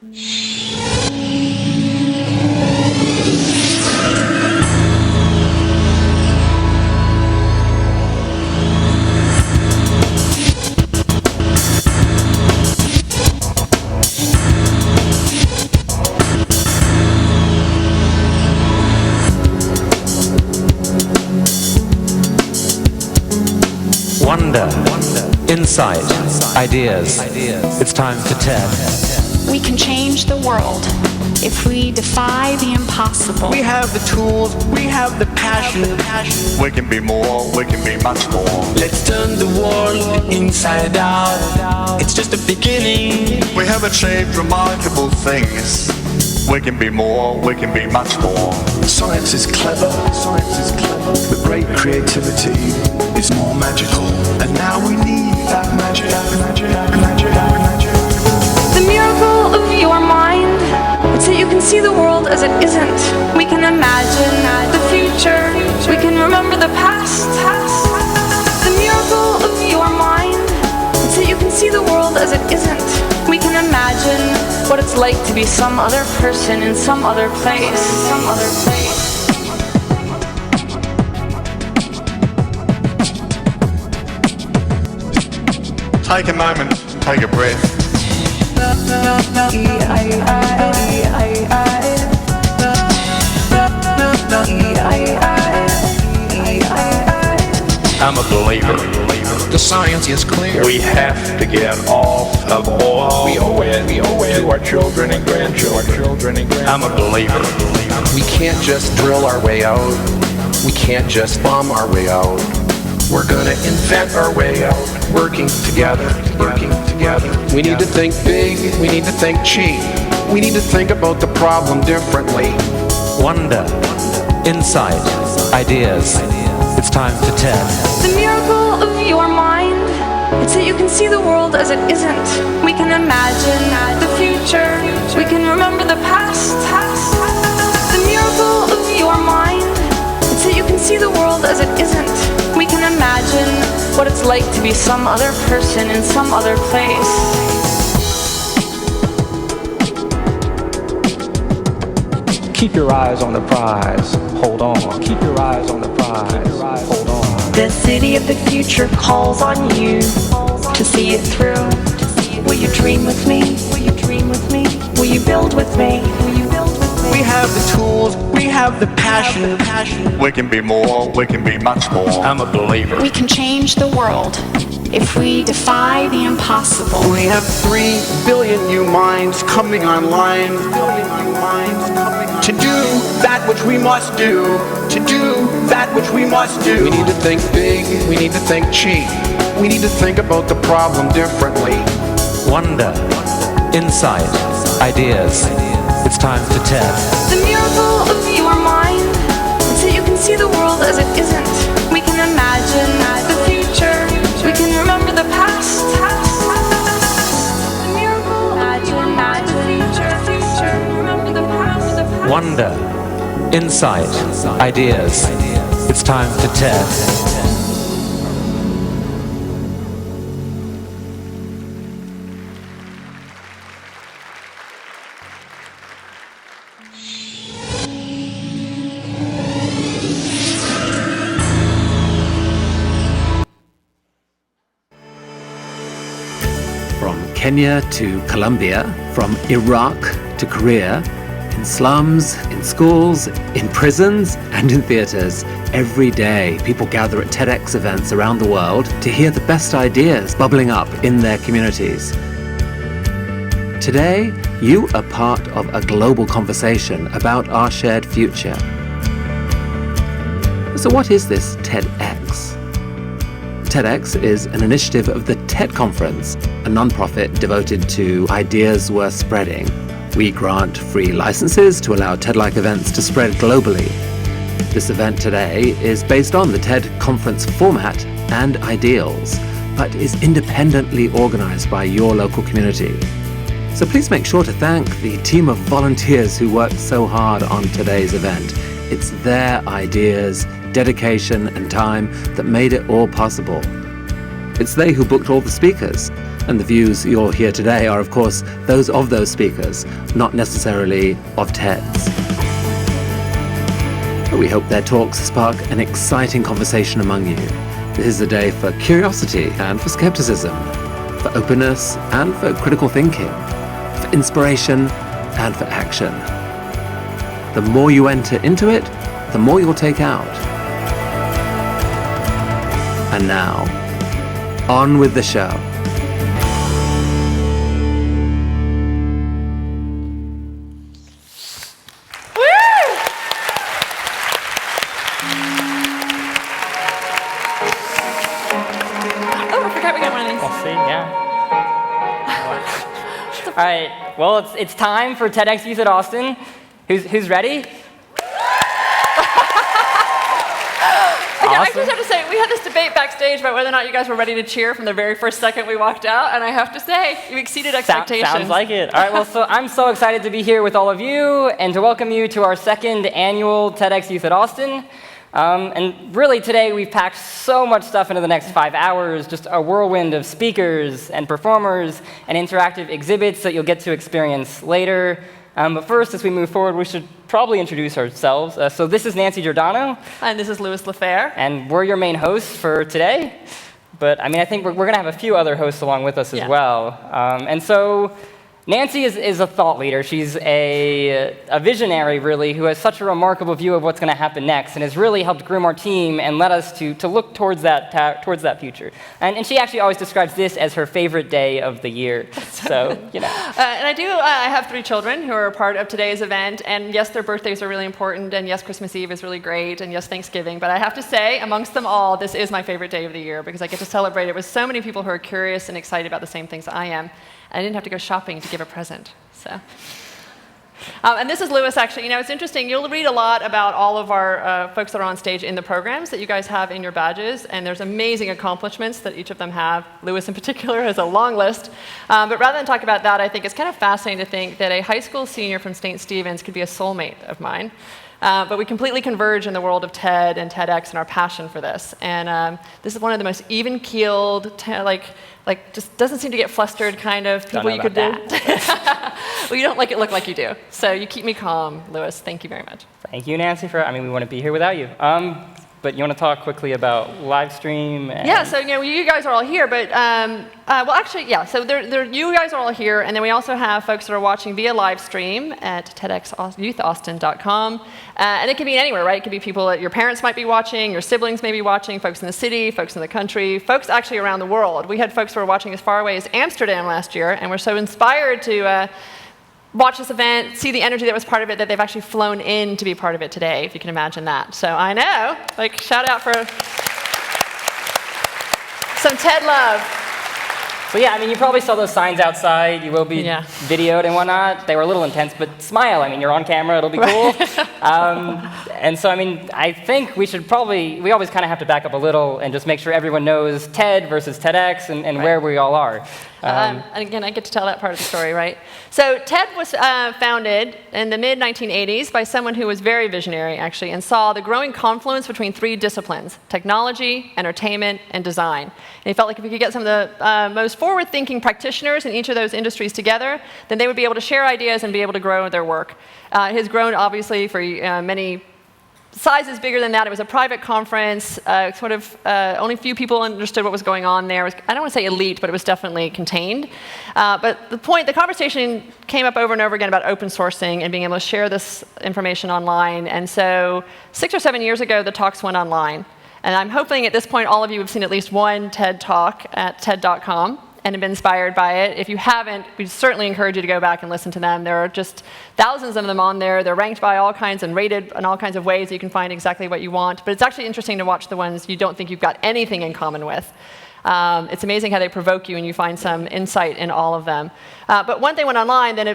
Wonder, insight, ideas. It's time for TED. We can change the world if we defy the impossible. We have the tools, we have the passion. We can be more, we can be much more. Let's turn the world inside out. It's just a beginning. We have achieved remarkable things. We can be more, we can be much more. Science is clever, but great creativity is more magical. And now we need that magic. The miracle of your mind, it's that you can see the world as it isn't. We can imagine the future. We can remember the past. The miracle of your mind, it's that you can see the world as it isn't. We can imagine what it's like to be some other person in some other place. Take a moment, take a breath. I'm a believer. The science is clear. We have to get off of oil. We owe it to our children and grandchildren. I'm a believer. We can't just drill our way out. We can't just bomb our way out. We're gonna invent our way out. Working together. We need to think big. We need to think cheap. We need to think about the problem differently. Wonder, insight, ideas. It's time for TED. The miracle of your mind, it's that you can see the world as it isn't. We can imagine the future. We can remember the past. The miracle of your mind, it's that you can see the world as it isn't. We can imagine what it's like to be some other person in some other place. Keep your eyes on the prize. Hold on. Keep your eyes on the prize. Hold on. The city of the future calls on you to see it through. Will you dream with me? Will you build with me? We have the tools, we have the passion. We can be more, we can be much more. I'm a believer. We can change the world if we defy the impossible. We have 3 billion new minds coming online. To do that which we must do. We need to think big. We need to think cheap. We need to think about the problem differently. Wonder, insight, ideas. It's time for TED. The miracle of your mind, it's that you can see the world as it isn't. We can imagine the future. We can remember the past. The miracle, imagine the future. Remember the past. Wonder, insight, ideas. It's time for TED. From Kenya to Colombia, from Iraq to Korea, in slums, in schools, in prisons, and in theatres, every day people gather at TEDx events around the world to hear the best ideas bubbling up in their communities. Today, you are part of a global conversation about our shared future. So what is this TEDx? TEDx is an initiative of the TED Conference, a non-profit devoted to ideas worth spreading. We grant free licenses to allow TED-like events to spread globally. This event today is based on the TED Conference format and ideals, but is independently organized by your local community. So please make sure to thank the team of volunteers who worked so hard on today's event. It's their ideas, dedication, and time that made it all possible. It's they who booked all the speakers, And the views you'll hear today are, of course, those of those speakers, not necessarily of TEDs. But we hope their talks spark an exciting conversation among you. This is a day for curiosity and for skepticism, for openness and for critical thinking, for inspiration and for action. The more you enter into it, the more you'll take out. And now, on with the show. All right, well, it's time for TEDxYouth at Austin. Who's ready? Yeah, I just have to say, we had this debate backstage about whether or not you guys were ready to cheer from the very first second we walked out, and I have to say, you exceeded expectations. Sounds like it. All right, well, so I'm so excited to be here with all of you and to welcome you to our second annual TEDxYouth at Austin. And really today we've packed so much stuff into the next 5 hours, just a whirlwind of speakers and performers and interactive exhibits that you'll get to experience later. But first, as we move forward, we should probably introduce ourselves. So this is Nancy Giordano. And this is Louis Lafair. And we're your main hosts for today. But I mean, I think we're going to have a few other hosts along with us as well. And so Nancy is a thought leader. She's a visionary, really, who has such a remarkable view of what's going to happen next and has really helped groom our team and led us to look towards that future. And she actually always describes this as her favorite day of the year. So, you know. And I have 3 children who are a part of today's event. And yes, their birthdays are really important. And yes, Christmas Eve is really great. And yes, Thanksgiving. But I have to say, amongst them all, this is my favorite day of the year because I get to celebrate it with so many people who are curious and excited about the same things I am. I didn't have to go shopping to give a present, so. And this is Louis, actually. You know, it's interesting. You'll read a lot about all of our folks that are on stage in the programs that you guys have in your badges, and there's amazing accomplishments that each of them have. Louis, in particular, has a long list. But rather than talk about that, I think it's kind of fascinating to think that a high school senior from St. Stephen's could be a soulmate of mine. But we completely converge in the world of TED and TEDx and our passion for this. And this is one of the most even-keeled, just doesn't seem to get flustered kind of people you could do. Well, you don't make it look like you do. So you keep me calm, Louis. Thank you very much. Thank you, Nancy, we wouldn't be here without you. But you want to talk quickly about live stream? Yeah, so you guys are all here, but so you guys are all here, and then we also have folks that are watching via live stream at TEDxYouthAustin.com. And it can be anywhere, right? It could be people that your parents might be watching, your siblings may be watching, folks in the city, folks in the country, folks actually around the world. We had folks who were watching as far away as Amsterdam last year, and we're so inspired to watch this event, see the energy that was part of it, that they've actually flown in to be part of it today, if you can imagine that. So I know, shout out for some TED love. So yeah, you probably saw those signs outside. You will be videoed and whatnot. They were a little intense, but smile. You're on camera. It'll be cool. And so, I think we always kind of have to back up a little and just make sure everyone knows TED versus TEDx and where we all are. And again, I get to tell that part of the story, right? So TED was founded in the mid-1980s by someone who was very visionary, actually, and saw the growing confluence between 3 disciplines: technology, entertainment, and design. And he felt like if we could get some of the most forward-thinking practitioners in each of those industries together, then they would be able to share ideas and be able to grow their work. It has grown, obviously, for many sizes bigger than that. It was a private conference. Only a few people understood what was going on there. I don't want to say elite, but it was definitely contained. But the conversation came up over and over again about open sourcing and being able to share this information online. And so 6 or 7 years ago, the talks went online. And I'm hoping at this point, all of you have seen at least one TED Talk at TED.com. And have been inspired by it. If you haven't, we certainly encourage you to go back and listen to them. There are just thousands of them on there. They're ranked by all kinds and rated in all kinds of ways. You can find exactly what you want. But it's actually interesting to watch the ones you don't think you've got anything in common with. It's amazing how they provoke you and you find some insight in all of them. But one thing went online, then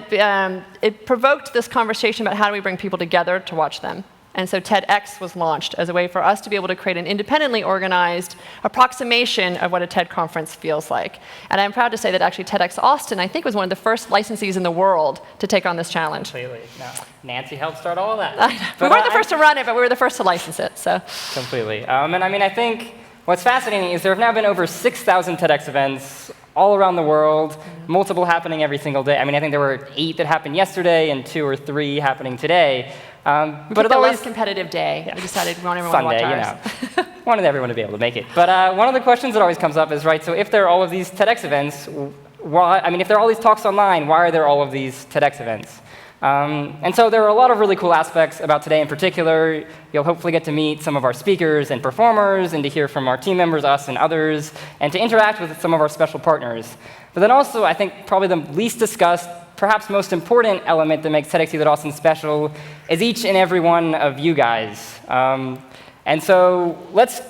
it provoked this conversation about how do we bring people together to watch them. And so TEDx was launched as a way for us to be able to create an independently organized approximation of what a TED conference feels like. And I'm proud to say that actually TEDx Austin, I think, was one of the first licensees in the world to take on this challenge. Completely. No. Nancy helped start all of that. We weren't the first to run it, but we were the first to license it. So. Completely. And I think what's fascinating is there have now been over 6,000 TEDx events all around the world, multiple happening every single day. I mean, I think there were 8 that happened yesterday and 2 or 3 happening today. But it's always a less competitive day. Yeah. We decided we want everyone Sunday, to watch ours. Wanted everyone to be able to make it. But one of the questions that always comes up is, right, so if there are all of these TEDx events, if there are all these talks online, why are there all of these TEDx events? And so there are a lot of really cool aspects about today in particular. You'll hopefully get to meet some of our speakers and performers and to hear from our team members, us and others, and to interact with some of our special partners. But then also, I think probably the least discussed, perhaps most important element that makes TEDxYouth at Austin special is each and every one of you guys. And so let's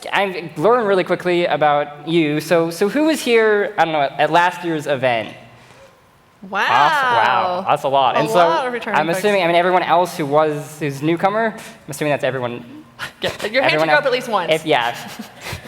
learn really quickly about you. So who was here, I don't know, at last year's event? Wow. Awesome. Wow, that's a lot. And so I'm assuming, everyone else who's newcomer, I'm assuming that's everyone. Your hand should go up at least once. Yeah.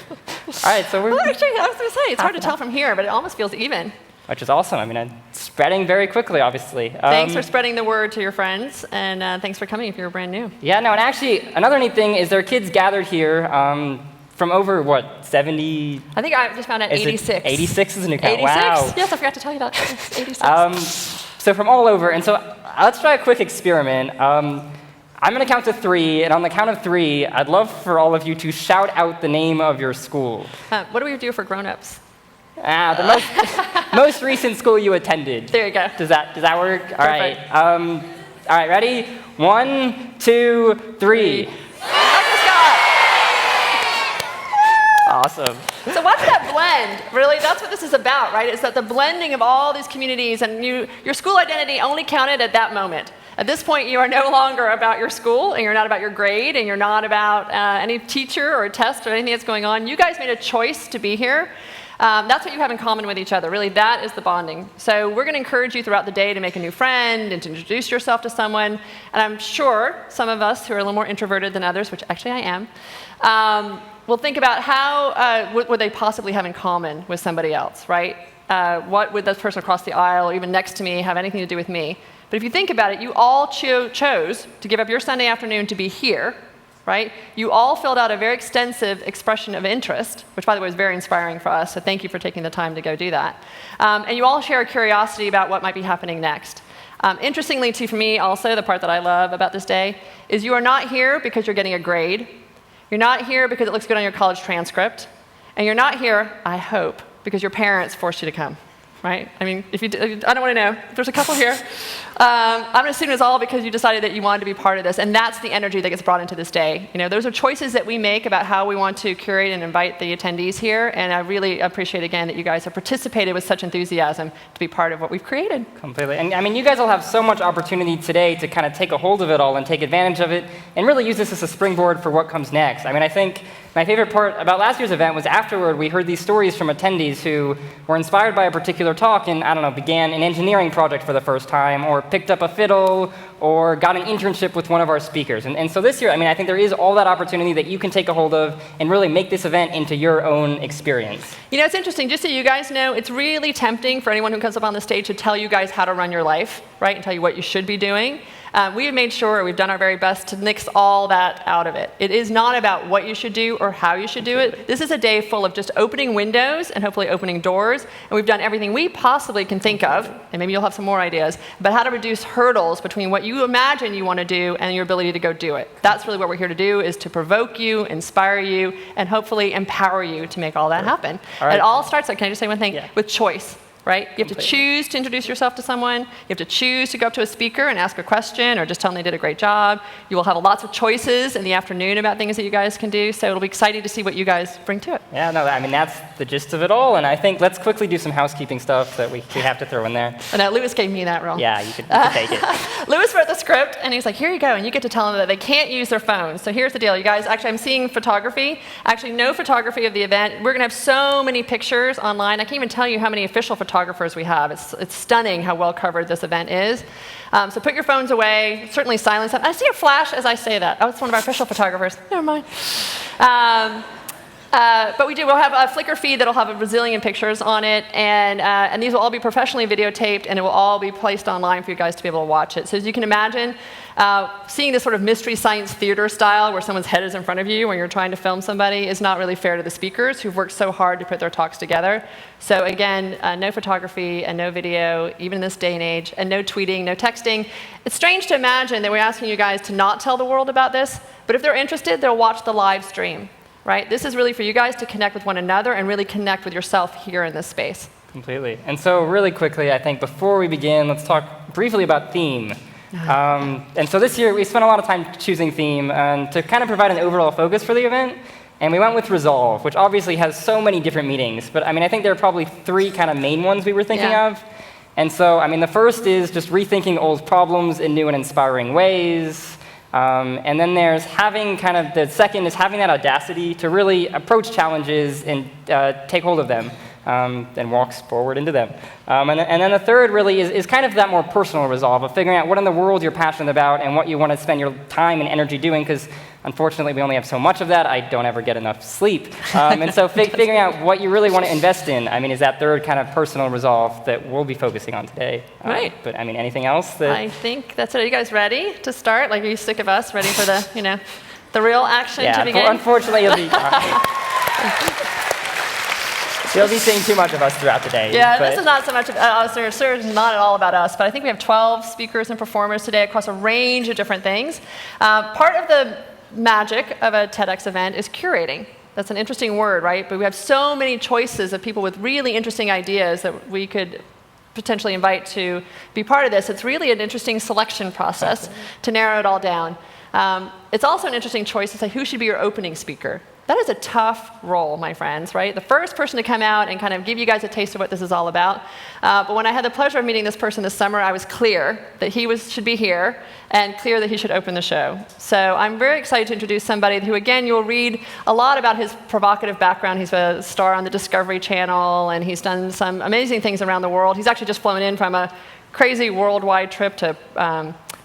All right, so we're... Well, actually, I was going to say, it's hard to tell from here, but it almost feels even. Which is awesome. it's spreading very quickly, obviously. Thanks for spreading the word to your friends, and thanks for coming if you're brand new. Yeah, no, and actually, another neat thing is there are kids gathered here from over, 70? I think I just found out 86. 86 is a new count. 86? Wow. Yes, I forgot to tell you that. It's 86. So from all over, and so let's try a quick experiment. I'm going to count to 3, and on the count of 3, I'd love for all of you to shout out the name of your school. What do we do for grown-ups? The most recent school you attended. There you go. Does that work? All right. All right, ready? 1, 2, 3. Awesome. So what's that blend? Really, that's what this is about, right? It's that the blending of all these communities, and your school identity only counted at that moment. At this point, you are no longer about your school, and you're not about your grade, and you're not about any teacher or test or anything that's going on. You guys made a choice to be here. That's what you have in common with each other. Really, that is the bonding. So we're going to encourage you throughout the day to make a new friend and to introduce yourself to someone. And I'm sure some of us who are a little more introverted than others, which actually I am, will think about how, what would they possibly have in common with somebody else, right? What would this person across the aisle or even next to me have anything to do with me? But if you think about it, you all chose to give up your Sunday afternoon to be here, right? You all filled out a very extensive expression of interest, which, by the way, is very inspiring for us, so thank you for taking the time to go do that. And you all share a curiosity about what might be happening next. Interestingly, too, for me, also, the part that I love about this day is you are not here because you're getting a grade. You're not here because it looks good on your college transcript. And you're not here, I hope, because your parents forced you to come. Right? I mean, I don't want to know. There's a couple here. I'm going to assume it's all because you decided that you wanted to be part of this, and that's the energy that gets brought into this day. Those are choices that we make about how we want to curate and invite the attendees here, and I really appreciate, again, that you guys have participated with such enthusiasm to be part of what we've created. Completely. And you guys will have so much opportunity today to kind of take a hold of it all and take advantage of it, and really use this as a springboard for what comes next. I think my favorite part about last year's event was afterward we heard these stories from attendees who were inspired by a particular talk and, began an engineering project for the first time, or picked up a fiddle, or got an internship with one of our speakers. And so this year, I think there is all that opportunity that you can take a hold of and really make this event into your own experience. It's interesting, just so you guys know, it's really tempting for anyone who comes up on the stage to tell you guys how to run your life, right, and tell you what you should be doing. We've made sure, we've done our very best to nix all that out of it. It is not about what you should do or how you should do it. This is a day full of just opening windows and hopefully opening doors. And we've done everything we possibly can think of, and maybe you'll have some more ideas, about how to reduce hurdles between what you imagine you want to do and your ability to go do it. That's really what we're here to do, is to provoke you, inspire you, and hopefully empower you to make all that happen. All right. It all starts, can I just say one thing? Yeah. With choice. Right? You have to choose to introduce yourself to someone. You have to choose to go up to a speaker and ask a question or just tell them they did a great job. You will have lots of choices in the afternoon about things that you guys can do, so it'll be exciting to see what you guys bring to it. Yeah, no, that's the gist of it all, and I think let's quickly do some housekeeping stuff that we have to throw in there. And Lewis gave me that role. Yeah, you could take it. Lewis wrote the script, and he's like, here you go, and you get to tell them that they can't use their phones. So here's the deal, you guys. Actually, I'm seeing photography. Actually, no photography of the event. We're going to have so many pictures online. I can't even tell you how many official photographers we have. It's stunning how well covered this event is. So put your phones away, certainly silence them. I see a flash as I say that. Oh, it's one of our official photographers. Never mind. But we'll have a Flickr feed that'll have a bazillion pictures on it, and these will all be professionally videotaped, and it will all be placed online for you guys to be able to watch it. So as you can imagine, seeing this sort of mystery science theater style where someone's head is in front of you when you're trying to film somebody is not really fair to the speakers who've worked so hard to put their talks together. So again, no photography and no video, even in this day and age, and no tweeting, no texting. It's strange to imagine that we're asking you guys to not tell the world about this, but if they're interested, they'll watch the live stream. Right? This is really for you guys to connect with one another and really connect with yourself here in this space. Completely. And so really quickly, I think before we begin, let's talk briefly about theme. And so this year, we spent a lot of time choosing theme to kind of provide an overall focus for the event. And we went with Resolve, which obviously has so many different meanings. But I mean, I think there are probably 3 kind of main ones we were thinking of. And so, I mean, the first is just rethinking old problems in new and inspiring ways. And then there's having the second is having that audacity to really approach challenges and take hold of them and walk forward into them. And then the third really is kind of that more personal resolve of figuring out what in the world you're passionate about and what you want to spend your time and energy doing, because unfortunately we only have so much of that. I don't ever get enough sleep. And so figuring out what you really want to invest in, I mean, is that third kind of personal resolve that we'll be focusing on today. Right. But I mean, anything else that... I think that's it. Are you guys ready to start? Like, are you sick of us, ready for the, the real action to begin? Unfortunately, you'll be... You'll be seeing too much of us throughout the day. Yeah, this is not so much of us, or it's not at all about us, but I think we have 12 speakers and performers today across a range of different things. Part of the magic of a TEDx event is curating. That's an interesting word, right? But we have so many choices of people with really interesting ideas that we could potentially invite to be part of this. It's really an interesting selection process to narrow it all down. It's also an interesting choice to say who should be your opening speaker. That is a tough role, my friends, right? The first person to come out and kind of give you guys a taste of what this is all about. But when I had the pleasure of meeting this person this summer, I was clear that he should be here and clear that he should open the show. So I'm very excited to introduce somebody who, again, you'll read a lot about his provocative background. He's a star on the Discovery Channel, and he's done some amazing things around the world. He's actually just flown in from a crazy worldwide trip to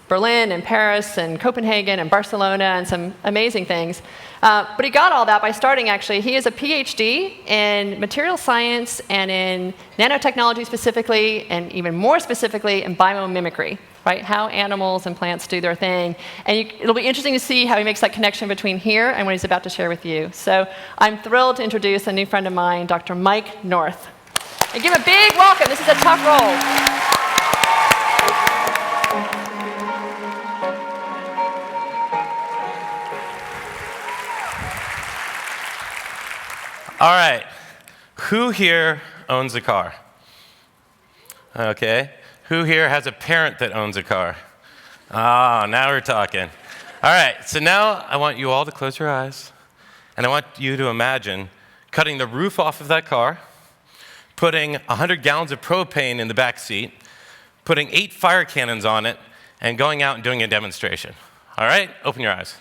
Berlin and Paris and Copenhagen and Barcelona and some amazing things. But he got all that by starting, actually. He is a PhD in material science and in nanotechnology specifically, and even more specifically in biomimicry, right? How animals and plants do their thing. And it'll be interesting to see how he makes that connection between here and what he's about to share with you. So I'm thrilled to introduce a new friend of mine, Dr. Mike North. And give him a big welcome. This is a tough role. All right, who here owns a car? Okay, who here has a parent that owns a car? Ah, now we're talking. All right, so now I want you all to close your eyes, and I want you to imagine cutting the roof off of that car, putting 100 gallons of propane in the back seat, putting 8 fire cannons on it, and going out and doing a demonstration. All right, open your eyes.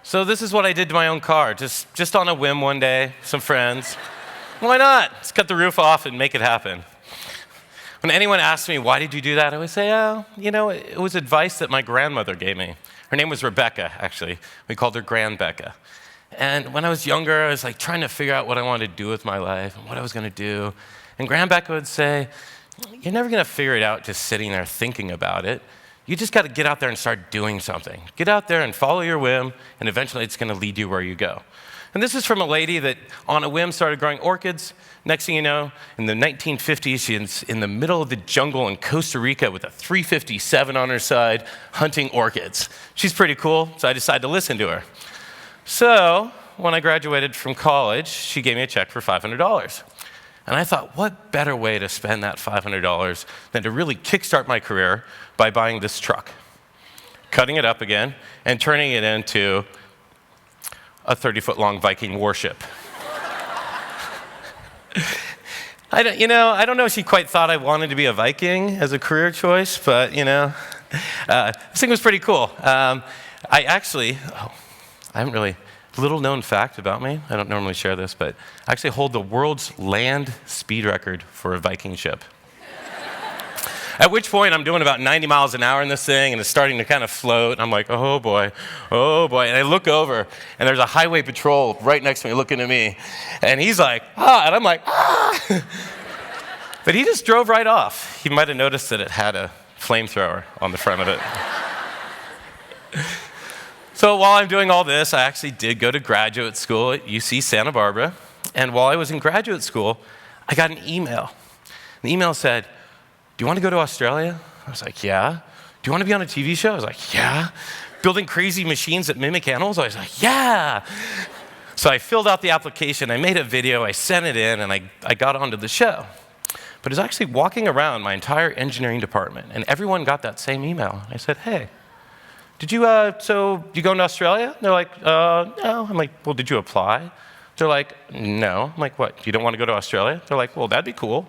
So this is what I did to my own car, just on a whim one day, some friends. Why not? Let's cut the roof off and make it happen. When anyone asks me, why did you do that? I always say, it was advice that my grandmother gave me. Her name was Rebecca, actually. We called her Grand-Becca. And when I was younger, I was like trying to figure out what I wanted to do with my life and what I was going to do. And Grand-Becca would say, you're never going to figure it out just sitting there thinking about it. You just got to get out there and start doing something. Get out there and follow your whim, and eventually it's going to lead you where you go. And this is from a lady that, on a whim, started growing orchids. Next thing you know, in the 1950s, she's in the middle of the jungle in Costa Rica with a 357 on her side, hunting orchids. She's pretty cool, so I decided to listen to her. So when I graduated from college, she gave me a check for $500. And I thought, what better way to spend that $500 than to really kickstart my career by buying this truck, cutting it up again, and turning it into a 30-foot-long Viking warship. I don't know if she quite thought I wanted to be a Viking as a career choice, but, this thing was pretty cool. I haven't really Little known fact about me, I don't normally share this, but I actually hold the world's land speed record for a Viking ship. At which point I'm doing about 90 miles an hour in this thing, and it's starting to kind of float. I'm like, oh boy. And I look over, and there's a highway patrol right next to me looking at me. And he's like, ah, and I'm like, ah. But he just drove right off. He might have noticed that it had a flamethrower on the front of it. So while I'm doing all this, I actually did go to graduate school at UC Santa Barbara. And while I was in graduate school, I got an email. The email said, do you want to go to Australia? I was like, yeah. Do you want to be on a TV show? I was like, yeah. Building crazy machines that mimic animals? I was like, yeah. So I filled out the application, I made a video, I sent it in, and I got onto the show. But I was actually walking around my entire engineering department, and everyone got that same email. I said, hey, did you going to Australia? They're like, no. I'm like, well, did you apply? They're like, no. I'm like, what, you don't want to go to Australia? They're like, well, that'd be cool.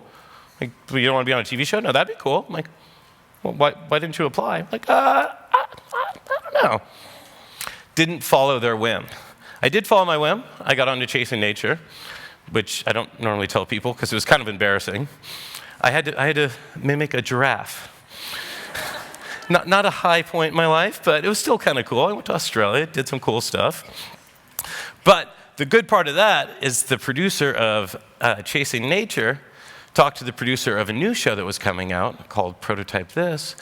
Like, you don't want to be on a TV show? No, that'd be cool. I'm like, well, why didn't you apply? I'm like, I don't know. Didn't follow their whim. I did follow my whim. I got onto Chasing Nature, which I don't normally tell people because it was kind of embarrassing. I had to mimic a giraffe. Not a high point in my life, but it was still kind of cool. I went to Australia, did some cool stuff. But the good part of that is the producer of Chasing Nature talked to the producer of a new show that was coming out called Prototype This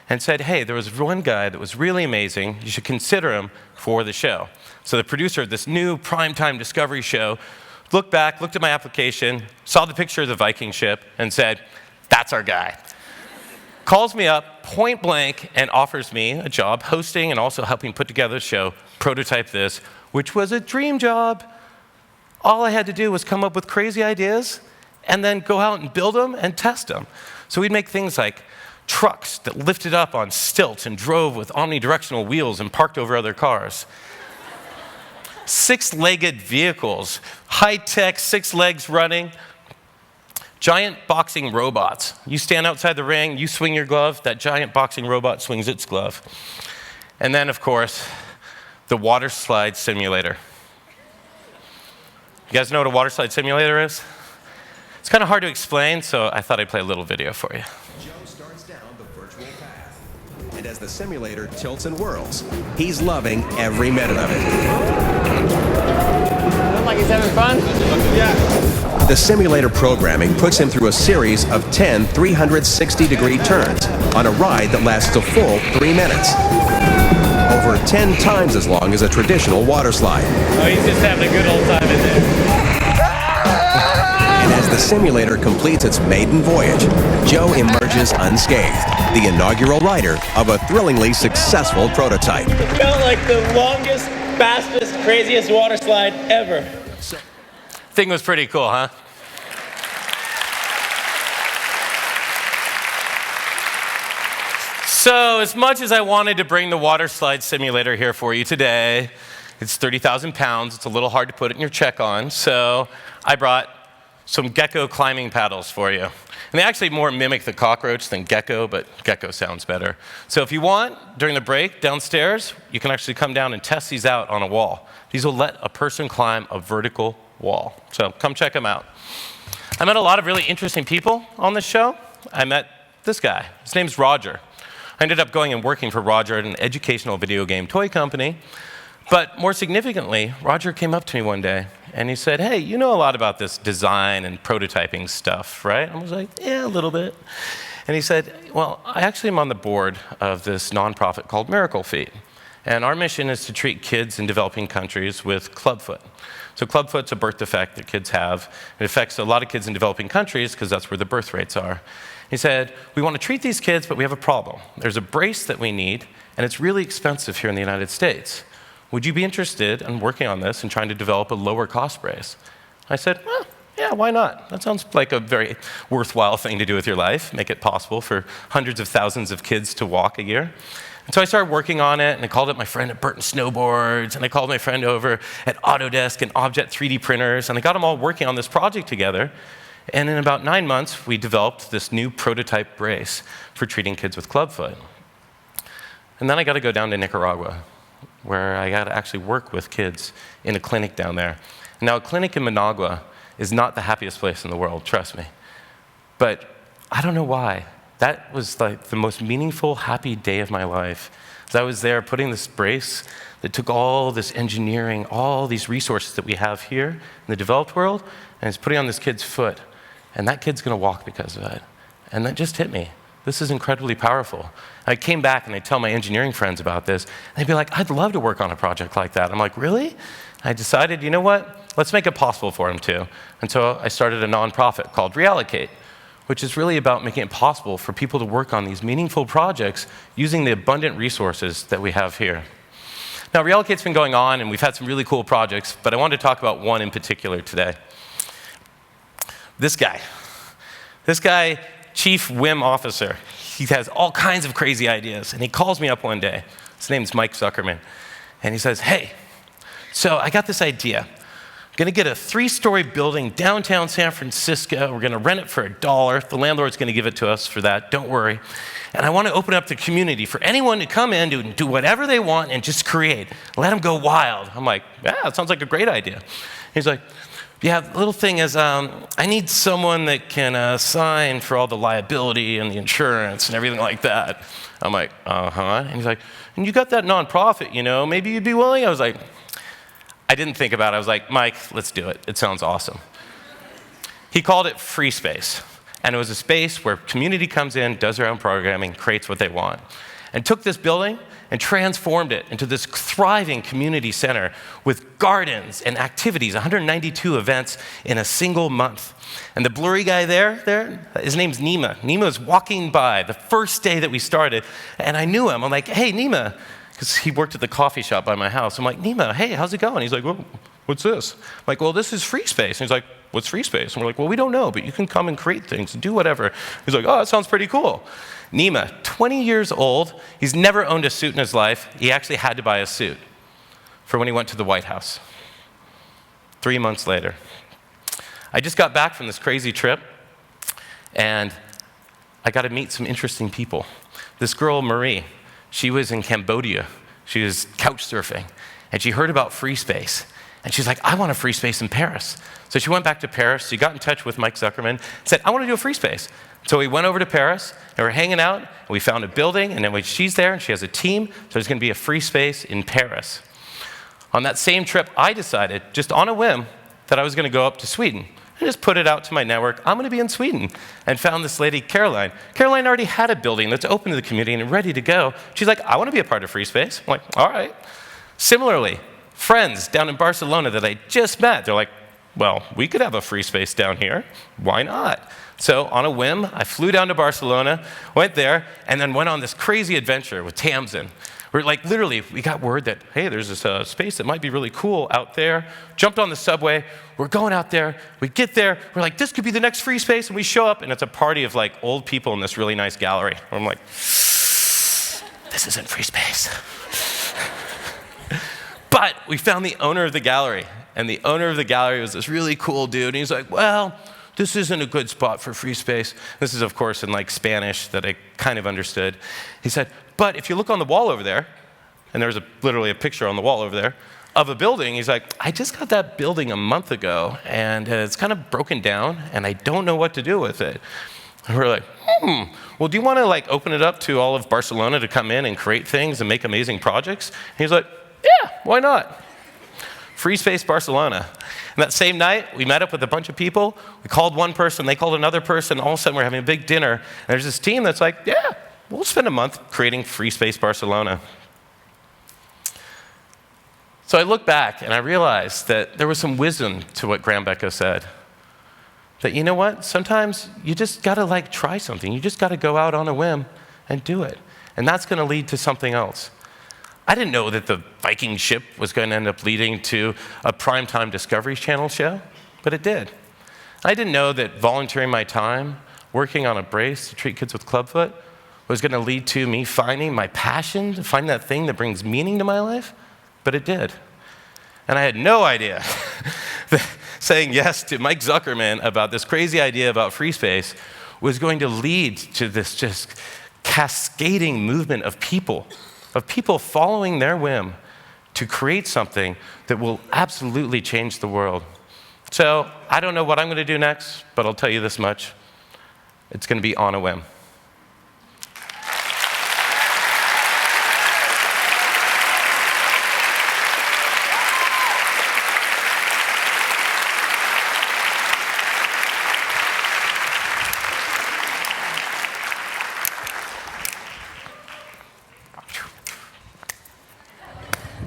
and said, hey, there was one guy that was really amazing. You should consider him for the show. So the producer of this new primetime Discovery show looked back, looked at my application, saw the picture of the Viking ship, and said, that's our guy. Calls me up, point blank, and offers me a job hosting and also helping put together the show Prototype This, which was a dream job. All I had to do was come up with crazy ideas and then go out and build them and test them. So we'd make things like trucks that lifted up on stilts and drove with omnidirectional wheels and parked over other cars. Six-legged vehicles, high-tech, 6 legs running. Giant boxing robots. You stand outside the ring, you swing your glove, that giant boxing robot swings its glove. And then, of course, the water slide simulator. You guys know what a water slide simulator is? It's kind of hard to explain, so I thought I'd play a little video for you. Joe starts down the virtual path, and as the simulator tilts and whirls, he's loving every minute of it. Sounds like he's having fun. Yeah. The simulator programming puts him through a series of 10 360-degree turns on a ride that lasts a full 3 minutes. Over 10 times as long as a traditional water slide. Oh, he's just having a good old time in there. And as the simulator completes its maiden voyage, Joe emerges unscathed, the inaugural rider of a thrillingly successful prototype. It felt like the longest, fastest, craziest water slide ever. Thing was pretty cool, huh? So as much as I wanted to bring the water slide simulator here for you today, it's 30,000 pounds. It's a little hard to put it in your check-on, so I brought some gecko climbing paddles for you. And they actually more mimic the cockroach than gecko, but gecko sounds better. So if you want, during the break downstairs, you can actually come down and test these out on a wall. These will let a person climb a vertical wall. So come check them out. I met a lot of really interesting people on this show. I met this guy. His name's Roger. I ended up going and working for Roger at an educational video game toy company. But more significantly, Roger came up to me one day and he said, hey, you know a lot about this design and prototyping stuff, right? I was like, yeah, a little bit. And he said, well, I actually am on the board of this nonprofit called Miracle Feet. And our mission is to treat kids in developing countries with clubfoot. So clubfoot's a birth defect that kids have. It affects a lot of kids in developing countries because that's where the birth rates are. He said, we want to treat these kids, but we have a problem. There's a brace that we need, and it's really expensive here in the United States. Would you be interested in working on this and trying to develop a lower cost brace? I said, well, yeah, why not? That sounds like a very worthwhile thing to do with your life, make it possible for hundreds of thousands of kids to walk a year. And so I started working on it, and I called up my friend at Burton Snowboards, and I called my friend over at Autodesk and Objet 3D printers, and I got them all working on this project together. And in about 9 months, we developed this new prototype brace for treating kids with clubfoot. And then I got to go down to Nicaragua. where I got to actually work with kids in a clinic down there. Now, a clinic in Managua is not the happiest place in the world, trust me. But I don't know why. That was like the most meaningful, happy day of my life. As I was there putting this brace that took all this engineering, all these resources that we have here in the developed world, and it's putting on this kid's foot. And that kid's going to walk because of it. And that just hit me. This is incredibly powerful. I came back and I tell my engineering friends about this, and they'd be like, I'd love to work on a project like that. I'm like, really? I decided, you know what? Let's make it possible for them to. And so I started a nonprofit called Reallocate, which is really about making it possible for people to work on these meaningful projects using the abundant resources that we have here. Now, Reallocate's been going on, and we've had some really cool projects, but I wanted to talk about one in particular today. This guy, Chief WIM Officer, he has all kinds of crazy ideas, and he calls me up one day. His name's Mike Zuckerman, and he says, hey, so I got this idea. I'm gonna get a 3-story building downtown San Francisco. We're gonna rent it for $1. The landlord's gonna give it to us for that, don't worry. And I wanna open up the community for anyone to come in, do whatever they want and just create. Let them go wild. I'm like, yeah, that sounds like a great idea. He's like, yeah, the little thing is, I need someone that can sign for all the liability and the insurance and everything like that. I'm like, uh-huh. And he's like, and you got that nonprofit, you know, maybe you'd be willing? I was like, I didn't think about it. I was like, Mike, let's do it. It sounds awesome. He called it Free Space. And it was a space where community comes in, does their own programming, creates what they want. And took this building and transformed it into this thriving community center with gardens and activities, 192 events in a single month. And the blurry guy there, his name's Nima. Nima was walking by the first day that we started, and I knew him. I'm like, hey, Nima, because he worked at the coffee shop by my house. I'm like, Nima, hey, how's it going? He's like, well, what's this? I'm like, well, this is Free Space. And he's like, what's Free Space? And we're like, well, we don't know, but you can come and create things and do whatever. He's like, oh, that sounds pretty cool. Nima, 20 years old, he's never owned a suit in his life. He actually had to buy a suit for when he went to the White House. 3 months later. I just got back from this crazy trip, and I got to meet some interesting people. This girl, Marie, she was in Cambodia. She was couch surfing, and she heard about Free Space. And she's like, I want a free space in Paris. So she went back to Paris. She got in touch with Mike Zuckerman, said, I want to do a free space. So we went over to Paris, and we're hanging out, and we found a building, and then she's there, and she has a team, so there's going to be a free space in Paris. On that same trip, I decided, just on a whim, that I was going to go up to Sweden. I just put it out to my network, I'm going to be in Sweden, and found this lady, Caroline. Caroline already had a building that's open to the community and ready to go. She's like, I want to be a part of Free Space. I'm like, all right. Similarly, friends down in Barcelona that I just met, they're like, well, we could have a free space down here. Why not? So on a whim, I flew down to Barcelona, went there, and then went on this crazy adventure with Tamsin. We're like, literally, we got word that, hey, there's this space that might be really cool out there. Jumped on the subway. We're going out there. We get there. We're like, this could be the next free space. And we show up, and it's a party of like old people in this really nice gallery. I'm like, this isn't free space. But we found the owner of the gallery. And the owner of the gallery was this really cool dude. And he's like, well, this isn't a good spot for free space. This is, of course, in like Spanish that I kind of understood. He said, but if you look on the wall over there, and there's literally a picture on the wall over there, of a building, he's like, I just got that building a month ago, and it's kind of broken down, and I don't know what to do with it. And we're like, well, do you want to like open it up to all of Barcelona to come in and create things and make amazing projects? And he's like, yeah, why not? Free Space Barcelona. And that same night, we met up with a bunch of people. We called one person, they called another person. All of a sudden, we're having a big dinner. And there's this team that's like, yeah, we'll spend a month creating Free Space Barcelona. So I look back, and I realized that there was some wisdom to what Graham Becca said. That, you know what? Sometimes you just got to like try something. You just got to go out on a whim and do it. And that's going to lead to something else. I didn't know that the Viking ship was going to end up leading to a primetime Discovery Channel show, but it did. I didn't know that volunteering my time, working on a brace to treat kids with clubfoot, was going to lead to me finding my passion, to find that thing that brings meaning to my life, but it did. And I had no idea that saying yes to Mike Zuckerman about this crazy idea about free space was going to lead to this just cascading movement of people following their whim to create something that will absolutely change the world. So I don't know what I'm going to do next, but I'll tell you this much. It's going to be on a whim.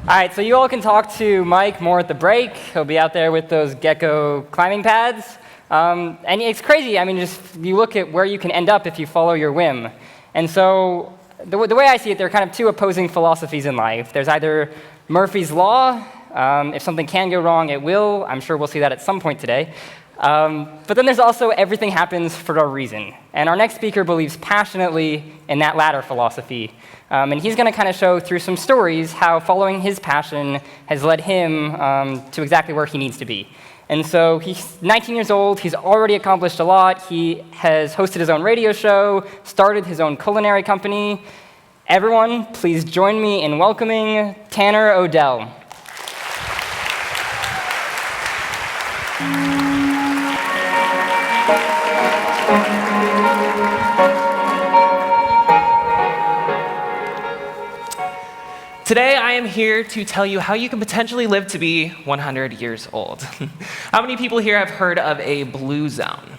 All right, so you all can talk to Mike more at the break. He'll be out there with those gecko climbing pads. And it's crazy. I mean, just you look at where you can end up if you follow your whim. And so the way I see it, there are kind of two opposing philosophies in life. There's either Murphy's Law. If something can go wrong, it will. I'm sure we'll see that at some point today. But then there's also everything happens for a reason. And our next speaker believes passionately in that latter philosophy. And he's going to kind of show through some stories how following his passion has led him to exactly where he needs to be. And so he's 19 years old. He's already accomplished a lot. He has hosted his own radio show, started his own culinary company. Everyone, please join me in welcoming Tanner Odell. Today, I am here to tell you how you can potentially live to be 100 years old. How many people here have heard of a blue zone?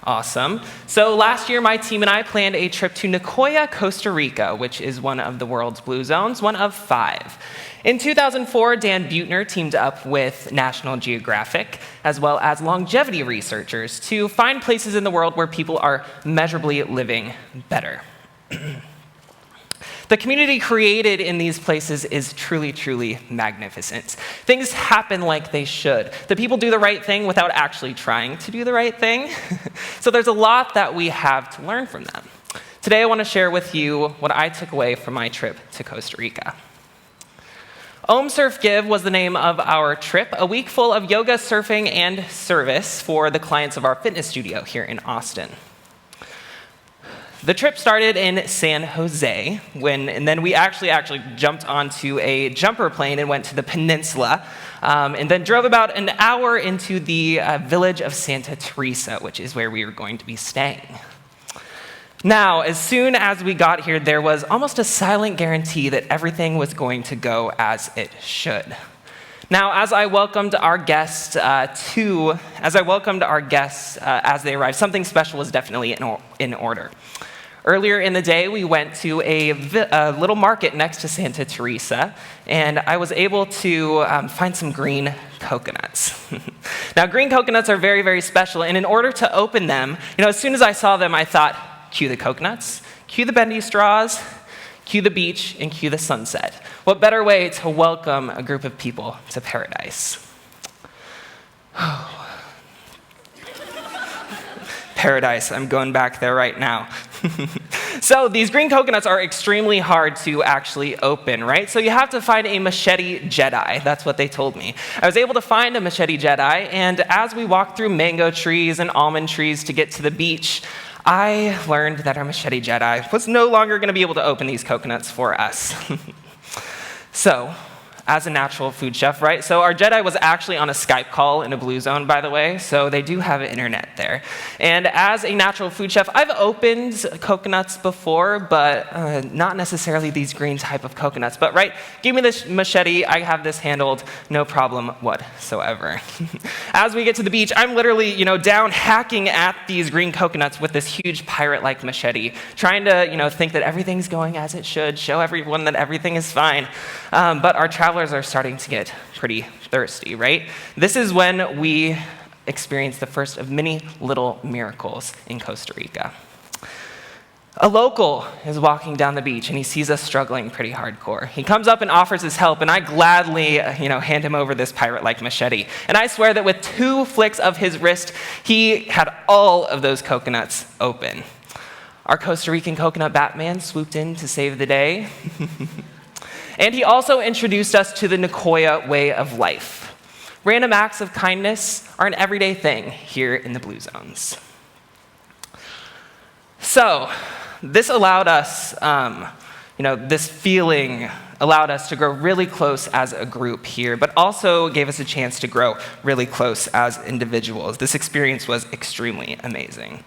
Awesome. So last year, my team and I planned a trip to Nicoya, Costa Rica, which is one of the world's blue zones, one of 5. In 2004, Dan Buettner teamed up with National Geographic, as well as longevity researchers, to find places in the world where people are measurably living better. The community created in these places is truly, truly magnificent. Things happen like they should. The people do the right thing without actually trying to do the right thing. So there's a lot that we have to learn from them. Today I want to share with you what I took away from my trip to Costa Rica. Om Surf Give was the name of our trip, a week full of yoga, surfing, and service for the clients of our fitness studio here in Austin. The trip started in San Jose, and then we actually jumped onto a jumper plane and went to the peninsula, and then drove about an hour into the village of Santa Teresa, which is where we were going to be staying. Now, as soon as we got here, there was almost a silent guarantee that everything was going to go as it should. Now, as I welcomed our guests as they arrived, something special was definitely in order. Earlier in the day, we went to a little market next to Santa Teresa, and I was able to find some green coconuts. Now, green coconuts are very, very special, and in order to open them, as soon as I saw them, I thought, cue the coconuts, cue the bendy straws, cue the beach, and cue the sunset. What better way to welcome a group of people to paradise? Paradise, I'm going back there right now. So these green coconuts are extremely hard to actually open, right? So you have to find a machete Jedi. That's what they told me. I was able to find a machete Jedi, and as we walked through mango trees and almond trees to get to the beach, I learned that our machete Jedi was no longer going to be able to open these coconuts for us. So, as a natural food chef, right? So our Jedi was actually on a Skype call in a blue zone, by the way, so they do have internet there. And as a natural food chef, I've opened coconuts before, but not necessarily these green type of coconuts. But right, give me this machete, I have this handled, no problem whatsoever. As we get to the beach, I'm literally, down hacking at these green coconuts with this huge pirate-like machete, trying to, think that everything's going as it should, show everyone that everything is fine. But our travelers are starting to get pretty thirsty, right? This is when we experience the first of many little miracles in Costa Rica. A local is walking down the beach and he sees us struggling pretty hardcore. He comes up and offers his help, and I gladly, hand him over this pirate-like machete. And I swear that with 2 flicks of his wrist, he had all of those coconuts open. Our Costa Rican coconut Batman swooped in to save the day. And he also introduced us to the Nicoya way of life. Random acts of kindness are an everyday thing here in the Blue Zones. So, this allowed us, this feeling allowed us to grow really close as a group here, but also gave us a chance to grow really close as individuals. This experience was extremely amazing.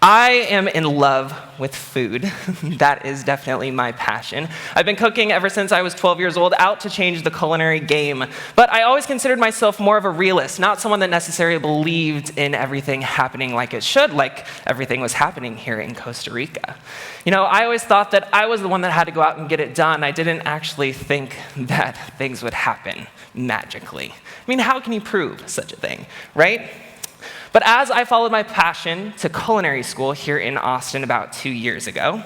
I am in love with food. That is definitely my passion. I've been cooking ever since I was 12 years old, out to change the culinary game. But I always considered myself more of a realist, not someone that necessarily believed in everything happening like it should, like everything was happening here in Costa Rica. You know, I always thought that I was the one that had to go out and get it done. I didn't actually think that things would happen magically. I mean, how can you prove such a thing, right? But as I followed my passion to culinary school here in Austin about 2 years ago,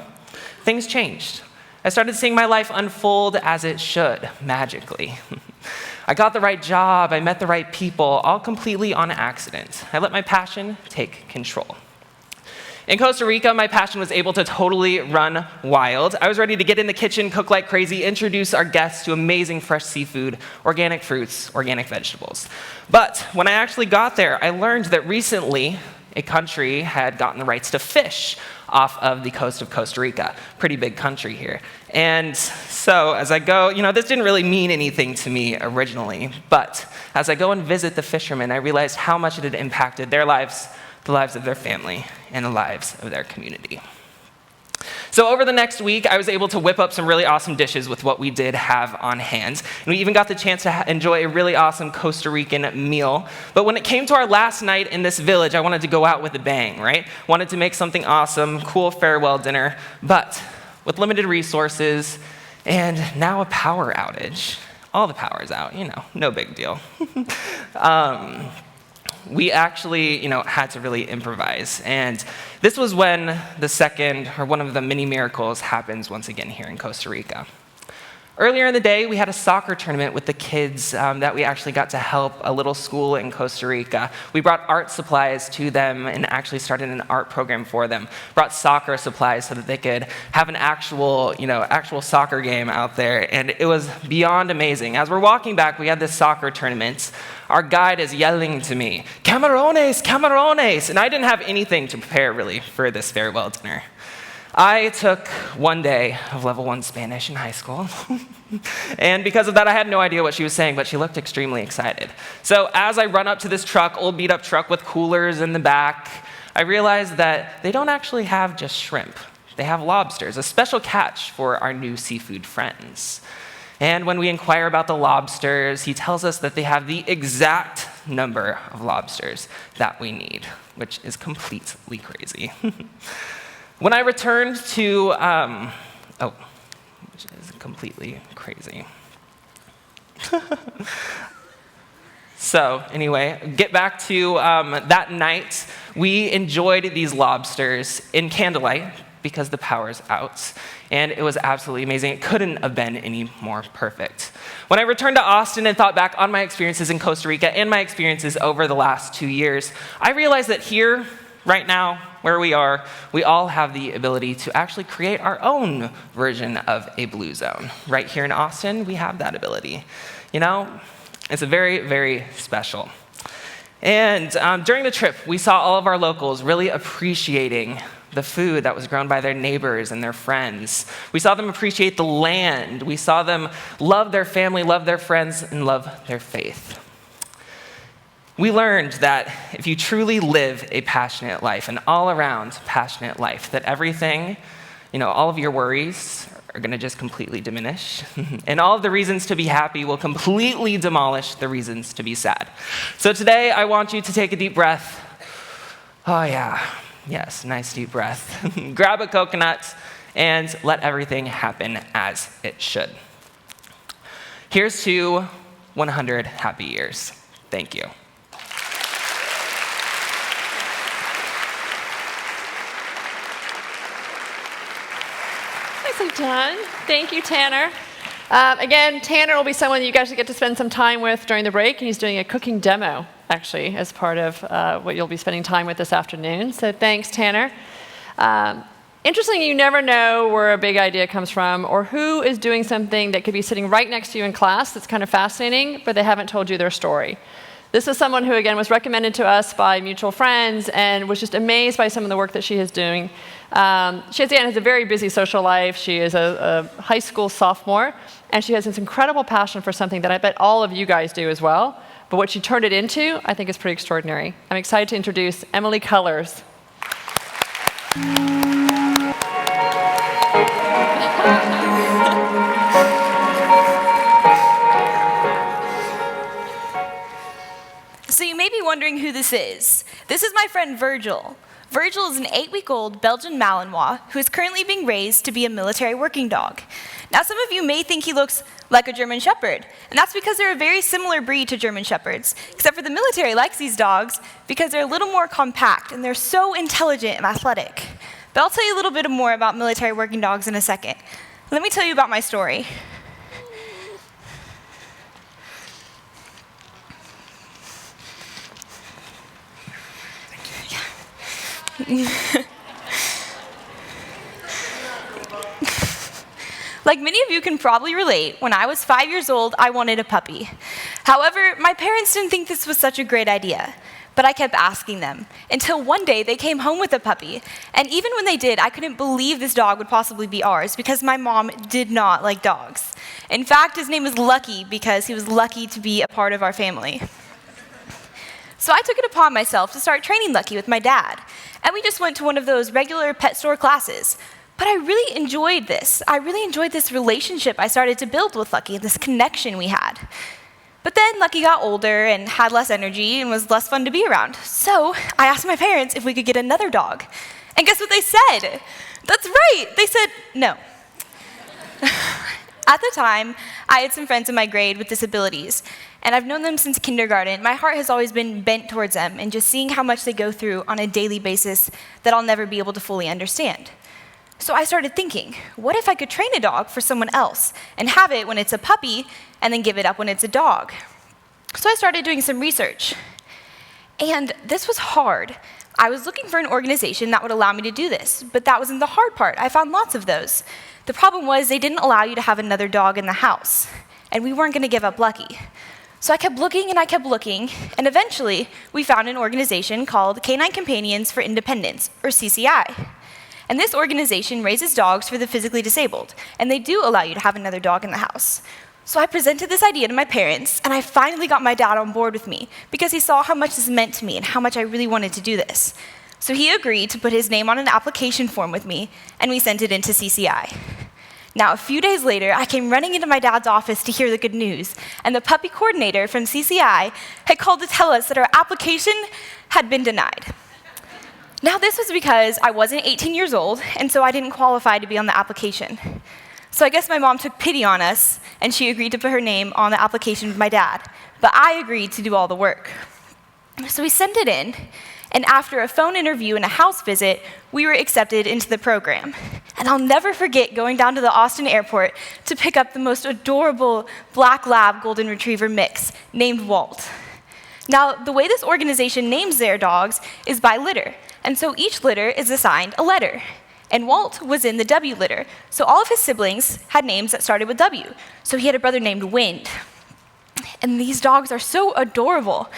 things changed. I started seeing my life unfold as it should, magically. I got the right job, I met the right people, all completely on accident. I let my passion take control. In Costa Rica, my passion was able to totally run wild. I was ready to get in the kitchen, cook like crazy, introduce our guests to amazing fresh seafood, organic fruits, organic vegetables. But when I actually got there, I learned that recently a country had gotten the rights to fish off of the coast of Costa Rica. Pretty big country here. And so as I go, you know, this didn't really mean anything to me originally, but as I go and visit the fishermen, I realized how much it had impacted their lives, the lives of their family, and the lives of their community. So over the next week, I was able to whip up some really awesome dishes with what we did have on hand. And we even got the chance to enjoy a really awesome Costa Rican meal. But when it came to our last night in this village, I wanted to go out with a bang, right? Wanted to make something awesome, cool farewell dinner. But with limited resources and now a power outage, all the power's out, you know, no big deal. We actually, had to really improvise. And this was when one of the many miracles happens once again here in Costa Rica. Earlier in the day, we had a soccer tournament with the kids that we actually got to help a little school in Costa Rica. We brought art supplies to them and actually started an art program for them. Brought soccer supplies so that they could have an actual soccer game out there. And it was beyond amazing. As we're walking back, we had this soccer tournament. Our guide is yelling to me, "Camarones, camarones!" And I didn't have anything to prepare really for this farewell dinner. I took one day of level 1 Spanish in high school. And because of that, I had no idea what she was saying, but she looked extremely excited. So as I run up to this truck, old beat up truck with coolers in the back, I realized that they don't actually have just shrimp. They have lobsters, a special catch for our new seafood friends. And when we inquire about the lobsters, he tells us that they have the exact number of lobsters that we need, which is completely crazy. When I returned to, which is completely crazy. So anyway, get back to that night. We enjoyed these lobsters in candlelight because the power's out. And it was absolutely amazing. It couldn't have been any more perfect. When I returned to Austin and thought back on my experiences in Costa Rica and my experiences over the last 2 years, I realized that here, right now, where we are, we all have the ability to actually create our own version of a blue zone. Right here in Austin, we have that ability. It's a very, very special. And during the trip, we saw all of our locals really appreciating the food that was grown by their neighbors and their friends. We saw them appreciate the land. We saw them love their family, love their friends, and love their faith. We learned that if you truly live a passionate life, an all-around passionate life, that everything, all of your worries are going to just completely diminish. And all of the reasons to be happy will completely demolish the reasons to be sad. So today, I want you to take a deep breath. Oh yeah, yes, nice deep breath. Grab a coconut and let everything happen as it should. Here's to 100 happy years. Thank you. Done. Thank you, Tanner. Again, Tanner will be someone you guys get to spend some time with during the break, and he's doing a cooking demo, actually, as part of what you'll be spending time with this afternoon. So thanks, Tanner. Interesting, you never know where a big idea comes from or who is doing something that could be sitting right next to you in class that's kind of fascinating, but they haven't told you their story. This is someone who, again, was recommended to us by mutual friends and was just amazed by some of the work that she is doing. Shazanne has a very busy social life. She is a high school sophomore, and she has this incredible passion for something that I bet all of you guys do as well. But what she turned it into, I think, is pretty extraordinary. I'm excited to introduce Emily Cullers. So you may be wondering who this is. This is my friend Virgil. Virgil is an 8-week-old Belgian Malinois who is currently being raised to be a military working dog. Now, some of you may think he looks like a German Shepherd, and that's because they're a very similar breed to German Shepherds, except for the military likes these dogs because they're a little more compact and they're so intelligent and athletic. But I'll tell you a little bit more about military working dogs in a second. Let me tell you about my story. Like many of you can probably relate, when I was 5 years old, I wanted a puppy. However, my parents didn't think this was such a great idea, but I kept asking them, until one day they came home with a puppy. And even when they did, I couldn't believe this dog would possibly be ours, because my mom did not like dogs. In fact, his name is Lucky, because he was lucky to be a part of our family. So I took it upon myself to start training Lucky with my dad. And we just went to one of those regular pet store classes. But I really enjoyed this. I really enjoyed this relationship I started to build with Lucky, this connection we had. But then Lucky got older and had less energy and was less fun to be around. So I asked my parents if we could get another dog. And guess what they said? That's right, they said no. At the time, I had some friends in my grade with disabilities, and I've known them since kindergarten. My heart has always been bent towards them, and just seeing how much they go through on a daily basis that I'll never be able to fully understand. So I started thinking, what if I could train a dog for someone else and have it when it's a puppy and then give it up when it's a dog? So I started doing some research. And this was hard. I was looking for an organization that would allow me to do this, but that wasn't the hard part. I found lots of those. The problem was they didn't allow you to have another dog in the house, and we weren't going to give up Lucky. So I kept looking, and eventually we found an organization called Canine Companions for Independence, or CCI. And this organization raises dogs for the physically disabled, and they do allow you to have another dog in the house. So I presented this idea to my parents, and I finally got my dad on board with me because he saw how much this meant to me and how much I really wanted to do this. So he agreed to put his name on an application form with me, and we sent it into CCI. Now, a few days later, I came running into my dad's office to hear the good news, and the puppy coordinator from CCI had called to tell us that our application had been denied. Now, this was because I wasn't 18 years old, and so I didn't qualify to be on the application. So I guess my mom took pity on us, and she agreed to put her name on the application with my dad. But I agreed to do all the work. So we sent it in, and after a phone interview and a house visit, we were accepted into the program. And I'll never forget going down to the Austin airport to pick up the most adorable black lab golden retriever mix named Walt. Now, the way this organization names their dogs is by litter. And so each litter is assigned a letter. And Walt was in the W litter, so all of his siblings had names that started with W. So he had a brother named Wind. And these dogs are so adorable.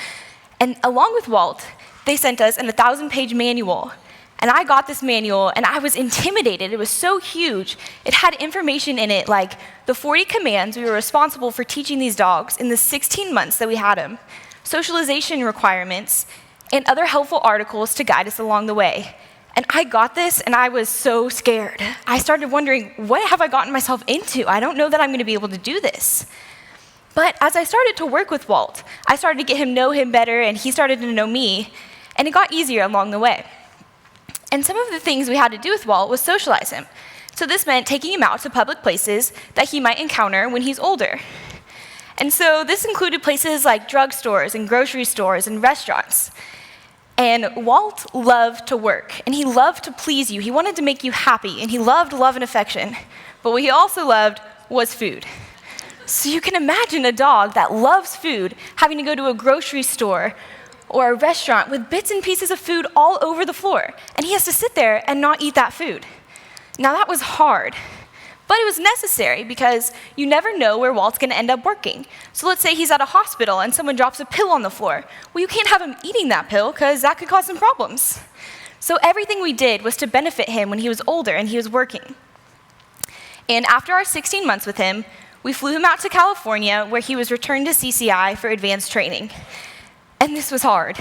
And along with Walt, they sent us an 1,000-page manual. And I got this manual, and I was intimidated. It was so huge. It had information in it like the 40 commands we were responsible for teaching these dogs in the 16 months that we had them, socialization requirements, and other helpful articles to guide us along the way. And I got this, and I was so scared. I started wondering, what have I gotten myself into? I don't know that I'm going to be able to do this. But as I started to work with Walt, I started to get him know him better, and he started to know me, and it got easier along the way. And some of the things we had to do with Walt was socialize him. So this meant taking him out to public places that he might encounter when he's older. And so this included places like drugstores and grocery stores and restaurants. And Walt loved to work, and he loved to please you. He wanted to make you happy, and he loved love and affection. But what he also loved was food. So you can imagine a dog that loves food having to go to a grocery store or a restaurant with bits and pieces of food all over the floor, and he has to sit there and not eat that food. Now that was hard, but it was necessary because you never know where Walt's going to end up working. So let's say he's at a hospital and someone drops a pill on the floor. Well, you can't have him eating that pill because that could cause some problems. So everything we did was to benefit him when he was older and he was working. And after our 16 months with him, we flew him out to California, where he was returned to CCI for advanced training. And this was hard.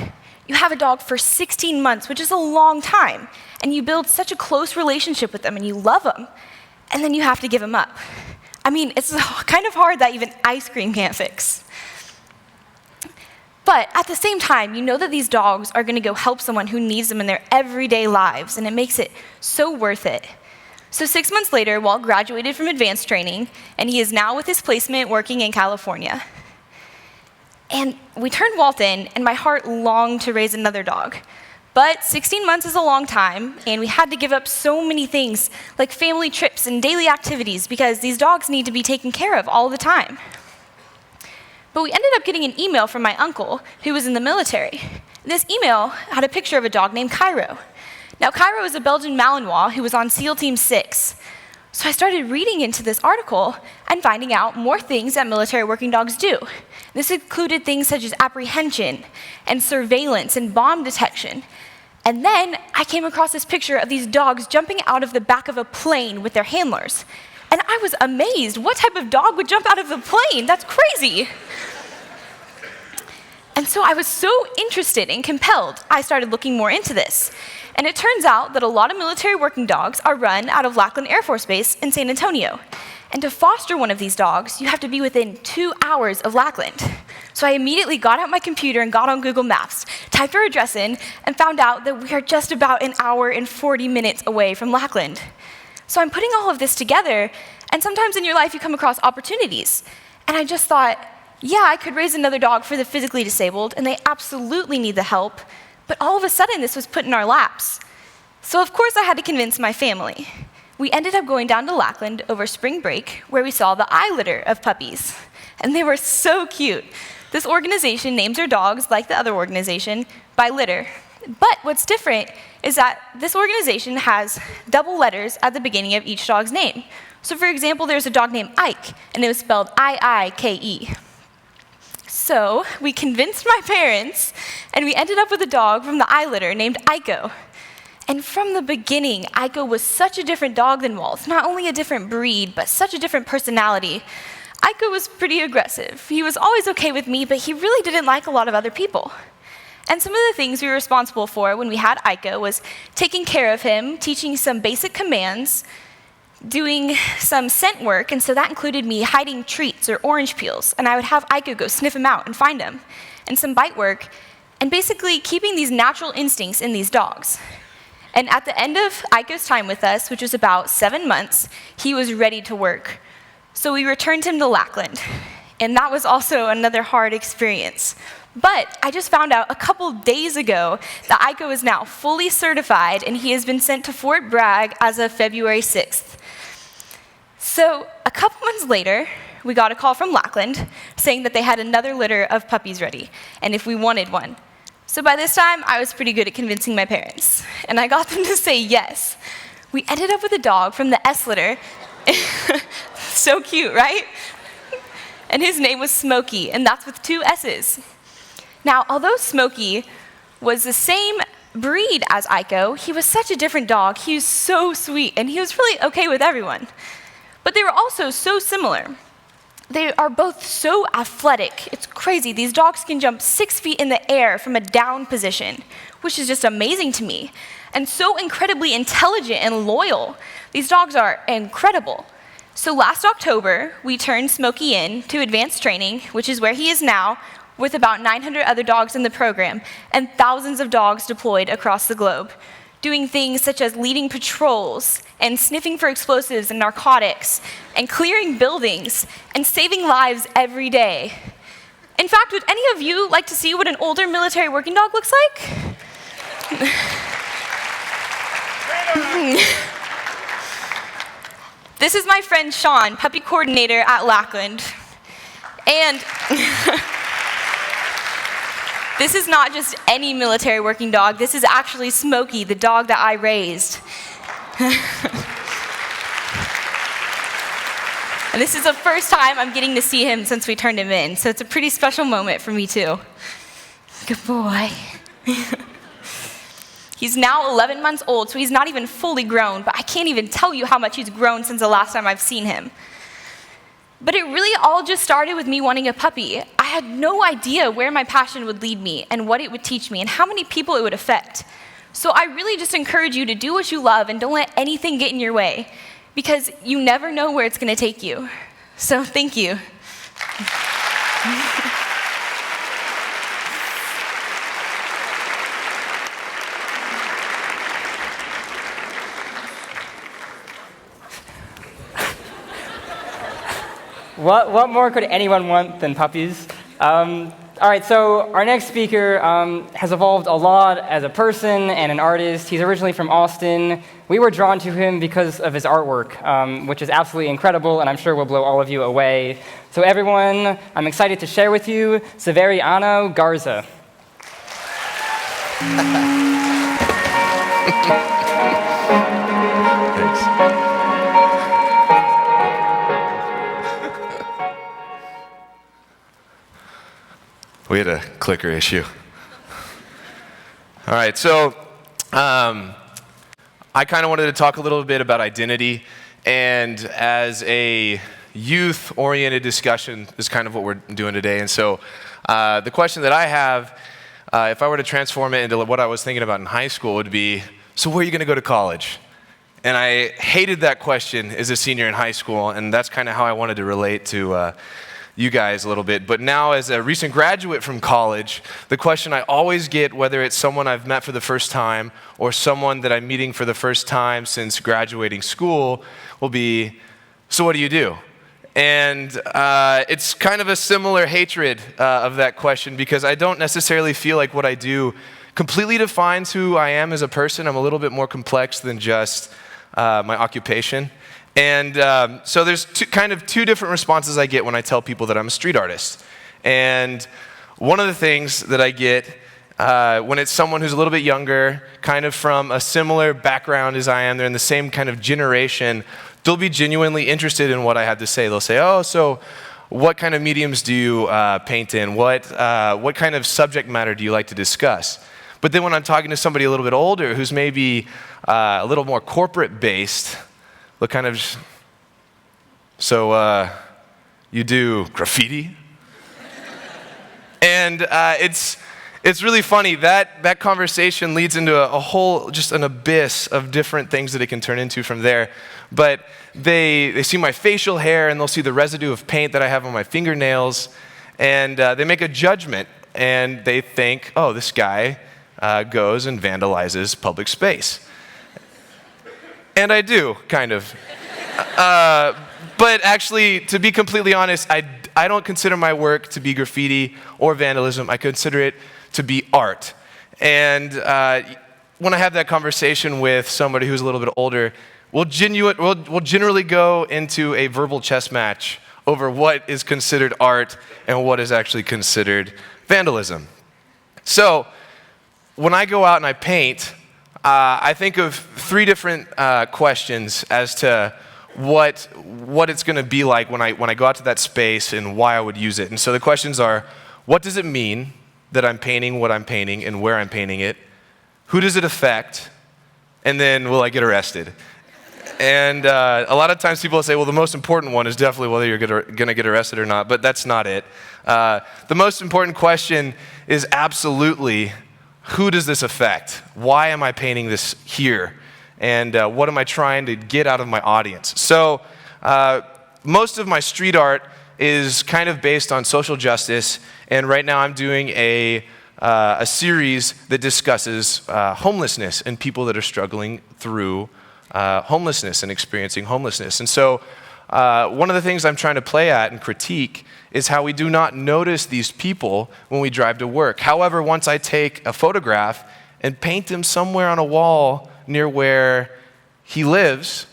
You have a dog for 16 months, which is a long time, and you build such a close relationship with them, and you love them, and then you have to give him up. I mean, it's kind of hard that even ice cream can't fix. But at the same time, you know that these dogs are going to go help someone who needs them in their everyday lives, and it makes it so worth it. So 6 months later, Walt graduated from advanced training, and he is now with his placement working in California. And we turned Walt in, and my heart longed to raise another dog. But 16 months is a long time, and we had to give up so many things, like family trips and daily activities, because these dogs need to be taken care of all the time. But we ended up getting an email from my uncle, who was in the military. This email had a picture of a dog named Cairo. Now, Cairo is a Belgian Malinois who was on SEAL Team 6. So I started reading into this article and finding out more things that military working dogs do. This included things such as apprehension and surveillance and bomb detection. And then I came across this picture of these dogs jumping out of the back of a plane with their handlers. And I was amazed. What type of dog would jump out of the plane? That's crazy. And so I was so interested and compelled, I started looking more into this. And it turns out that a lot of military working dogs are run out of Lackland Air Force Base in San Antonio. And to foster one of these dogs, you have to be within 2 hours of Lackland. So I immediately got out my computer and got on Google Maps, typed our address in, and found out that we are just about an hour and 40 minutes away from Lackland. So I'm putting all of this together, and sometimes in your life you come across opportunities. And I just thought, yeah, I could raise another dog for the physically disabled, and they absolutely need the help, but all of a sudden this was put in our laps. So of course I had to convince my family. We ended up going down to Lackland over spring break, where we saw the eye litter of puppies. And they were so cute. This organization names their dogs, like the other organization, by litter. But what's different is that this organization has double letters at the beginning of each dog's name. So for example, there's a dog named Ike, and it was spelled I-I-K-E. So we convinced my parents, and we ended up with a dog from the eye litter named Aiko. And from the beginning, Aiko was such a different dog than Walt. Not only a different breed, but such a different personality. Aiko was pretty aggressive. He was always okay with me, but he really didn't like a lot of other people. And some of the things we were responsible for when we had Aiko was taking care of him, teaching some basic commands, doing some scent work, and so that included me hiding treats or orange peels, and I would have Aiko go sniff them out and find them, and some bite work, and basically keeping these natural instincts in these dogs. And at the end of Aiko's time with us, which was about 7 months, he was ready to work. So we returned him to Lackland, and that was also another hard experience. But I just found out a couple days ago that Aiko is now fully certified, and he has been sent to Fort Bragg as of February 6th. So a couple months later, we got a call from Lackland saying that they had another litter of puppies ready, and if we wanted one. So by this time, I was pretty good at convincing my parents, and I got them to say yes. We ended up with a dog from the S litter. So cute, right? And his name was Smokey, and that's with 2 S's. Now, although Smokey was the same breed as Aiko, he was such a different dog. He was so sweet, and he was really okay with everyone. But they were also so similar. They are both so athletic. It's crazy. These dogs can jump 6 feet in the air from a down position, which is just amazing to me. And so incredibly intelligent and loyal. These dogs are incredible. So last October, we turned Smokey in to advanced training, which is where he is now, with about 900 other dogs in the program, and thousands of dogs deployed across the globe, doing things such as leading patrols, and sniffing for explosives and narcotics, and clearing buildings, and saving lives every day. In fact, would any of you like to see what an older military working dog looks like? This is my friend Sean, puppy coordinator at Lackland. And this is not just any military working dog. This is actually Smokey, the dog that I raised. And this is the first time I'm getting to see him since we turned him in, so it's a pretty special moment for me too. Good boy. He's now 11 months old, so he's not even fully grown, but I can't even tell you how much he's grown since the last time I've seen him. But it really all just started with me wanting a puppy. I had no idea where my passion would lead me and what it would teach me and how many people it would affect. So I really just encourage you to do what you love and don't let anything get in your way, because you never know where it's going to take you. So thank you. What more could anyone want than puppies? All right, so our next speaker has evolved a lot as a person and an artist. He's originally from Austin. We were drawn to him because of his artwork, which is absolutely incredible, and I'm sure will blow all of you away. So everyone, I'm excited to share with you Severiano Garza. We had a clicker issue. All right, so I kind of wanted to talk a little bit about identity, and as a youth-oriented discussion is kind of what we're doing today. And so the question that I have, if I were to transform it into what I was thinking about in high school, would be, so where are you going to go to college? And I hated that question as a senior in high school, and that's kind of how I wanted to relate to you guys a little bit. But now, as a recent graduate from college, the question I always get, whether it's someone I've met for the first time or someone that I'm meeting for the first time since graduating school, will be, so what do you do? And it's kind of a similar hatred of that question, because I don't necessarily feel like what I do completely defines who I am as a person. I'm a little bit more complex than just my occupation. And so there's kind of two different responses I get when I tell people that I'm a street artist. And one of the things that I get when it's someone who's a little bit younger, kind of from a similar background as I am, they're in the same kind of generation, they'll be genuinely interested in what I have to say. They'll say, oh, so what kind of mediums do you paint in? What kind of subject matter do you like to discuss? But then when I'm talking to somebody a little bit older who's maybe a little more corporate-based, they'll kind of just, so you do graffiti? And it's really funny. That conversation leads into a whole, just an abyss of different things that it can turn into from there. But they see my facial hair, and they'll see the residue of paint that I have on my fingernails, and they make a judgment, and they think, oh, this guy goes and vandalizes public space. And I do, kind of. But actually, to be completely honest, I don't consider my work to be graffiti or vandalism. I consider it to be art. And when I have that conversation with somebody who's a little bit older, we'll generally go into a verbal chess match over what is considered art and what is actually considered vandalism. So when I go out and I paint, I think of three different questions as to what it's going to be like when I go out to that space and why I would use it. And so the questions are, what does it mean that I'm painting what I'm painting and where I'm painting it? Who does it affect? And then will I get arrested? And a lot of times people will say, well, the most important one is definitely whether you're going to get arrested or not, but that's not it. The most important question is absolutely, who does this affect? Why am I painting this here? And what am I trying to get out of my audience? So most of my street art is kind of based on social justice, and right now I'm doing a series that discusses homelessness and people that are struggling through homelessness and experiencing homelessness. And so one of the things I'm trying to play at and critique is how we do not notice these people when we drive to work. However, once I take a photograph and paint him somewhere on a wall near where he lives,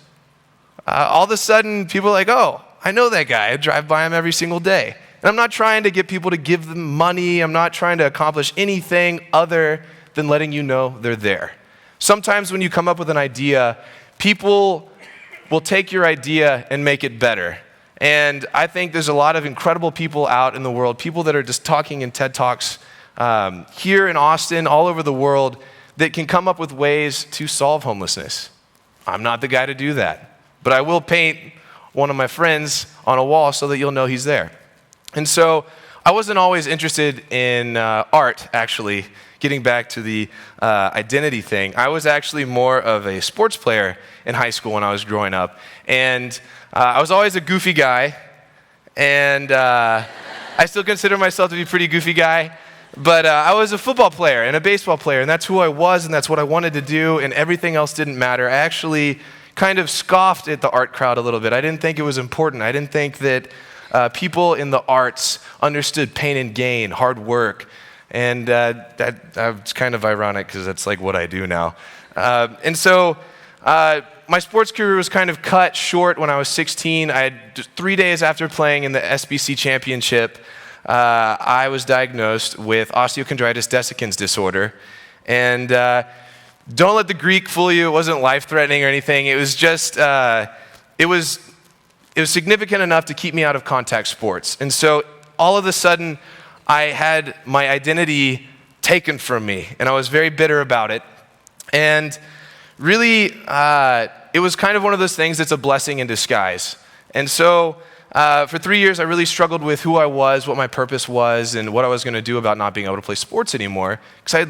all of a sudden people are like, oh, I know that guy. I drive by him every single day. And I'm not trying to get people to give them money. I'm not trying to accomplish anything other than letting you know they're there. Sometimes when you come up with an idea, people will take your idea and make it better. And I think there's a lot of incredible people out in the world, people that are just talking in TED Talks here in Austin, all over the world, that can come up with ways to solve homelessness. I'm not the guy to do that, but I will paint one of my friends on a wall so that you'll know he's there. And so I wasn't always interested in art, actually, getting back to the identity thing. I was actually more of a sports player in high school when I was growing up. And I was always a goofy guy. And I still consider myself to be a pretty goofy guy. But I was a football player and a baseball player, and that's who I was, and that's what I wanted to do, and everything else didn't matter. I actually kind of scoffed at the art crowd a little bit. I didn't think it was important. I didn't think that people in the arts understood pain and gain, hard work. And that's kind of ironic because that's like what I do now. And so my sports career was kind of cut short when I was 16. I had just 3 days after playing in the SBC championship, I was diagnosed with osteochondritis dissecans disorder. And don't let the Greek fool you. It wasn't life-threatening or anything. It was just, it was significant enough to keep me out of contact sports. And so all of a sudden, I had my identity taken from me, and I was very bitter about it. And really, it was kind of one of those things that's a blessing in disguise. And so for 3 years, I really struggled with who I was, what my purpose was, and what I was going to do about not being able to play sports anymore. Because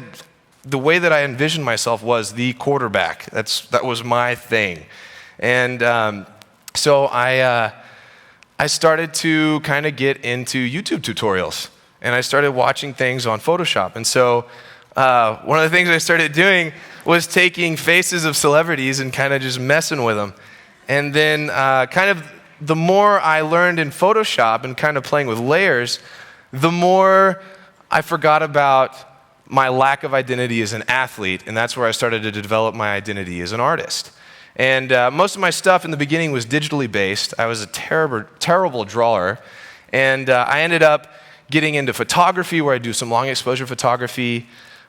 the way that I envisioned myself was the quarterback. That was my thing. And so I started to kind of get into YouTube tutorials. And I started watching things on Photoshop. And so one of the things I started doing was taking faces of celebrities and kind of just messing with them. And then kind of the more I learned in Photoshop and kind of playing with layers, the more I forgot about my lack of identity as an athlete. And that's where I started to develop my identity as an artist. And most of my stuff in the beginning was digitally based. I was a terrible drawer. And I ended up getting into photography, where I do some long exposure photography.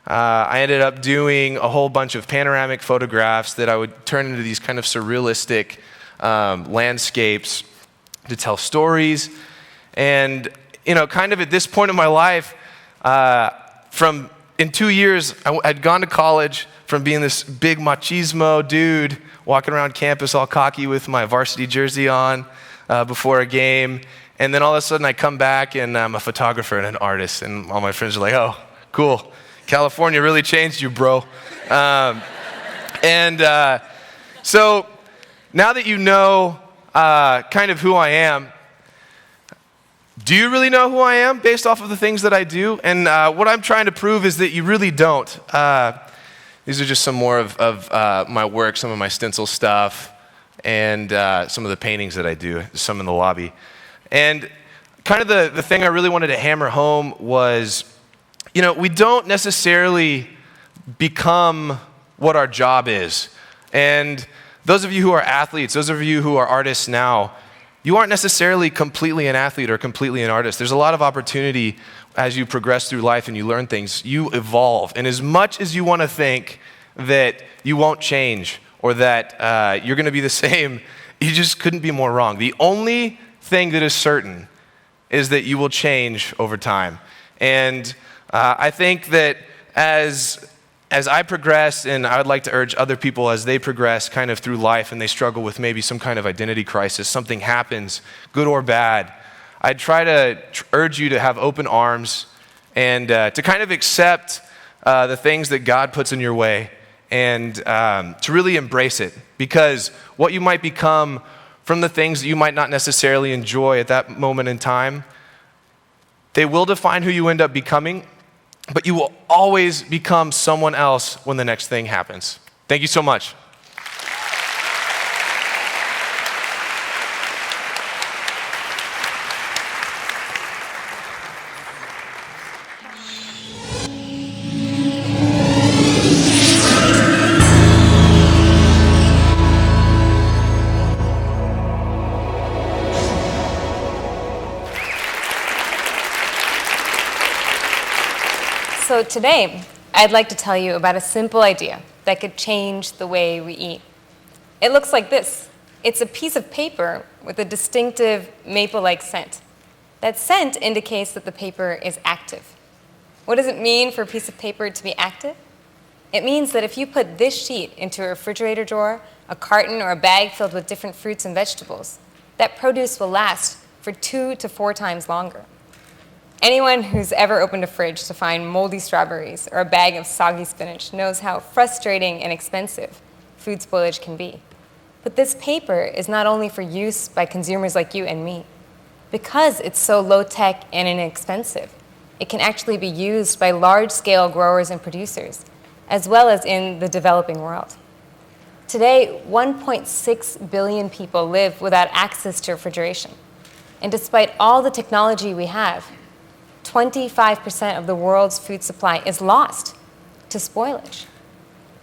I ended up doing a whole bunch of panoramic photographs that I would turn into these kind of surrealistic landscapes to tell stories. And, you know, kind of at this point in my life, in 2 years, I'd gone to college from being this big machismo dude walking around campus all cocky with my varsity jersey on before a game. And then all of a sudden I come back and I'm a photographer and an artist. And all my friends are like, oh, cool. California really changed you, bro. So now that you know kind of who I am, do you really know who I am based off of the things that I do? And what I'm trying to prove is that you really don't. These are just some more of my work, some of my stencil stuff, and some of the paintings that I do, some in the lobby. And kind of the thing I really wanted to hammer home was, you know, we don't necessarily become what our job is. And those of you who are athletes, those of you who are artists now, you aren't necessarily completely an athlete or completely an artist. There's a lot of opportunity as you progress through life and you learn things. You evolve. And as much as you want to think that you won't change or that you're going to be the same, you just couldn't be more wrong. The only thing that is certain is that you will change over time. And I think that as I progress, and I would like to urge other people as they progress kind of through life and they struggle with maybe some kind of identity crisis, something happens, good or bad, I'd try to urge you to have open arms and to kind of accept the things that God puts in your way and to really embrace it. Because what you might become from the things that you might not necessarily enjoy at that moment in time, they will define who you end up becoming. But you will always become someone else when the next thing happens. Thank you so much. So today, I'd like to tell you about a simple idea that could change the way we eat. It looks like this. It's a piece of paper with a distinctive maple-like scent. That scent indicates that the paper is active. What does it mean for a piece of paper to be active? It means that if you put this sheet into a refrigerator drawer, a carton, or a bag filled with different fruits and vegetables, that produce will last for 2 to 4 times longer. Anyone who's ever opened a fridge to find moldy strawberries or a bag of soggy spinach knows how frustrating and expensive food spoilage can be. But this paper is not only for use by consumers like you and me. Because it's so low-tech and inexpensive, it can actually be used by large-scale growers and producers, as well as in the developing world. Today, 1.6 billion people live without access to refrigeration. And despite all the technology we have, 25% of the world's food supply is lost to spoilage.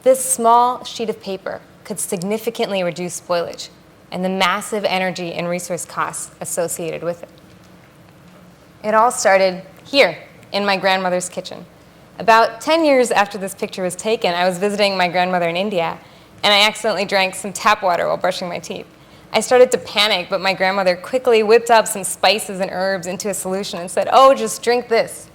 This small sheet of paper could significantly reduce spoilage and the massive energy and resource costs associated with it. It all started here in my grandmother's kitchen. About 10 years after this picture was taken, I was visiting my grandmother in India, and I accidentally drank some tap water while brushing my teeth. I started to panic, but my grandmother quickly whipped up some spices and herbs into a solution and said, "Oh, just drink this,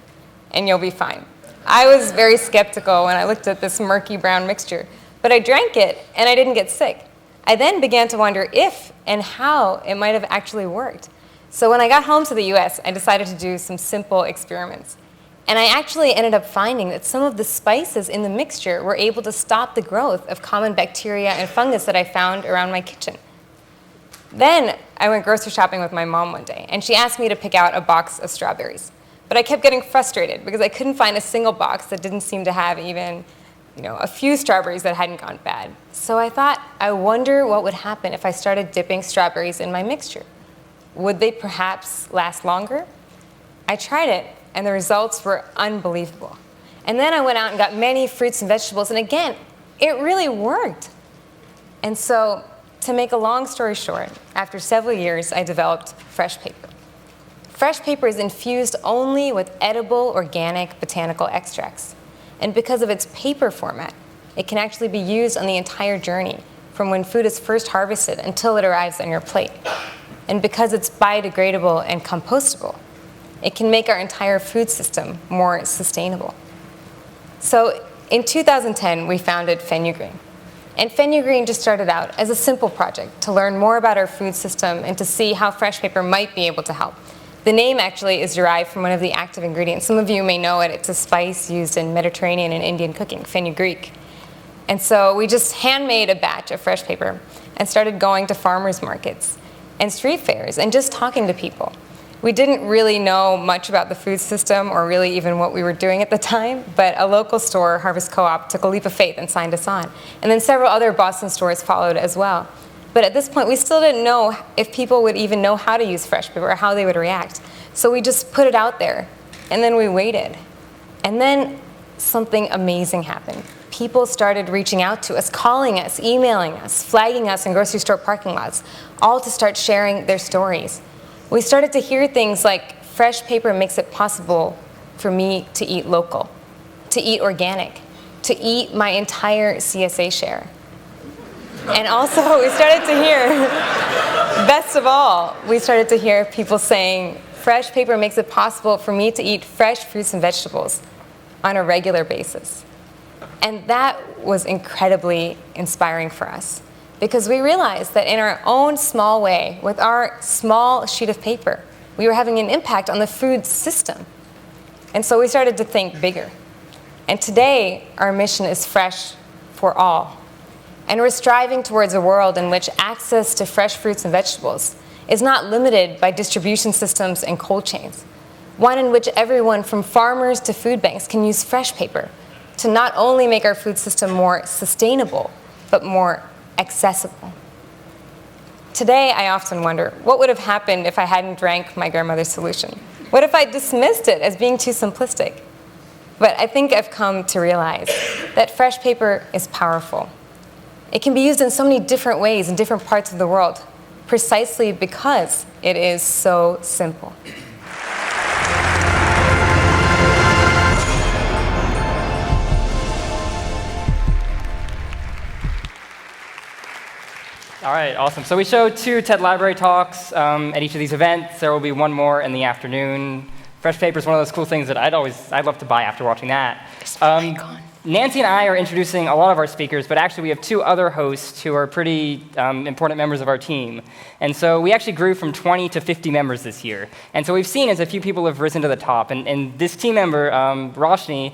and you'll be fine." I was very skeptical when I looked at this murky brown mixture, but I drank it, and I didn't get sick. I then began to wonder if and how it might have actually worked. So when I got home to the US, I decided to do some simple experiments. And I actually ended up finding that some of the spices in the mixture were able to stop the growth of common bacteria and fungus that I found around my kitchen. Then I went grocery shopping with my mom one day, and she asked me to pick out a box of strawberries. But I kept getting frustrated because I couldn't find a single box that didn't seem to have even, a few strawberries that hadn't gone bad. So I thought, I wonder what would happen if I started dipping strawberries in my mixture. Would they perhaps last longer? I tried it, and the results were unbelievable. And then I went out and got many fruits and vegetables, and again, it really worked. And so, to make a long story short, after several years, I developed fresh paper. Fresh paper is infused only with edible, organic, botanical extracts. And because of its paper format, it can actually be used on the entire journey, from when food is first harvested until it arrives on your plate. And because it's biodegradable and compostable, it can make our entire food system more sustainable. So in 2010, we founded Fenugreen. And Fenugreen just started out as a simple project to learn more about our food system and to see how fresh paper might be able to help. The name actually is derived from one of the active ingredients. Some of you may know it. It's a spice used in Mediterranean and Indian cooking, fenugreek. And so we just handmade a batch of fresh paper and started going to farmers markets and street fairs and just talking to people. We didn't really know much about the food system or really even what we were doing at the time, but a local store, Harvest Co-op, took a leap of faith and signed us on. And then several other Boston stores followed as well. But at this point, we still didn't know if people would even know how to use fresh paper or how they would react. So we just put it out there, and then we waited. And then something amazing happened. People started reaching out to us, calling us, emailing us, flagging us in grocery store parking lots, all to start sharing their stories. We started to hear things like, fresh paper makes it possible for me to eat local, to eat organic, to eat my entire CSA share. And also, we started to hear, best of all, we started to hear people saying, fresh paper makes it possible for me to eat fresh fruits and vegetables on a regular basis. And that was incredibly inspiring for us, because we realized that in our own small way, with our small sheet of paper, we were having an impact on the food system. And so we started to think bigger. And today, our mission is fresh for all. And we're striving towards a world in which access to fresh fruits and vegetables is not limited by distribution systems and cold chains. One in which everyone from farmers to food banks can use fresh paper to not only make our food system more sustainable, but more accessible. Today, I often wonder, what would have happened if I hadn't drank my grandmother's solution? What if I dismissed it as being too simplistic? But I think I've come to realize that fresh paper is powerful. It can be used in so many different ways in different parts of the world, precisely because it is so simple. All right, awesome. So we showed 2 TED Library talks at each of these events. There will be one more in the afternoon. Fresh paper is one of those cool things that I'd love to buy after watching that. Nancy and I are introducing a lot of our speakers, but actually we have two other hosts who are pretty important members of our team. And so we actually grew from 20 to 50 members this year. And so we've seen as a few people have risen to the top. And this team member, Roshni,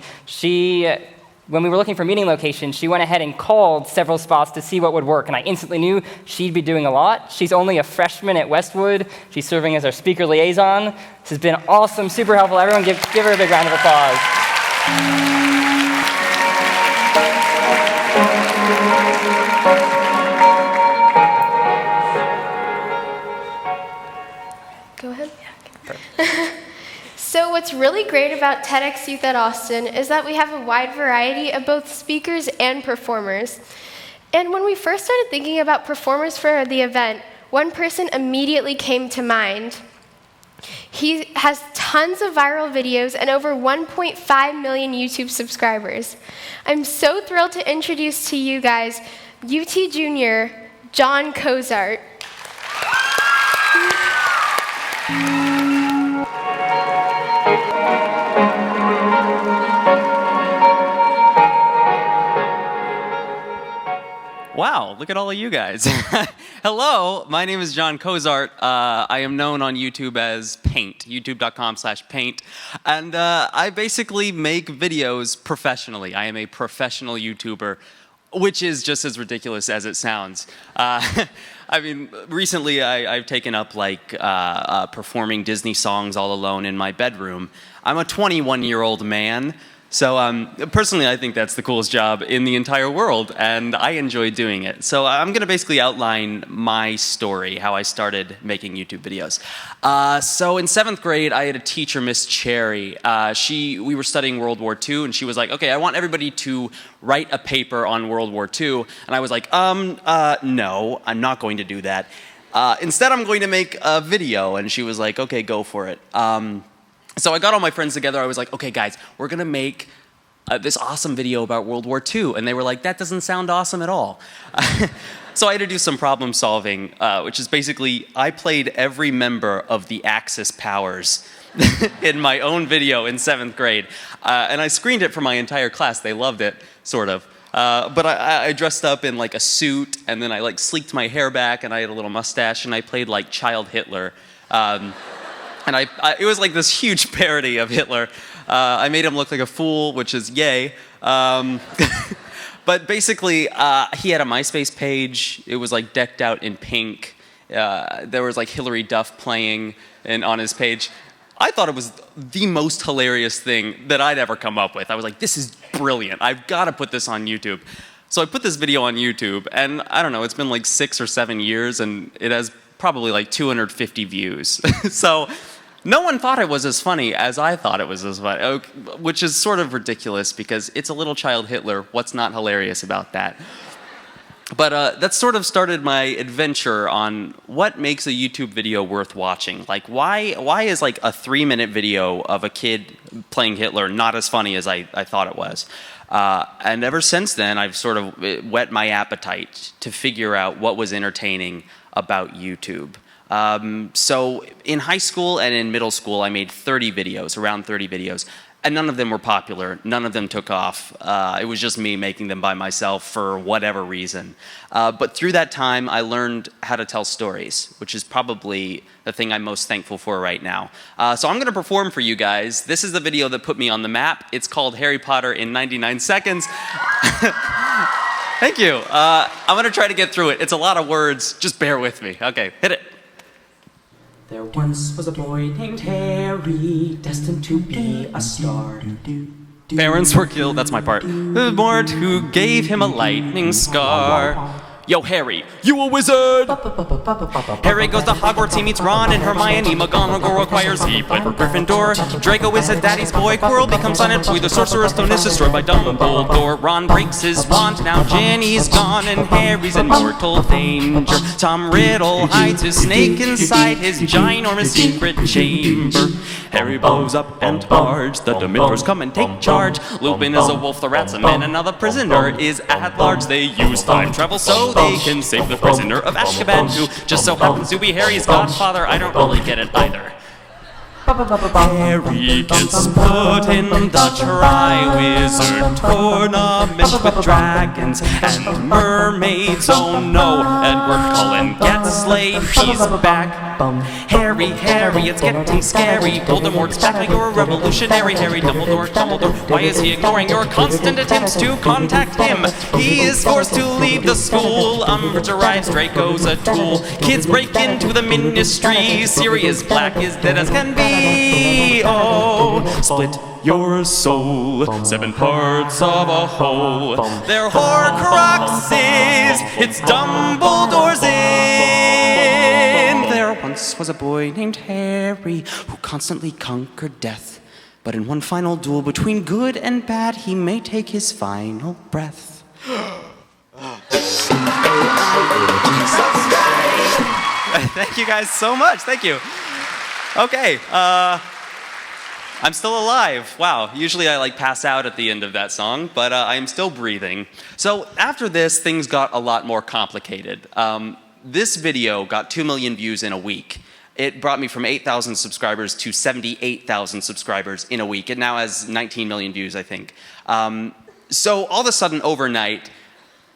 when we were looking for meeting locations, she went ahead and called several spots to see what would work. And I instantly knew she'd be doing a lot. She's only a freshman at Westwood. She's serving as our speaker liaison. This has been awesome, super helpful. Everyone give her a big round of applause. Go ahead. So what's really great about TEDxYouth at Austin is that we have a wide variety of both speakers and performers. And when we first started thinking about performers for the event, one person immediately came to mind. He has tons of viral videos and over 1.5 million YouTube subscribers. I'm so thrilled to introduce to you guys UT Junior, John Cozart. Wow, look at all of you guys. Hello, my name is John Cozart. I am known on YouTube as Paint, youtube.com/paint. And I basically make videos professionally. I am a professional YouTuber, which is just as ridiculous as it sounds. I mean, recently I've taken up performing Disney songs all alone in my bedroom. I'm a 21-year-old man. So personally, I think that's the coolest job in the entire world, and I enjoy doing it. So I'm going to basically outline my story, how I started making YouTube videos. So in 7th grade, I had a teacher, Miss Cherry. We were studying World War II, and she was like, okay, I want everybody to write a paper on World War II. And I was like, no, I'm not going to do that. Instead, I'm going to make a video. And she was like, okay, go for it. So I got all my friends together. I was like, okay, guys, we're going to make this awesome video about World War II. And they were like, that doesn't sound awesome at all. So I had to do some problem solving, which is basically I played every member of the Axis powers in my own video in 7th grade. And I screened it for my entire class. They loved it, sort of. But I dressed up in like a suit, and then I sleeked my hair back, and I had a little mustache, and I played like Child Hitler. And it was like this huge parody of Hitler. I made him look like a fool, which is yay. But basically, he had a MySpace page. It was like decked out in pink. There was like Hillary Duff playing on his page. I thought it was the most hilarious thing that I'd ever come up with. I was like, this is brilliant. I've got to put this on YouTube. So I put this video on YouTube, and I don't know, it's been like 6 or 7 years, and it has probably like 250 views. So no one thought it was as funny as I thought it was as funny, which is sort of ridiculous because it's a little Child Hitler. What's not hilarious about that? But that sort of started my adventure on what makes a YouTube video worth watching. Like, why is like a 3-minute video of a kid playing Hitler not as funny as I thought it was? And ever since then, I've sort of whet my appetite to figure out what was entertaining about YouTube. So in high school and in middle school, I made 30 videos, around 30 videos. And none of them were popular. None of them took off. It was just me making them by myself for whatever reason. But through that time, I learned how to tell stories, which is probably the thing I'm most thankful for right now. So I'm going to perform for you guys. This is the video that put me on the map. It's called Harry Potter in 99 Seconds. Thank you. I'm going to try to get through it. It's a lot of words. Just bear with me. Okay, hit it. There once was a boy named Harry, destined to be a star. Parents were killed, that's my part. The Lord who gave him a lightning scar. Yo, Harry, you a wizard! Harry goes to Hogwarts, he meets Ron and Hermione. McGonagall requires he play for Gryffindor. Draco is a daddy's boy, Quirrell becomes Silent Boy. The Sorcerer's Stone is destroyed by Dumbledore. Ron breaks his wand, now Ginny's gone and Harry's in mortal danger. Tom Riddle hides his snake inside his ginormous secret chamber. Harry blows up and charge, the Dementors come and take charge. Lupin is a wolf, the rat's a man, another prisoner is at large. They use time travel so they can save the prisoner of Azkaban, who just so happens to be Harry's godfather. I don't really get it either. Harry gets put in the Tri-Wizard tournament with dragons and mermaids. Oh no, Edward Cullen gets slayed, he's back. Harry, it's getting scary. Voldemort's back, like you're a revolutionary. Harry, Dumbledore, why is he ignoring your constant attempts to contact him? He is forced to leave the school. Umbridge arrives, Draco's a tool. Kids break into the ministry. Sirius Black is dead as can be. Oh, split your soul, 7 parts of a whole. They're Horcruxes, it's Dumbledore's in. There once was a boy named Harry who constantly conquered death. But in one final duel between good and bad, he may take his final breath. Thank you guys so much. Thank you. Okay. I'm still alive. Wow. Usually I pass out at the end of that song, but I am still breathing. So after this, things got a lot more complicated. This video got 2 million views in a week. It brought me from 8,000 subscribers to 78,000 subscribers in a week. It now has 19 million views, I think. So all of a sudden, overnight,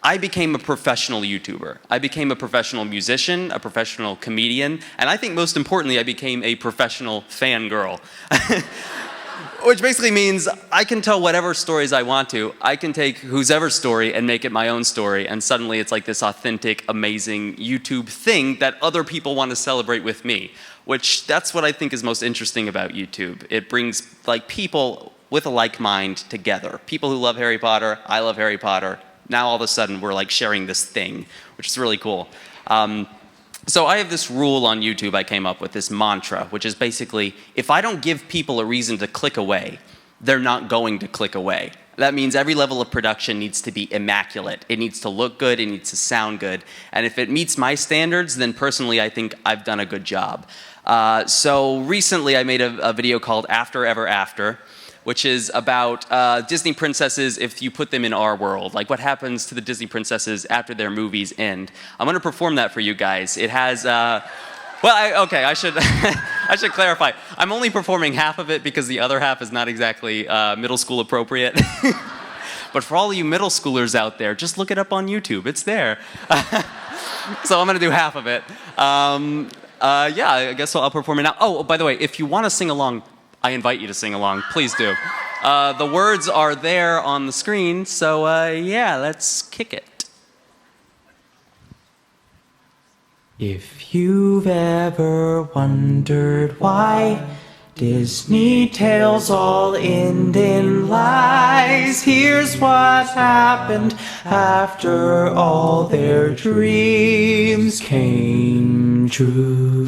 I became a professional YouTuber. I became a professional musician, a professional comedian, and I think most importantly, I became a professional fangirl. Which basically means I can tell whatever stories I want to. I can take whosever story and make it my own story, and suddenly it's like this authentic, amazing YouTube thing that other people want to celebrate with me, which that's what I think is most interesting about YouTube. It brings people with a like mind together. People who love Harry Potter, I love Harry Potter. Now all of a sudden we're sharing this thing, which is really cool. So I have this rule on YouTube I came up with, this mantra, which is basically, if I don't give people a reason to click away, they're not going to click away. That means every level of production needs to be immaculate. It needs to look good, it needs to sound good. And if it meets my standards, then personally I think I've done a good job. So recently I made a video called After Ever After, which is about Disney princesses if you put them in our world. Like what happens to the Disney princesses after their movies end. I'm gonna perform that for you guys. It has, I should I should clarify. I'm only performing half of it because the other half is not exactly middle school appropriate. But for all of you middle schoolers out there, just look it up on YouTube, it's there. So I'm gonna do half of it. Yeah, I guess I'll perform it now. Oh, by the way, if you wanna sing along, I invite you to sing along, please do. The words are there on the screen, so yeah, let's kick it. If you've ever wondered why Disney tales all end in lies, here's what happened after all their dreams came true.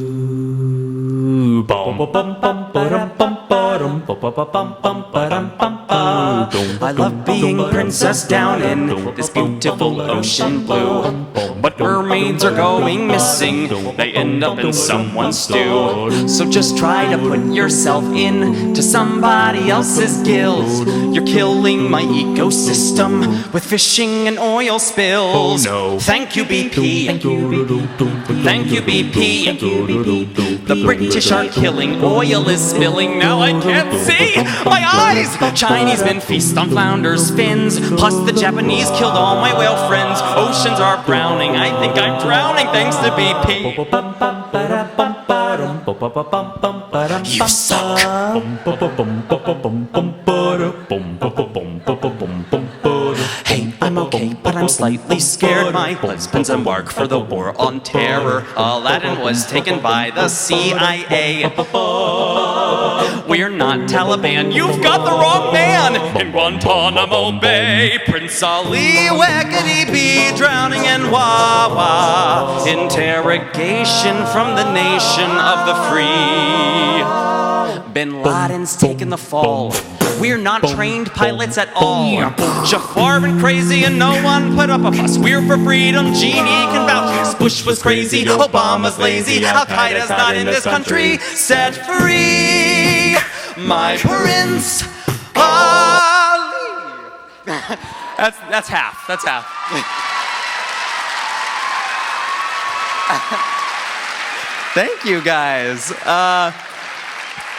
I love being princess down in this beautiful ocean blue. But mermaids are going missing, they end up in someone's stew. So just try to put yourself into somebody else's gills. You're killing my ecosystem with fishing and oil spills. Oh no. Thank you BP. Thank you BP. The British are killing, oil is spilling, now I can't see my eyes. Chinese men feast on flounders' fins, plus the Japanese killed all my whale friends. Oceans are browning, I think I'm drowning thanks to BP. You suck. Hey, I'm okay, but I'm slightly scared. My husband's embarked for the war on terror. Aladdin was taken by the CIA. We're not Taliban, you've got the wrong man. In Guantanamo Bay, Prince Ali, Wackety Bee, drowning in Wawa. Interrogation from the nation of the free. Bin Laden's taken the fall. We're not trained pilots at all. Jafar went crazy and no one put up a fuss. We're for freedom, Genie can vouch. Bush was crazy, Obama's lazy. Al-Qaeda's not in this country. Set free my Prince Ali. That's half. That's half. Thank you, guys.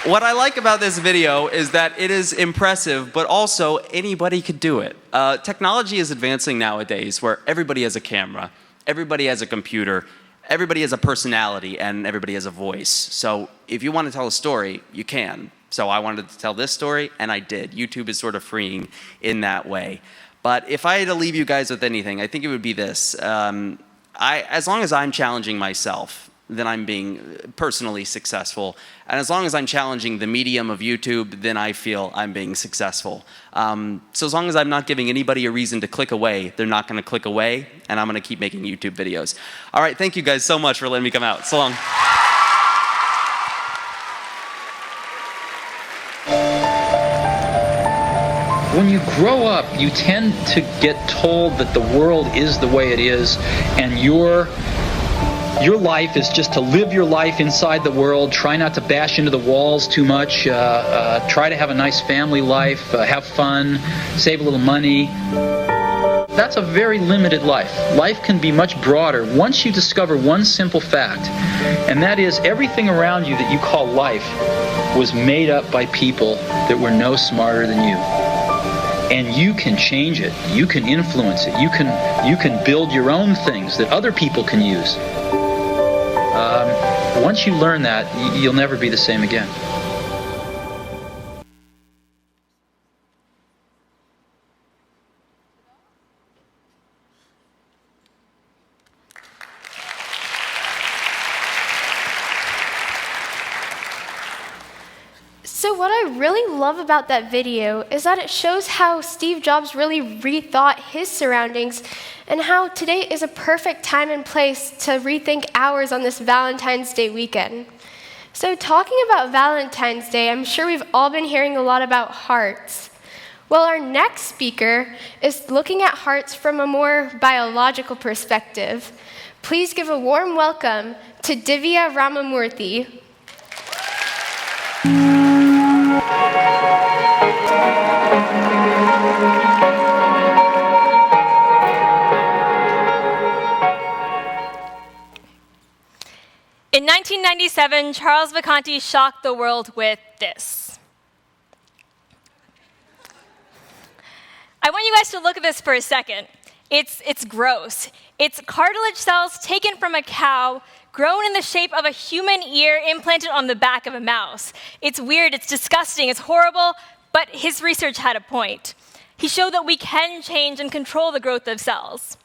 What I like about this video is that it is impressive, but also anybody could do it. Technology is advancing nowadays where everybody has a camera, everybody has a computer, everybody has a personality, and everybody has a voice. So if you want to tell a story, you can. So I wanted to tell this story, and I did. YouTube is sort of freeing in that way. But if I had to leave you guys with anything, I think it would be this. As long as I'm challenging myself, then I'm being personally successful. And as long as I'm challenging the medium of YouTube, then I feel I'm being successful. So as long as I'm not giving anybody a reason to click away, they're not going to click away, and I'm going to keep making YouTube videos. All right, thank you guys so much for letting me come out. So long. When you grow up, you tend to get told that the world is the way it is, and your life is just to live your life inside the world, try not to bash into the walls too much, try to have a nice family life, have fun, save a little money. That's a very limited life. Life can be much broader once you discover one simple fact, and that is everything around you that you call life was made up by people that were no smarter than you. And you can change it. You can influence it. You can build your own things that other people can use. Once you learn that, you'll never be the same again. So what I really love about that video is that it shows how Steve Jobs really rethought his surroundings and how today is a perfect time and place to rethink ours on this Valentine's Day weekend. So talking about Valentine's Day, I'm sure we've all been hearing a lot about hearts. Well, our next speaker is looking at hearts from a more biological perspective. Please give a warm welcome to Divya Ramamurthy. In 1997, Charles Vacanti shocked the world with this. I want you guys to look at this for a second. It's gross. It's cartilage cells taken from a cow, grown in the shape of a human ear implanted on the back of a mouse. It's weird, it's disgusting, it's horrible, but his research had a point. He showed that we can change and control the growth of cells.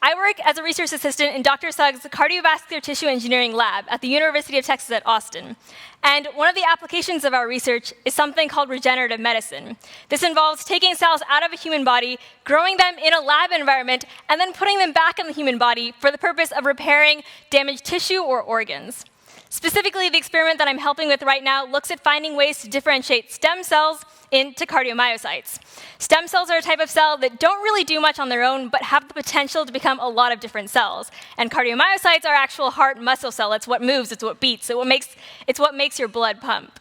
I work as a research assistant in Dr. Sugg's cardiovascular tissue engineering lab at the University of Texas at Austin. And one of the applications of our research is something called regenerative medicine. This involves taking cells out of a human body, growing them in a lab environment, and then putting them back in the human body for the purpose of repairing damaged tissue or organs. Specifically, the experiment that I'm helping with right now looks at finding ways to differentiate stem cells into cardiomyocytes. Stem cells are a type of cell that don't really do much on their own, but have the potential to become a lot of different cells. And cardiomyocytes are actual heart muscle cell. It's what moves, it's what beats, it's what makes your blood pump.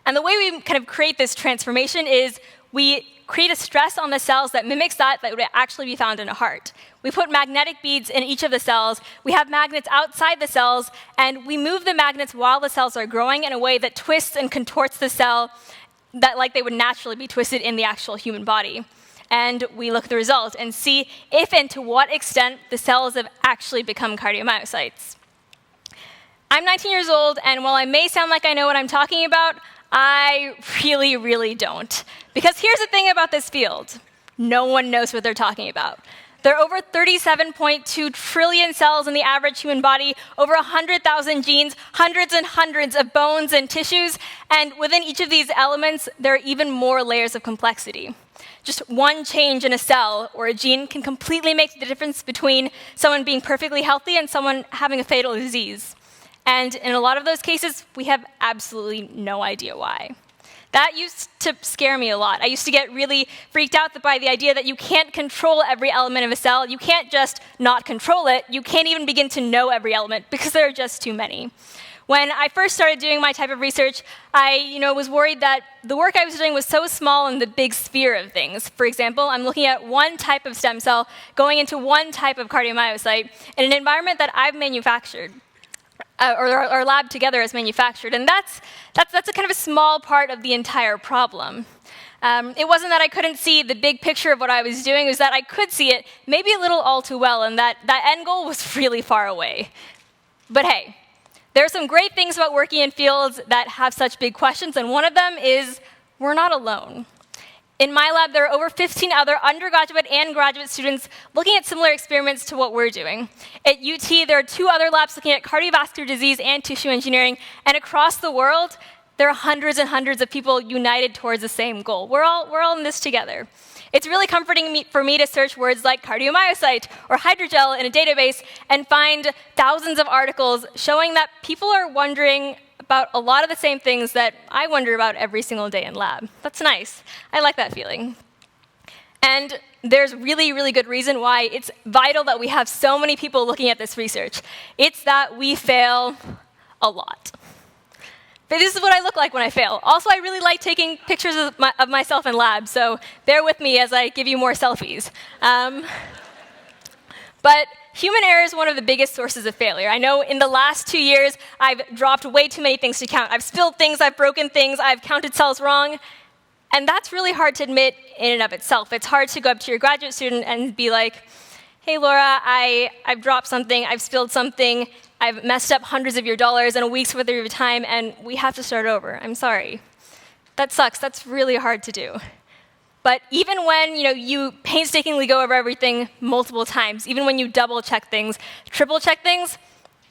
And the way we kind of create this transformation is we create a stress on the cells that mimics that would actually be found in a heart. We put magnetic beads in each of the cells, we have magnets outside the cells, and we move the magnets while the cells are growing in a way that twists and contorts the cell that like they would naturally be twisted in the actual human body. And we look at the result and see if and to what extent the cells have actually become cardiomyocytes. I'm 19 years old, and while I may sound like I know what I'm talking about, I really, really don't. Because here's the thing about this field. No one knows what they're talking about. There are over 37.2 trillion cells in the average human body, over 100,000 genes, hundreds and hundreds of bones and tissues, and within each of these elements, there are even more layers of complexity. Just one change in a cell or a gene can completely make the difference between someone being perfectly healthy and someone having a fatal disease. And in a lot of those cases, we have absolutely no idea why. That used to scare me a lot. I used to get really freaked out by the idea that you can't control every element of a cell. You can't just not control it. You can't even begin to know every element because there are just too many. When I first started doing my type of research, I was worried that the work I was doing was so small in the big sphere of things. For example, I'm looking at one type of stem cell going into one type of cardiomyocyte in an environment that I've manufactured. or our lab together as manufactured. And that's a kind of a small part of the entire problem. It wasn't that I couldn't see the big picture of what I was doing, it was that I could see it maybe a little all too well, and that end goal was really far away. But hey, there are some great things about working in fields that have such big questions, and one of them is we're not alone. In my lab, there are over 15 other undergraduate and graduate students looking at similar experiments to what we're doing. At UT, there are 2 other labs looking at cardiovascular disease and tissue engineering, and across the world, there are hundreds and hundreds of people united towards the same goal. We're all in this together. It's really comforting for me to search words like cardiomyocyte or hydrogel in a database and find thousands of articles showing that people are wondering about a lot of the same things that I wonder about every single day in lab. That's nice. I like that feeling. And there's really, really good reason why it's vital that we have so many people looking at this research. It's that we fail a lot. But this is what I look like when I fail. Also, I really like taking pictures of myself in lab, so bear with me as I give you more selfies. But human error is one of the biggest sources of failure. I know in the last 2 years, I've dropped way too many things to count. I've spilled things, I've broken things, I've counted cells wrong. And that's really hard to admit in and of itself. It's hard to go up to your graduate student and be like, hey, Laura, I've dropped something, I've spilled something, I've messed up hundreds of your dollars and a week's worth of your time, and we have to start over. I'm sorry. That sucks. That's really hard to do. But even when you painstakingly go over everything multiple times, even when you double-check things, triple-check things,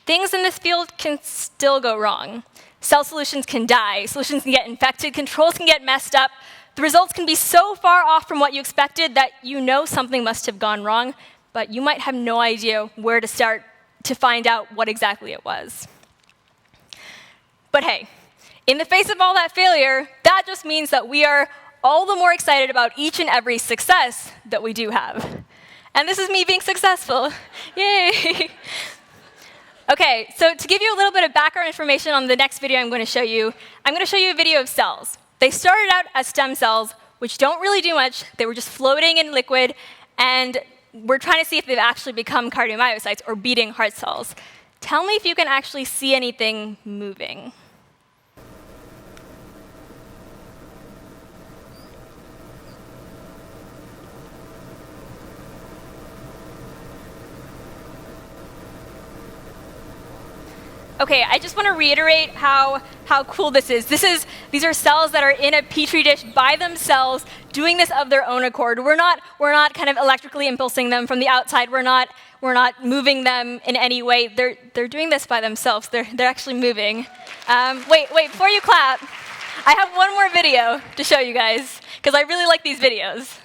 things in this field can still go wrong. Cell solutions can die. Solutions can get infected. Controls can get messed up. The results can be so far off from what you expected that you know something must have gone wrong, but you might have no idea where to start to find out what exactly it was. But hey, in the face of all that failure, that just means that we are all the more excited about each and every success that we do have. And this is me being successful. Yay! Okay, so to give you a little bit of background information on the next video I'm going to show you a video of cells. They started out as stem cells, which don't really do much. They were just floating in liquid, and we're trying to see if they've actually become cardiomyocytes or beating heart cells. Tell me if you can actually see anything moving. Okay, I just want to reiterate how cool this is. These are cells that are in a petri dish by themselves, doing this of their own accord. We're not kind of electrically impulsing them from the outside. We're not moving them in any way. They're doing this by themselves. They're actually moving. Wait, before you clap, I have one more video to show you guys because I really like these videos.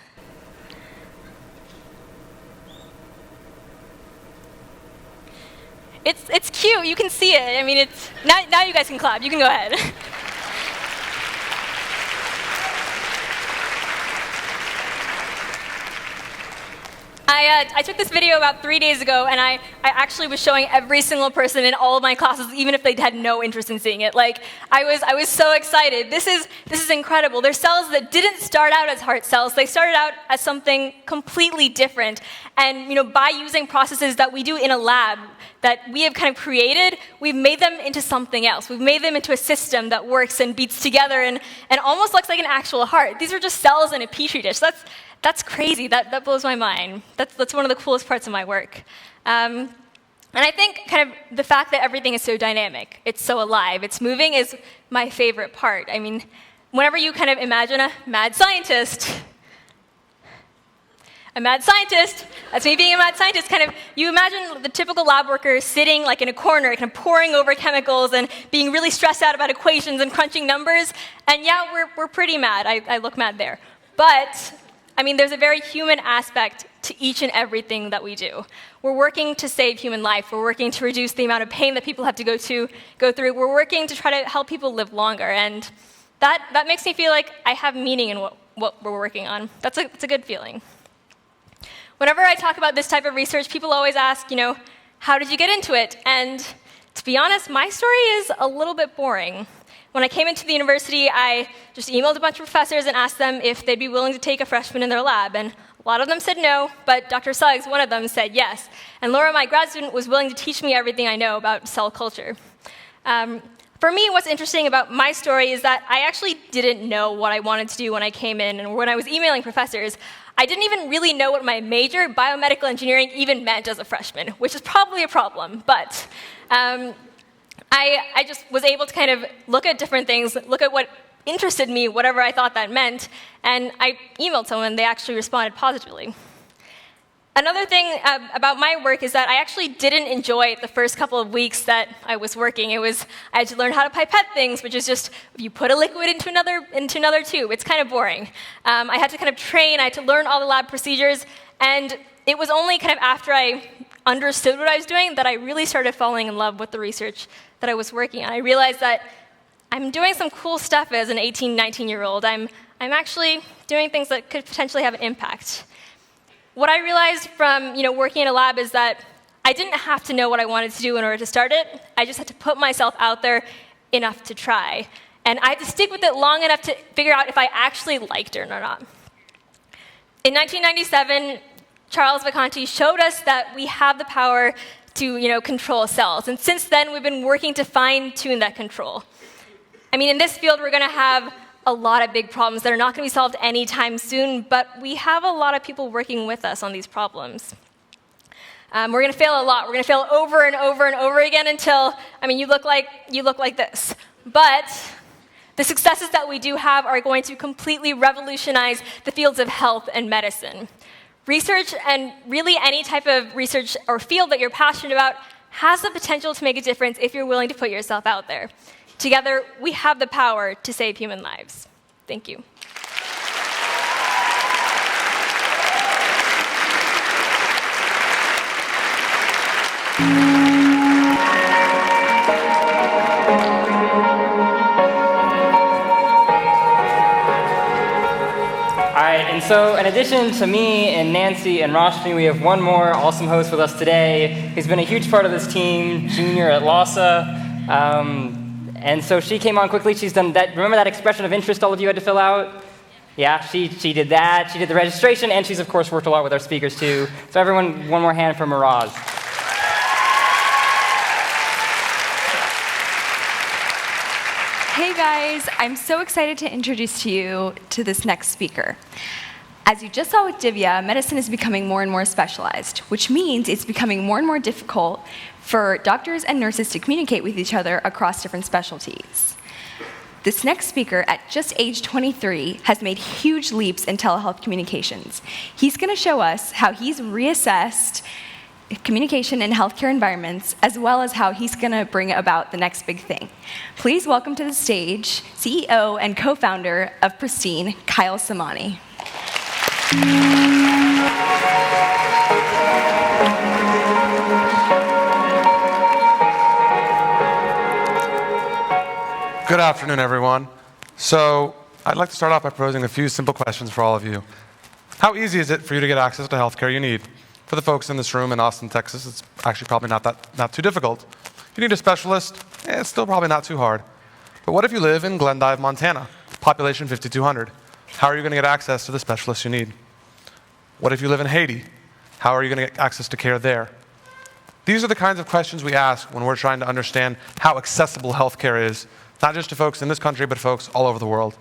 It's cute. You can see it. I mean, now you guys can clap. You can go ahead. I took this video about 3 days ago, and I actually was showing every single person in all of my classes, even if they had no interest in seeing it. Like, I was so excited. This is incredible. They're cells that didn't start out as heart cells. They started out as something completely different. And by using processes that we do in a lab that we have kind of created, we've made them into something else. We've made them into a system that works and beats together and almost looks like an actual heart. These are just cells in a petri dish. That's crazy. That blows my mind. That's one of the coolest parts of my work. And I think kind of the fact that everything is so dynamic, it's so alive, it's moving is my favorite part. I mean, whenever you kind of imagine a mad scientist, that's me being a mad scientist, kind of, you imagine the typical lab worker sitting like in a corner, kind of poring over chemicals and being really stressed out about equations and crunching numbers. And yeah, we're pretty mad. I look mad there. But I mean, there's a very human aspect to each and everything that we do. We're working to save human life. We're working to reduce the amount of pain that people have to go through. We're working to try to help people live longer. And that makes me feel like I have meaning in what we're working on. That's a good feeling. Whenever I talk about this type of research, people always ask, how did you get into it? And to be honest, my story is a little bit boring. When I came into the university, I just emailed a bunch of professors and asked them if they'd be willing to take a freshman in their lab. And a lot of them said no, but Dr. Suggs, one of them, said yes. And Laura, my grad student, was willing to teach me everything I know about cell culture. For me, what's interesting about my story is that I actually didn't know what I wanted to do when I came in, and when I was emailing professors, I didn't even really know what my major, biomedical engineering, even meant as a freshman, which is probably a problem, but I just was able to kind of look at different things, look at what interested me, whatever I thought that meant, and I emailed someone, and they actually responded positively. Another thing about my work is that I actually didn't enjoy the first couple of weeks that I was working. I had to learn how to pipette things, which is just you put a liquid into another tube. It's kind of boring. I had to kind of train. I had to learn all the lab procedures, and it was only kind of after I understood what I was doing that I really started falling in love with the research that I was working on. I realized that I'm doing some cool stuff as an 18, 19-year-old. I'm actually doing things that could potentially have an impact. What I realized from working in a lab is that I didn't have to know what I wanted to do in order to start it. I just had to put myself out there enough to try. And I had to stick with it long enough to figure out if I actually liked it or not. In 1997, Charles Vacanti showed us that we have the power to control cells. And since then, we've been working to fine-tune that control. I mean, in this field, we're going to have a lot of big problems that are not going to be solved anytime soon, but we have a lot of people working with us on these problems. We're going to fail a lot. We're going to fail over and over and over again until, you look like this. But the successes that we do have are going to completely revolutionize the fields of health and medicine. Research, and really any type of research or field that you're passionate about, has the potential to make a difference if you're willing to put yourself out there. Together, we have the power to save human lives. Thank you. All right, and so in addition to me and Nancy and Roshni, we have one more awesome host with us today. He's been a huge part of this team, junior at LASA. And so she came on quickly. She's done that. Remember that expression of interest all of you had to fill out? Yeah, she did that. She did the registration, and she's, of course, worked a lot with our speakers, too. So everyone, one more hand for Miraz. Hey, guys. I'm so excited to introduce you to this next speaker. As you just saw with Divya, medicine is becoming more and more specialized, which means it's becoming more and more difficult for doctors and nurses to communicate with each other across different specialties. This next speaker, at just age 23, has made huge leaps in telehealth communications. He's going to show us how he's reassessed communication in healthcare environments, as well as how he's going to bring about the next big thing. Please welcome to the stage CEO and co-founder of Pristine, Kyle Samani. Good afternoon, everyone. So I'd like to start off by posing a few simple questions for all of you. How easy is it for you to get access to healthcare you need? For the folks in this room in Austin, Texas, it's actually probably not too difficult. If you need a specialist, it's still probably not too hard. But what if you live in Glendive, Montana, population 5,200? How are you going to get access to the specialist you need? What if you live in Haiti? How are you going to get access to care there? These are the kinds of questions we ask when we're trying to understand how accessible healthcare is, not just to folks in this country, but folks all over the world.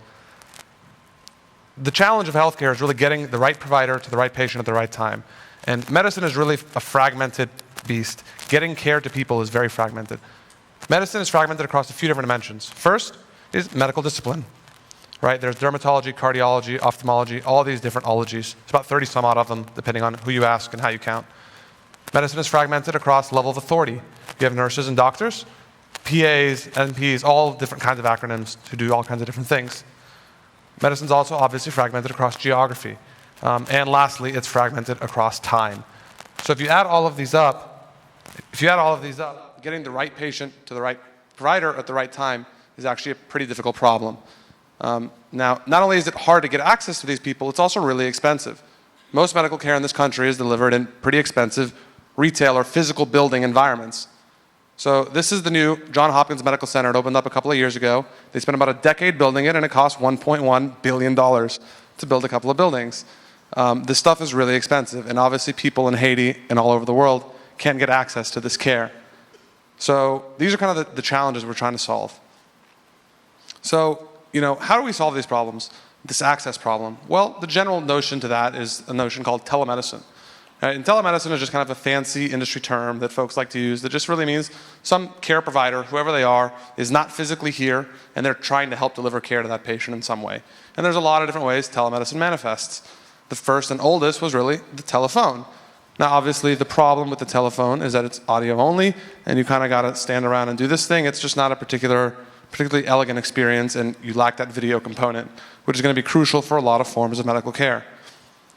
The challenge of healthcare is really getting the right provider to the right patient at the right time. And medicine is really a fragmented beast. Getting care to people is very fragmented. Medicine is fragmented across a few different dimensions. First is medical discipline. Right? There's dermatology, cardiology, ophthalmology, all these different ologies. It's about 30 some odd of them, depending on who you ask and how you count. Medicine is fragmented across level of authority. You have nurses and doctors, PAs, NPs, all different kinds of acronyms to do all kinds of different things. Medicine's also obviously fragmented across geography. And lastly, it's fragmented across time. So if you add all of these up, getting the right patient to the right provider at the right time is actually a pretty difficult problem. Now, not only is it hard to get access to these people, it's also really expensive. Most medical care in this country is delivered in pretty expensive retail or physical building environments. So this is the new Johns Hopkins Medical Center. It opened up a couple of years ago. They spent about a decade building it, and it cost $1.1 billion to build a couple of buildings. This stuff is really expensive, and obviously people in Haiti and all over the world can't get access to this care. So these are kind of the challenges we're trying to solve. So, how do we solve these problems, this access problem? Well, the general notion to that is a notion called telemedicine. And telemedicine is just kind of a fancy industry term that folks like to use that just really means some care provider, whoever they are, is not physically here, and they're trying to help deliver care to that patient in some way. And there's a lot of different ways telemedicine manifests. The first and oldest was really the telephone. Now, obviously, the problem with the telephone is that it's audio only, and you kind of got to stand around and do this thing. It's just not a particularly elegant experience, and you lack that video component, which is going to be crucial for a lot of forms of medical care.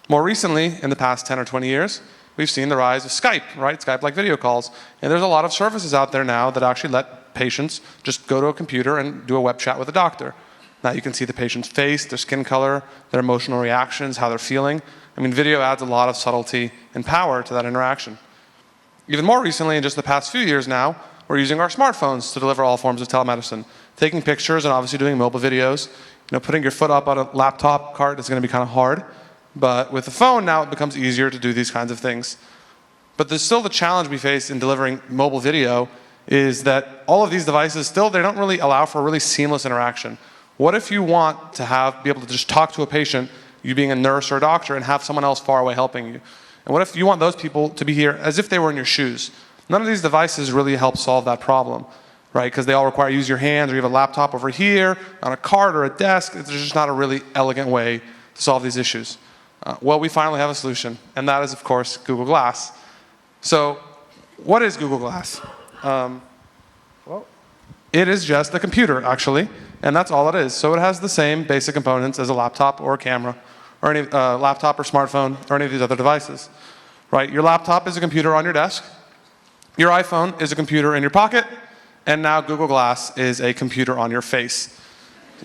More recently, in the past 10 or 20 years, we've seen the rise of Skype, right? Skype-like video calls. And there's a lot of services out there now that actually let patients just go to a computer and do a web chat with a doctor. Now you can see the patient's face, their skin color, their emotional reactions, how they're feeling. I mean, video adds a lot of subtlety and power to that interaction. Even more recently, in just the past few years now, we're using our smartphones to deliver all forms of telemedicine. Taking pictures and obviously doing mobile videos. Putting your foot up on a laptop cart is going to be kind of hard. But with the phone now, it becomes easier to do these kinds of things. But there's still the challenge we face in delivering mobile video is that all of these devices still, they don't really allow for a really seamless interaction. What if you want to be able to just talk to a patient, you being a nurse or a doctor, and have someone else far away helping you? And what if you want those people to be here as if they were in your shoes? None of these devices really help solve that problem, right? Because they all require you to use your hands, or you have a laptop over here, on a cart or a desk. It's just not a really elegant way to solve these issues. Well, we finally have a solution, and that is, of course, Google Glass. So what is Google Glass? Well, it is just a computer, actually, and that's all it is. So it has the same basic components as a laptop or a camera, or any laptop or smartphone, or any of these other devices, right? Your laptop is a computer on your desk. Your iPhone is a computer in your pocket, and now Google Glass is a computer on your face.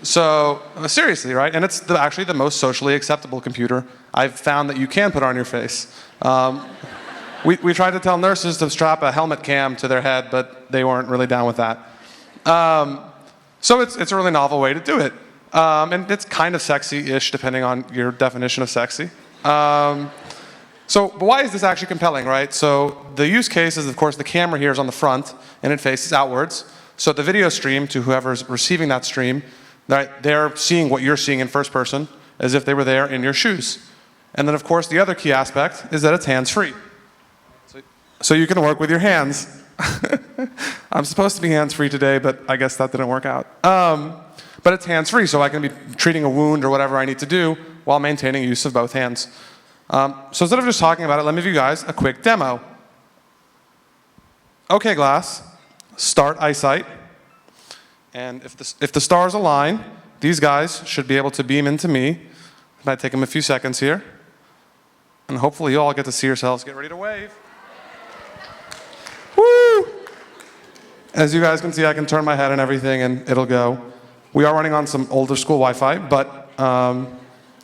So seriously, right? And it's actually the most socially acceptable computer I've found that you can put on your face. We tried to tell nurses to strap a helmet cam to their head, but they weren't really down with that. So it's a really novel way to do it. And it's kind of sexy-ish, depending on your definition of sexy. But why is this actually compelling, right? So the use case is, of course, the camera here is on the front, and it faces outwards. So the video stream to whoever's receiving that stream, they're seeing what you're seeing in first person, as if they were there in your shoes. And then, of course, the other key aspect is that it's hands-free. So you can work with your hands. I'm supposed to be hands-free today, but I guess that didn't work out. But it's hands-free, so I can be treating a wound or whatever I need to do while maintaining use of both hands. So instead of just talking about it, let me give you guys a quick demo. Okay, Glass, start eyesight. And if the stars align, these guys should be able to beam into me. It might take them a few seconds here. And hopefully you all get to see yourselves. Get ready to wave. Woo! As you guys can see, I can turn my head and everything, and it'll go. We are running on some older school Wi-Fi, but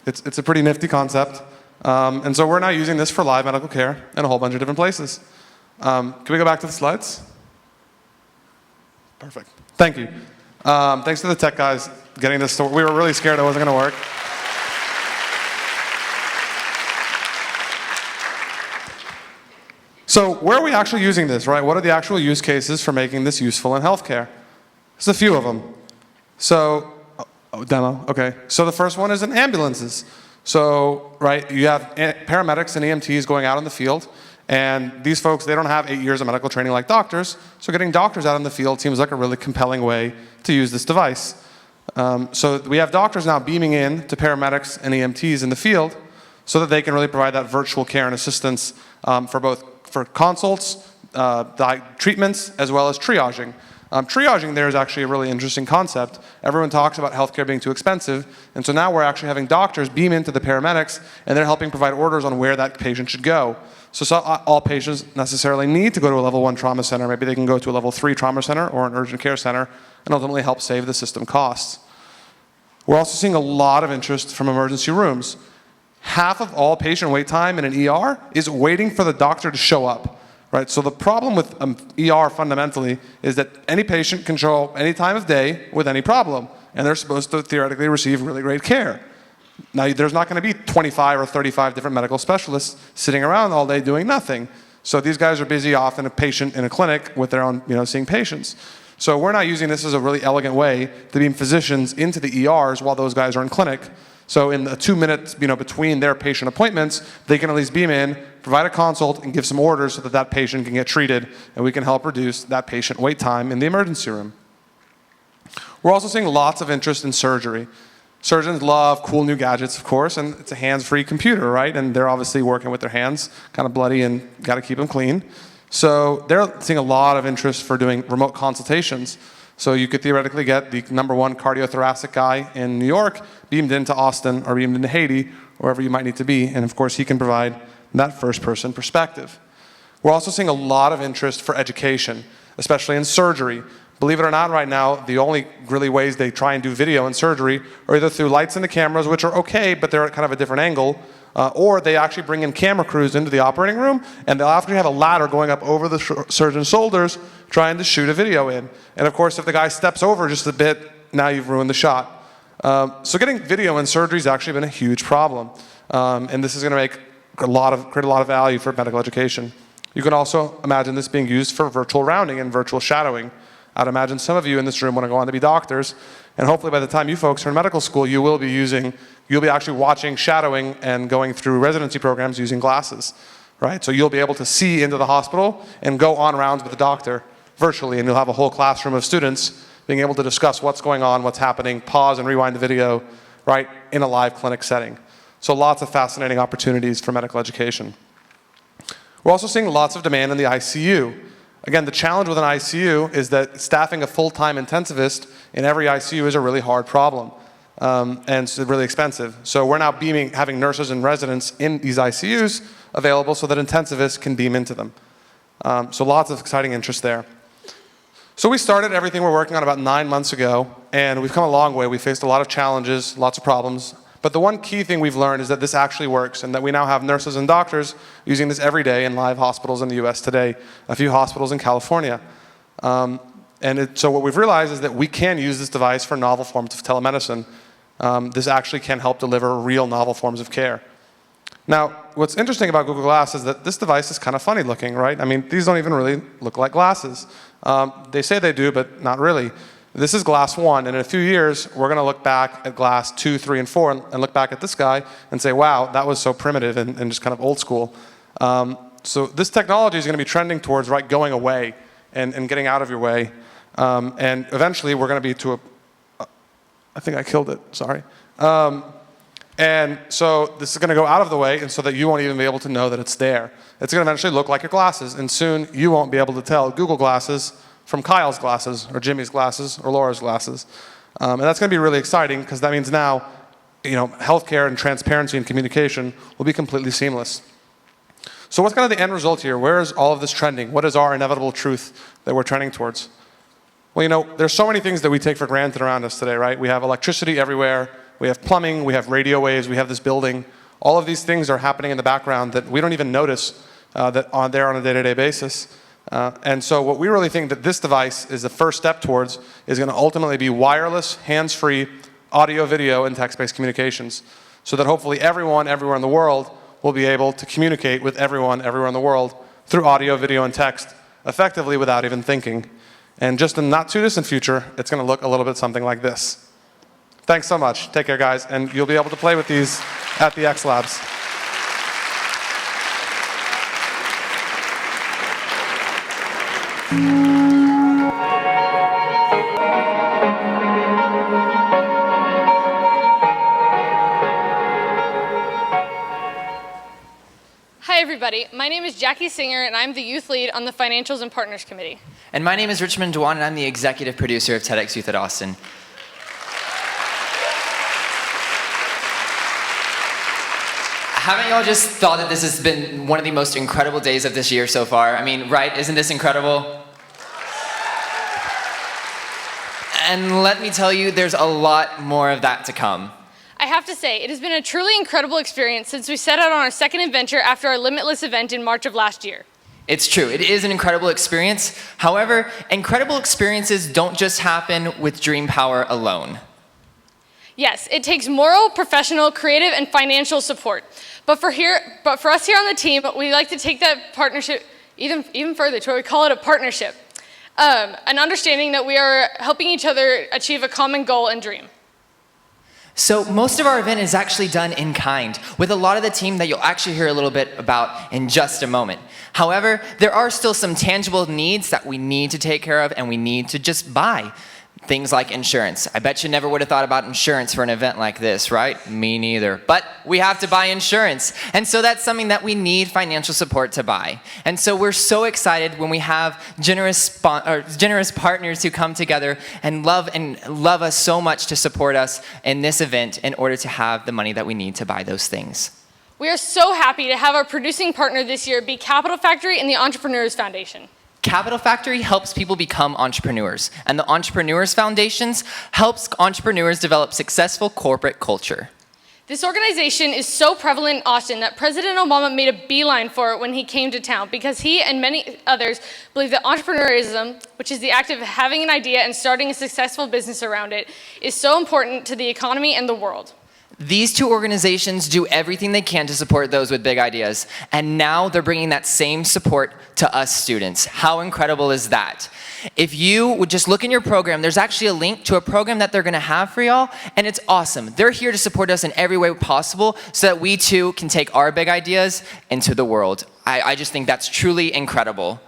it's a pretty nifty concept. And so we're now using this for live medical care in a whole bunch of different places. Can we go back to the slides? Perfect. Thank you. Thanks to the tech guys getting this to work. We were really scared it wasn't going to work. So where are we actually using this, right? What are the actual use cases for making this useful in healthcare? There's a few of them. So, demo, okay. So the first one is in ambulances. So, right, you have paramedics and EMTs going out in the field, and these folks, they don't have 8 years of medical training like doctors, so getting doctors out in the field seems like a really compelling way to use this device. So we have doctors now beaming in to paramedics and EMTs in the field so that they can really provide that virtual care and assistance for consults, treatments, as well as triaging. Triaging there is actually a really interesting concept. Everyone talks about healthcare being too expensive, and so now we're actually having doctors beam into the paramedics, and they're helping provide orders on where that patient should go. So all patients necessarily need to go to a level 1 trauma center. Maybe they can go to a level 3 trauma center or an urgent care center and ultimately help save the system costs. We're also seeing a lot of interest from emergency rooms. Half of all patient wait time in an ER is waiting for the doctor to show up. Right, so the problem with ER fundamentally is that any patient can show up any time of day with any problem, and they're supposed to theoretically receive really great care. Now, there's not going to be 25 or 35 different medical specialists sitting around all day doing nothing. So these guys are busy often a patient in a clinic with their own, seeing patients. So we're now using this as a really elegant way to beam physicians into the ERs while those guys are in clinic. So in the 2 minutes, between their patient appointments, they can at least beam in, provide a consult, and give some orders so that that patient can get treated, and we can help reduce that patient wait time in the emergency room. We're also seeing lots of interest in surgery. Surgeons love cool new gadgets, of course, and it's a hands-free computer, right? And they're obviously working with their hands, kind of bloody, and got to keep them clean. So they're seeing a lot of interest for doing remote consultations. So you could theoretically get the #1 cardiothoracic guy in New York beamed into Austin or beamed into Haiti, wherever you might need to be, and of course he can provide that first-person perspective. We're also seeing a lot of interest for education, especially in surgery. Believe it or not, right now, the only really ways they try and do video in surgery are either through lights in the cameras, which are okay, but they're at kind of a different angle, or they actually bring in camera crews into the operating room, and they'll actually have a ladder going up over the surgeon's shoulders trying to shoot a video in. And of course, if the guy steps over just a bit, now you've ruined the shot. So getting video in surgery has actually been a huge problem, and this is going to create a lot of value for medical education. You can also imagine this being used for virtual rounding and virtual shadowing. I'd imagine some of you in this room want to go on to be doctors, and hopefully by the time you folks are in medical school, you'll be actually watching shadowing and going through residency programs using glasses, right? So you'll be able to see into the hospital and go on rounds with the doctor virtually, and you'll have a whole classroom of students being able to discuss what's going on, what's happening, pause and rewind the video, right, in a live clinic setting. So lots of fascinating opportunities for medical education. We're also seeing lots of demand in the ICU. Again, the challenge with an ICU is that staffing a full-time intensivist in every ICU is a really hard problem, and it's really expensive. So we're now having nurses and residents in these ICUs available so that intensivists can beam into them. So lots of exciting interest there. So we started everything we're working on about 9 months ago, and we've come a long way. We faced a lot of challenges, lots of problems. But the one key thing we've learned is that this actually works, and that we now have nurses and doctors using this every day in live hospitals in the US today, a few hospitals in California. So what we've realized is that we can use this device for novel forms of telemedicine. This actually can help deliver real novel forms of care. Now, what's interesting about Google Glass is that this device is kind of funny looking, right? I mean, these don't even really look like glasses. They say they do, but not really. This is glass 1, and in a few years, we're going to look back at glass 2, 3, and 4, and look back at this guy and say, wow, that was so primitive and just kind of old school. So this technology is going to be trending towards going away and getting out of your way. And eventually, we're going to be to I think I killed it, sorry. And so this is going to go out of the way, and so that you won't even be able to know that it's there. It's going to eventually look like your glasses, and soon you won't be able to tell Google Glasses from Kyle's glasses, or Jimmy's glasses, or Laura's glasses. And that's going to be really exciting, because that means now, healthcare and transparency and communication will be completely seamless. So what's kind of the end result here? Where is all of this trending? What is our inevitable truth that we're trending towards? Well, there's so many things that we take for granted around us today, right? We have electricity everywhere. We have plumbing. We have radio waves. We have this building. All of these things are happening in the background that we don't even notice that are there on a day-to-day basis. And so what we really think that this device is the first step towards is going to ultimately be wireless, hands-free, audio, video, and text-based communications, so that hopefully everyone, everywhere in the world will be able to communicate with everyone, everywhere in the world through audio, video, and text effectively without even thinking. And just in the not-too-distant future, it's going to look a little bit something like this. Thanks so much. Take care, guys. And you'll be able to play with these at the X Labs. Hi, everybody. My name is Jackie Singer, and I'm the youth lead on the Financials and Partners Committee. And my name is Richmond Dwan, and I'm the executive producer of TEDxYouth at Austin. Haven't y'all just thought that this has been one of the most incredible days of this year so far? I mean, right? Isn't this incredible? And let me tell you, there's a lot more of that to come. I have to say, it has been a truly incredible experience since we set out on our second adventure after our Limitless event in March of last year. It's true, it is an incredible experience. However, incredible experiences don't just happen with dream power alone. Yes, it takes moral, professional, creative, and financial support. But for us here on the team, we like to take that partnership even further to where we call it a partnership. An understanding that we are helping each other achieve a common goal and dream. So most of our event is actually done in kind, with a lot of the team that you'll actually hear a little bit about in just a moment. However, there are still some tangible needs that we need to take care of and we need to just buy. Things like insurance. I bet you never would have thought about insurance for an event like this, right? Me neither. But we have to buy insurance. And so that's something that we need financial support to buy. And so we're so excited when we have generous partners who come together and love us so much to support us in this event in order to have the money that we need to buy those things. We are so happy to have our producing partner this year be Capital Factory and the Entrepreneurs Foundation. Capital Factory helps people become entrepreneurs, and the Entrepreneurs Foundations helps entrepreneurs develop successful corporate culture. This organization is so prevalent in Austin that President Obama made a beeline for it when he came to town because he and many others believe that entrepreneurism, which is the act of having an idea and starting a successful business around it, is so important to the economy and the world. These two organizations do everything they can to support those with big ideas, and now they're bringing that same support to us students. How incredible is that? If you would just look in your program, there's actually a link to a program that they're gonna have for y'all, and it's awesome. They're here to support us in every way possible so that we too can take our big ideas into the world. I just think that's truly incredible.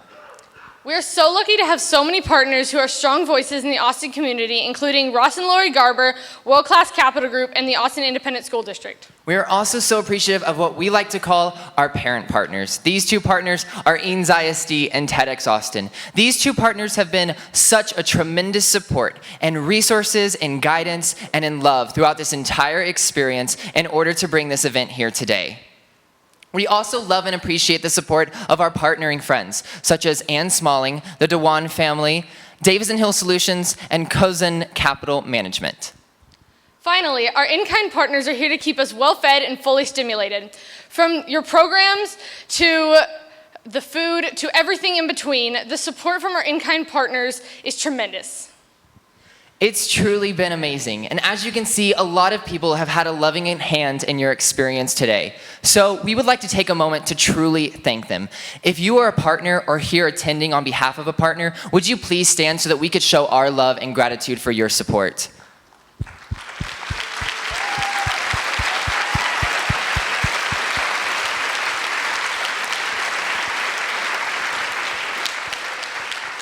We are so lucky to have so many partners who are strong voices in the Austin community, including Ross and Lori Garber, World Class Capital Group, and the Austin Independent School District. We are also so appreciative of what we like to call our parent partners. These two partners are Eanes ISD and TEDx Austin. These two partners have been such a tremendous support and resources and guidance and in love throughout this entire experience in order to bring this event here today. We also love and appreciate the support of our partnering friends, such as Ann Smalling, the Dewan family, Davis & Hill Solutions, and Cozen Capital Management. Finally, our in-kind partners are here to keep us well-fed and fully stimulated. From your programs to the food to everything in between, the support from our in-kind partners is tremendous. It's truly been amazing, and as you can see, a lot of people have had a loving hand in your experience today. So we would like to take a moment to truly thank them. If you are a partner or here attending on behalf of a partner, would you please stand so that we could show our love and gratitude for your support?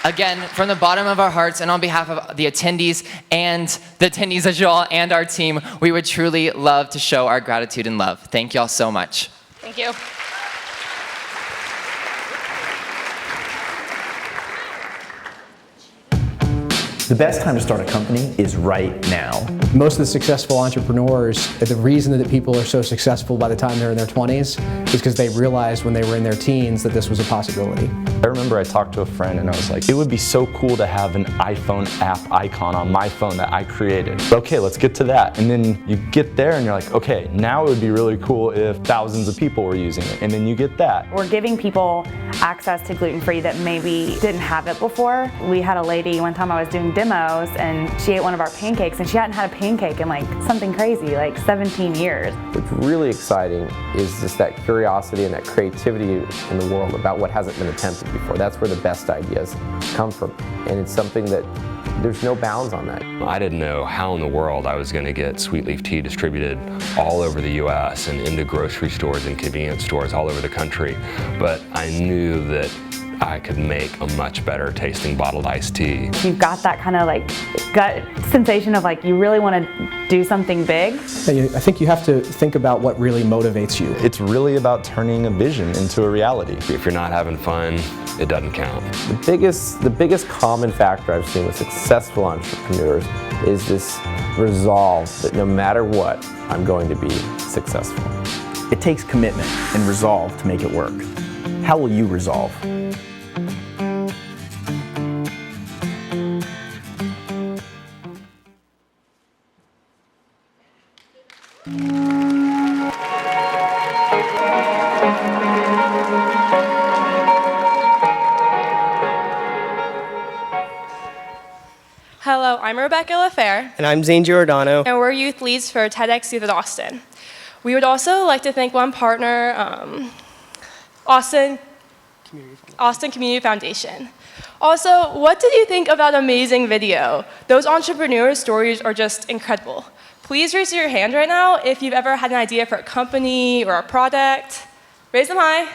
Again, from the bottom of our hearts and on behalf of the attendees as y'all and our team, we would truly love to show our gratitude and love. Thank y'all so much. Thank you. The best time to start a company is right now. Most of the successful entrepreneurs, the reason that people are so successful by the time they're in their 20s is because they realized when they were in their teens that this was a possibility. I remember I talked to a friend and I was like, it would be so cool to have an iPhone app icon on my phone that I created. Okay, let's get to that. And then you get there and you're like, okay, now it would be really cool if thousands of people were using it. And then you get that. We're giving people access to gluten-free that maybe didn't have it before. We had a lady, one time I was doing demos and she ate one of our pancakes and she hadn't had a pancake in like something crazy, like 17 years. What's really exciting is just that curiosity and that creativity in the world about what hasn't been attempted before. That's where the best ideas come from. And it's something that there's no bounds on that. I didn't know how in the world I was going to get sweet leaf tea distributed all over the US and into grocery stores and convenience stores all over the country, but I knew that I could make a much better tasting bottled iced tea. You've got that kind of like gut sensation of like you really want to do something big. I think you have to think about what really motivates you. It's really about turning a vision into a reality. If you're not having fun, it doesn't count. The biggest common factor I've seen with successful entrepreneurs is this resolve that no matter what, I'm going to be successful. It takes commitment and resolve to make it work. How will you resolve? Hello, I'm Rebecca LaFair. And I'm Zane Giordano. And we're youth leads for TEDxYouth at Austin. We would also like to thank one partner, Austin Austin Community Foundation. Also, what did you think of that amazing video? Those entrepreneur stories are just incredible. Please raise your hand right now if you've ever had an idea for a company or a product. Raise them high.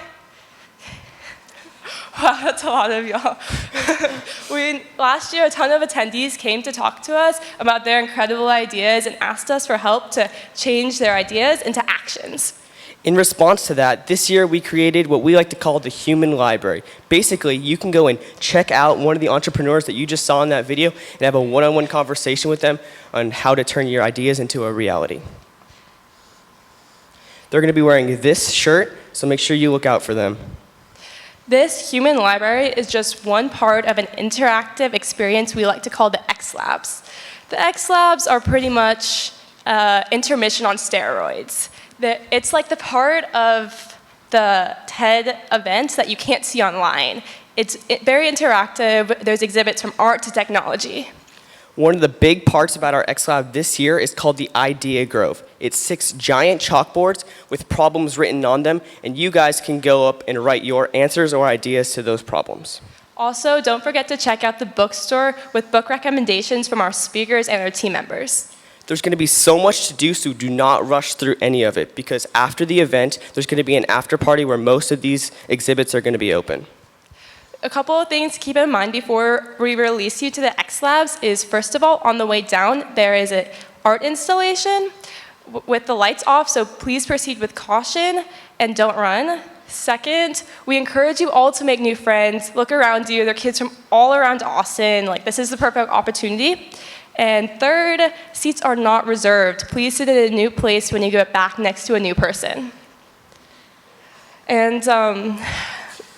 Wow, that's a lot of y'all. Last year, a ton of attendees came to talk to us about their incredible ideas and asked us for help to change their ideas into actions. In response to that, this year we created what we like to call the human library. Basically, you can go and check out one of the entrepreneurs that you just saw in that video and have a one-on-one conversation with them on how to turn your ideas into a reality. They're going to be wearing this shirt, so make sure you look out for them. This human library is just one part of an interactive experience we like to call the X Labs. The X Labs are pretty much intermission on steroids. It's like the part of the TED event that you can't see online. It's very interactive. There's exhibits from art to technology. One of the big parts about our X Lab this year is called the Idea Grove. It's 6 giant chalkboards with problems written on them, and you guys can go up and write your answers or ideas to those problems. Also, don't forget to check out the bookstore with book recommendations from our speakers and our team members. There's going to be so much to do, so do not rush through any of it, because after the event, there's going to be an after party where most of these exhibits are going to be open. A couple of things to keep in mind before we release you to the X Labs is, first of all, on the way down, there is an art installation with the lights off, so please proceed with caution and don't run. Second, we encourage you all to make new friends. Look around you. There are kids from all around Austin. This is the perfect opportunity. And third, seats are not reserved. Please sit in a new place when you get back next to a new person. And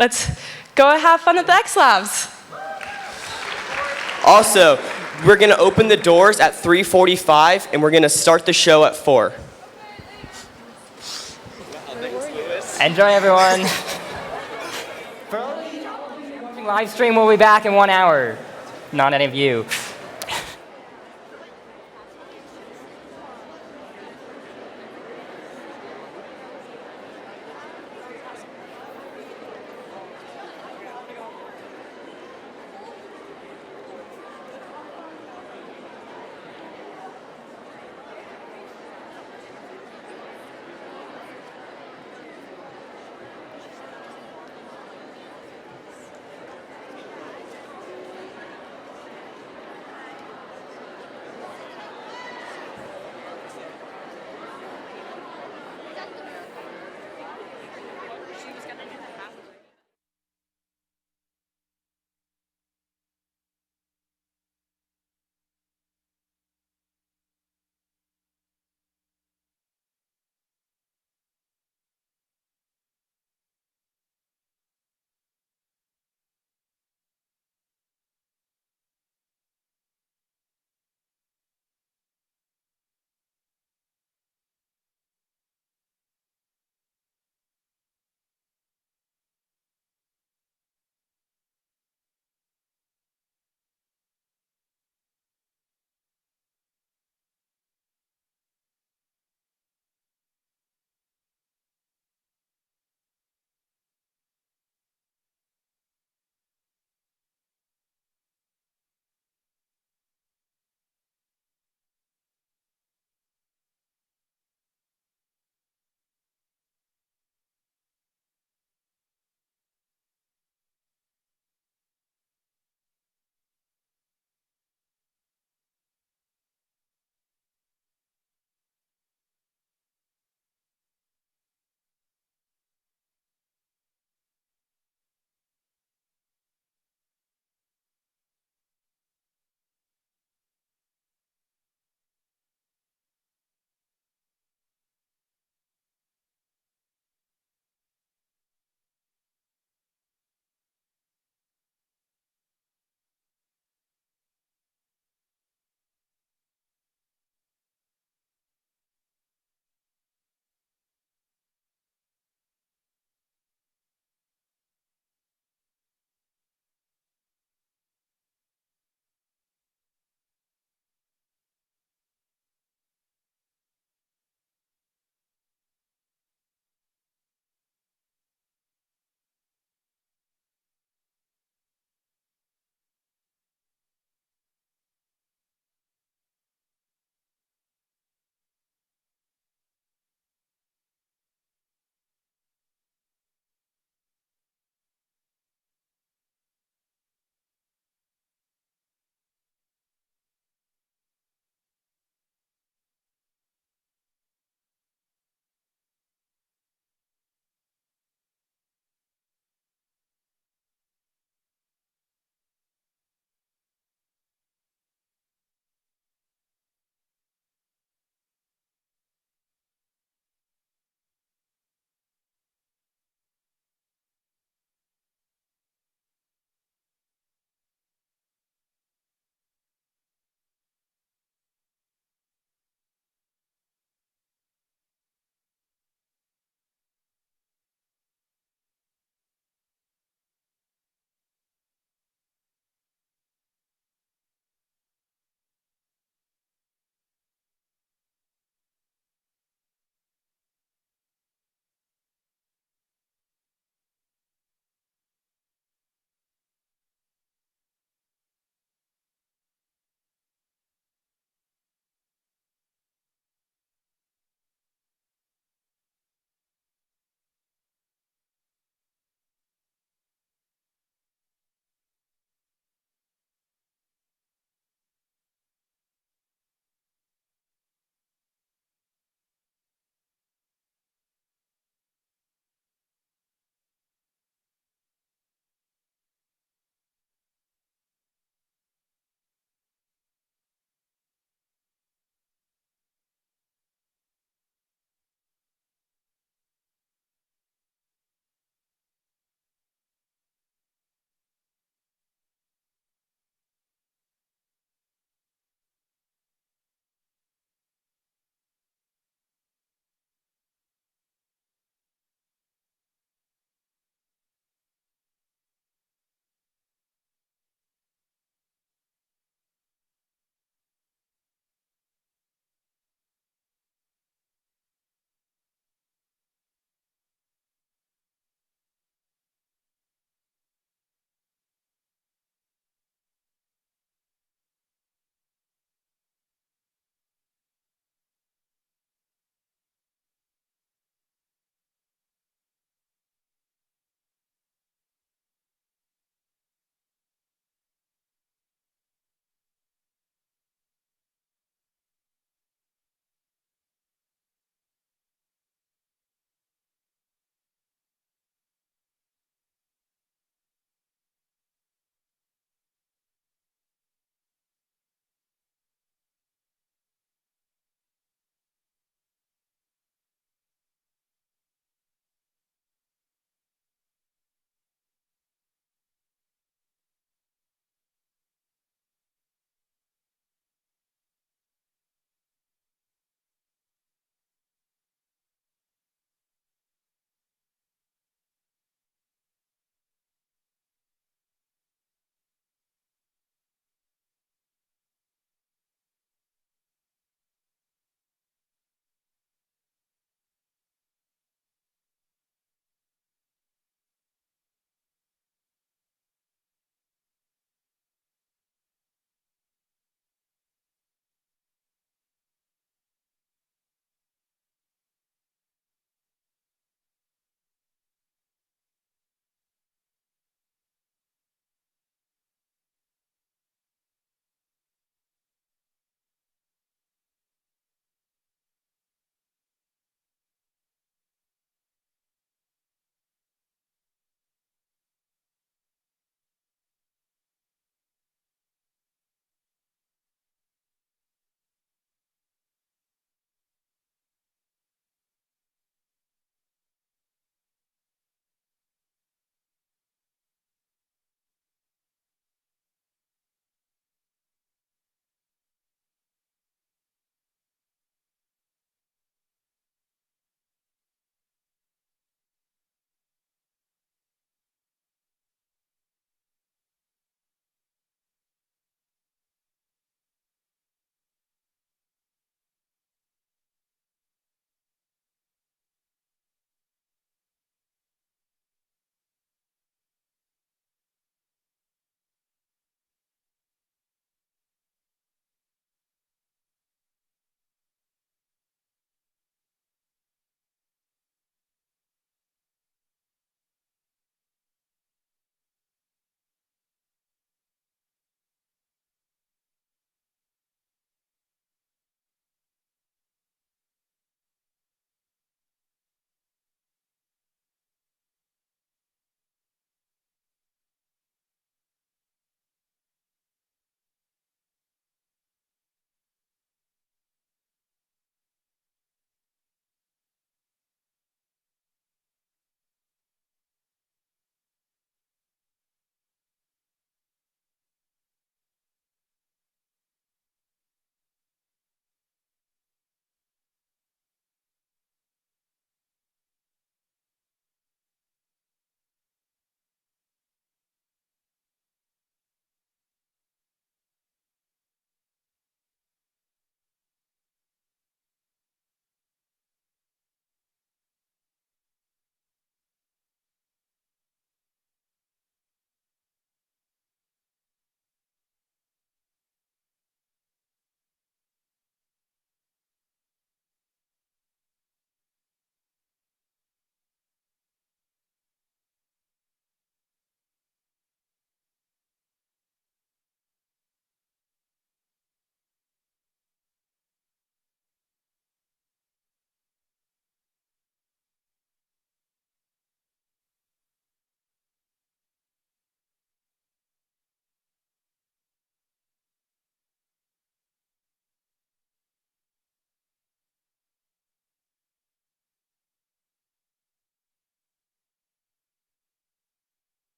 let's go and have fun at the X Labs. Also, we're going to open the doors at 3:45, and we're going to start the show at 4. Enjoy, everyone. For watching live stream, we'll be back in 1 hour. Not any of you.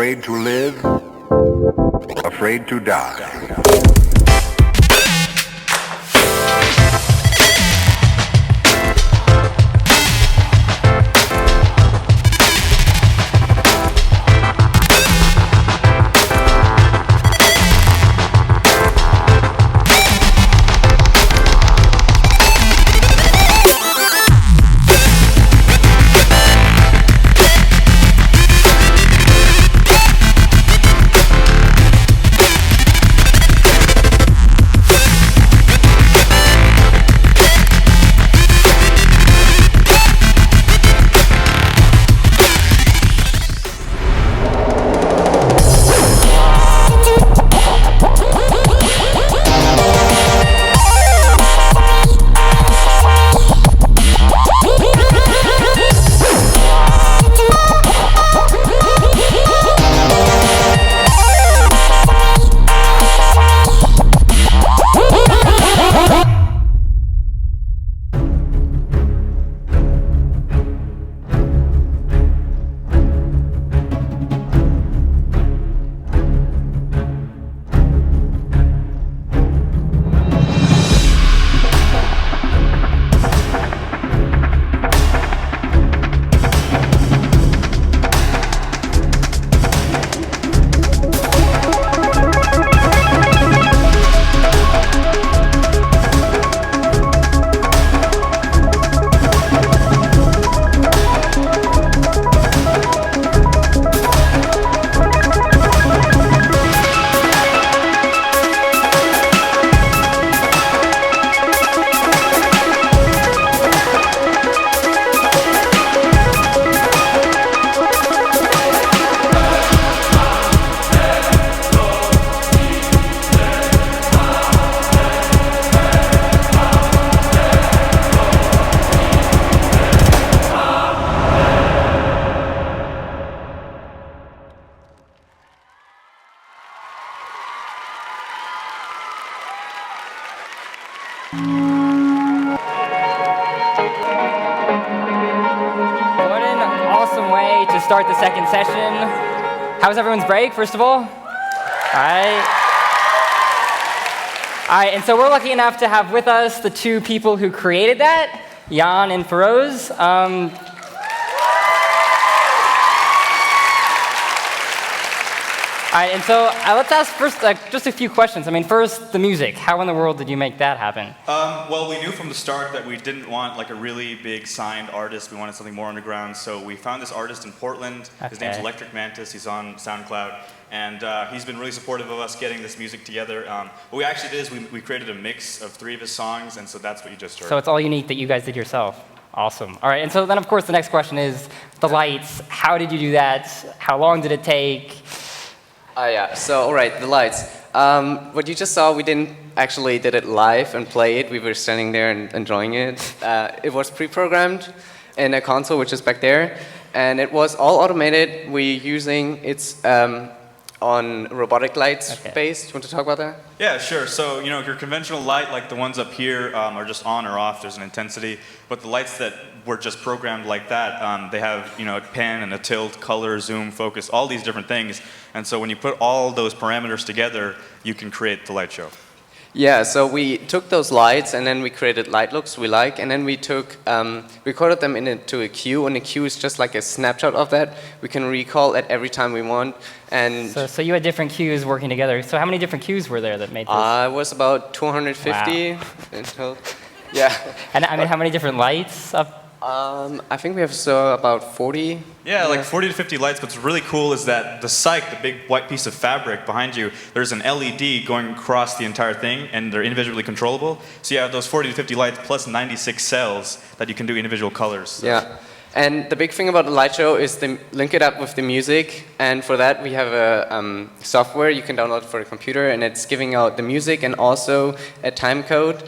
afraid to live, afraid to die. What an awesome way to start the second session. How was everyone's break, first of all? All right, and so we're lucky enough to have with us the two people who created that, Jan and Feroz. All right, and so let's ask first just a few questions. I mean, first, the music. How in the world did you make that happen? Well, we knew from the start that we didn't want like a really big signed artist. We wanted something more underground. So we found this artist in Portland. His name's Electric Mantis. He's on SoundCloud. And he's been really supportive of us getting this music together. What we actually did is we created a mix of 3 of his songs, and so that's what you just heard. So it's all unique that you guys did yourself. Awesome. All right, and so then, of course, the next question is the lights. How did you do that? How long did it take? Yeah, so all right, the lights. What you just saw, we didn't actually did it live and play it. We were standing there and enjoying it. It was pre-programmed in a console, which is back there. And it was all automated. We're using, it's on robotic lights based. You want to talk about that? Yeah, sure. So, you know, your conventional light, like the ones up here, are just on or off. There's an intensity. But the lights that were just programmed like that, they have, you know, a pan and a tilt, color, zoom, focus, all these different things. And so when you put all those parameters together, you can create the light show. Yeah, so we took those lights and then we created light looks we like, and then we took, recorded them into a queue, and a queue is just like a snapshot of that. We can recall it every time we want. And so you had different queues working together. So how many different queues were there that made this? It was about 250 in total. Yeah. And I mean, how many different lights up? I think we have about 40. Yeah, like 40 to 50 lights. What's really cool is that the cyc, the big white piece of fabric behind you, there's an LED going across the entire thing, and they're individually controllable. So you have those 40 to 50 lights plus 96 cells that you can do individual colors. So. Yeah. And the big thing about the light show is to link it up with the music, and for that we have a software you can download for a computer, and it's giving out the music and also a time code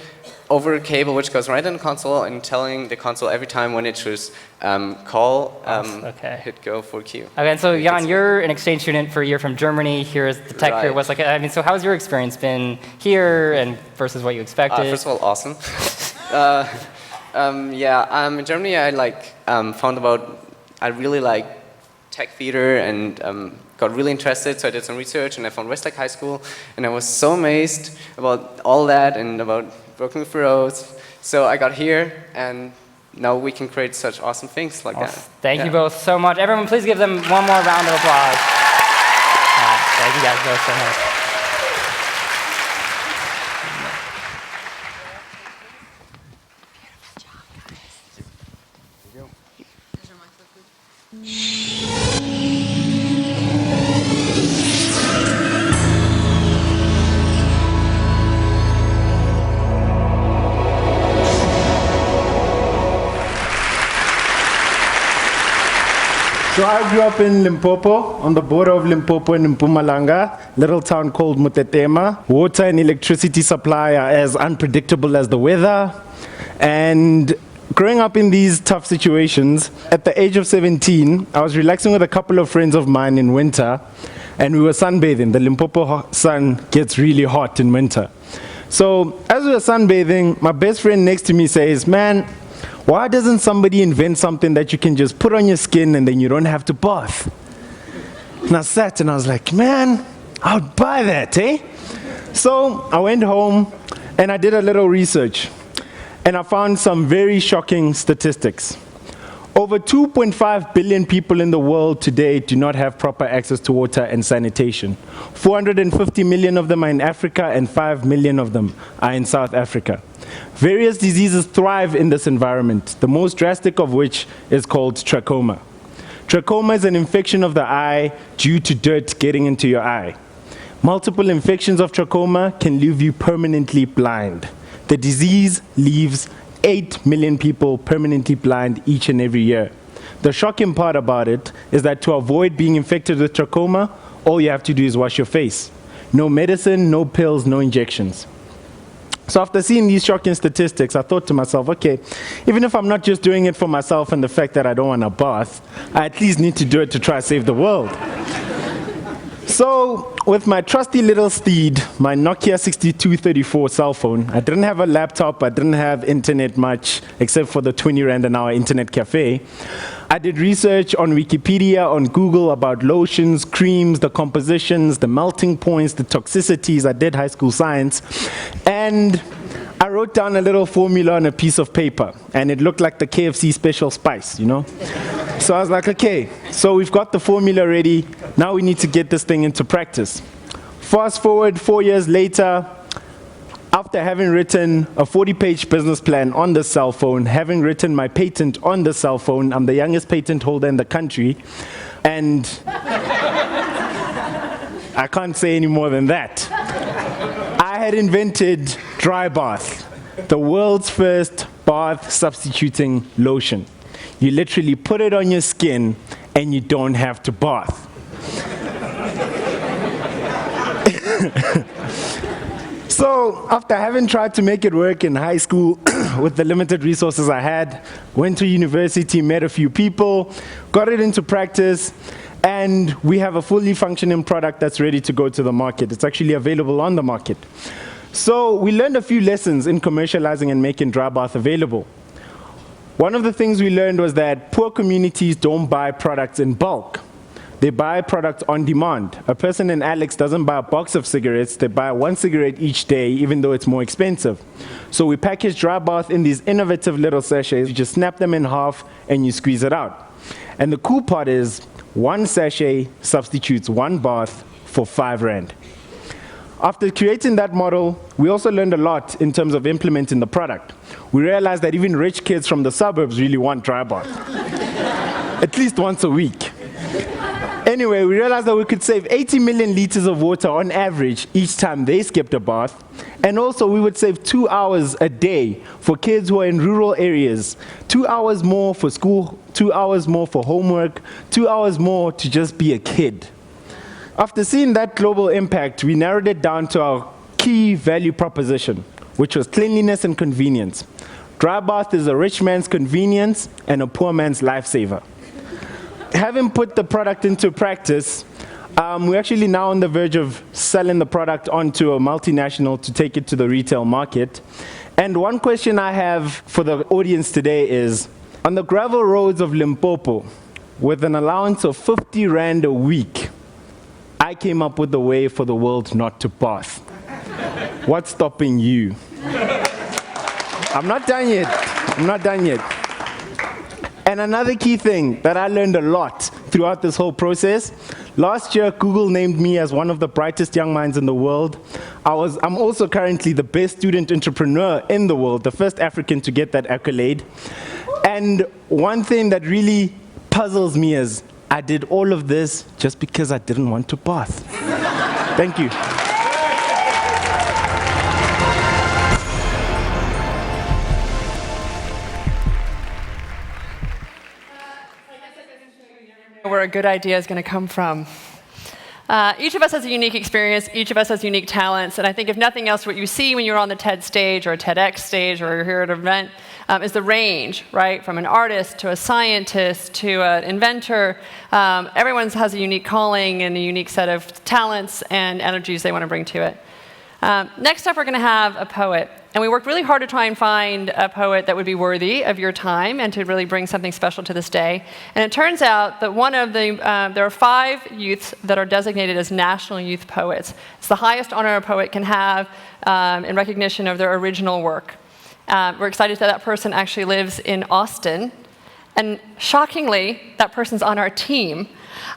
over a cable which goes right in the console and telling the console every time when it should call, hit go for queue. Okay, and so Jan, you're an exchange student for a year from Germany. Here is the tech here. What's like? I mean, so how's your experience been here and versus what you expected? First of all, awesome. In Germany I found I really like tech theater and got really interested, so I did some research, and I found Westlake High School, and I was so amazed about all that and about working with roads. So I got here, and now we can create such awesome things like that. Thank you both so much. Everyone, please give them one more round of applause. Thank you guys both so much. So I grew up in Limpopo, on the border of Limpopo and Mpumalanga, little town called Mutetema. Water and electricity supply are as unpredictable as the weather. And growing up in these tough situations, at the age of 17, I was relaxing with a couple of friends of mine in winter, and we were sunbathing. The Limpopo sun gets really hot in winter. So as we were sunbathing, my best friend next to me says, "Man, why doesn't somebody invent something that you can just put on your skin and then you don't have to bath?" And I sat and I was like, man, I would buy that, eh? So I went home and I did a little research, and I found some very shocking statistics. Over 2.5 billion people in the world today do not have proper access to water and sanitation. 450 million of them are in Africa, and 5 million of them are in South Africa. Various diseases thrive in this environment, the most drastic of which is called trachoma. Trachoma is an infection of the eye due to dirt getting into your eye. Multiple infections of trachoma can leave you permanently blind. The disease leaves 8 million people permanently blind each and every year. The shocking part about it is that to avoid being infected with trachoma, all you have to do is wash your face. No medicine, no pills, no injections. So after seeing these shocking statistics, I thought to myself, okay, even if I'm not just doing it for myself and the fact that I don't want a bath, I at least need to do it to try to save the world. So with my trusty little steed, my Nokia 6234 cell phone, I didn't have a laptop, I didn't have internet much, except for the 20 Rand an hour internet cafe. I did research on Wikipedia, on Google about lotions, creams, the compositions, the melting points, the toxicities. I did high school science. And I wrote down a little formula on a piece of paper, and it looked like the KFC special spice, you know? So I was like, okay, so we've got the formula ready. Now we need to get this thing into practice. Fast forward 4 years later, after having written a 40-page business plan on the cell phone, having written my patent on the cell phone, I'm the youngest patent holder in the country, and I can't say any more than that. I had invented dry bath, the world's first bath substituting lotion. You literally put it on your skin and you don't have to bath. So after having tried to make it work in high school with the limited resources I had, went to university, met a few people, got it into practice, and we have a fully functioning product that's ready to go to the market. It's actually available on the market. So we learned a few lessons in commercializing and making dry bath available. One of the things we learned was that poor communities don't buy products in bulk. They buy products on demand. A person in Alex doesn't buy a box of cigarettes, they buy one cigarette each day, even though it's more expensive. So we package dry bath in these innovative little sachets. You just snap them in half and you squeeze it out. And the cool part is, one sachet substitutes one bath for 5 Rand. After creating that model, we also learned a lot in terms of implementing the product. We realized that even rich kids from the suburbs really want dry bath, at least once a week. Anyway, we realized that we could save 80 million liters of water on average each time they skipped a bath. And also we would save 2 hours a day for kids who are in rural areas. 2 hours more for school, 2 hours more for homework, 2 hours more to just be a kid. After seeing that global impact, we narrowed it down to our key value proposition, which was cleanliness and convenience. Dry bath is a rich man's convenience and a poor man's lifesaver. Having put the product into practice, we're actually now on the verge of selling the product onto a multinational to take it to the retail market. And one question I have for the audience today is, on the gravel roads of Limpopo, with an allowance of 50 Rand a week, I came up with a way for the world not to bath. What's stopping you? I'm not done yet. I'm not done yet. And another key thing that I learned a lot throughout this whole process, last year Google named me as one of the brightest young minds in the world. I'm also currently the best student entrepreneur in the world, the first African to get that accolade. And one thing that really puzzles me is I did all of this just because I didn't want to bath. Thank you. Where a good idea is going to come from. Each of us has a unique experience, each of us has unique talents, and I think if nothing else, what you see when you're on the TED stage or a TEDx stage or you're here at an event is the range, right? From an artist to a scientist to an inventor. Everyone has a unique calling and a unique set of talents and energies they want to bring to it. Next up, we're going to have a poet. And we worked really hard to try and find a poet that would be worthy of your time and to really bring something special to this day. And it turns out that there are 5 youths that are designated as National Youth Poets. It's the highest honor a poet can have in recognition of their original work. We're excited that person actually lives in Austin. And shockingly, that person's on our team.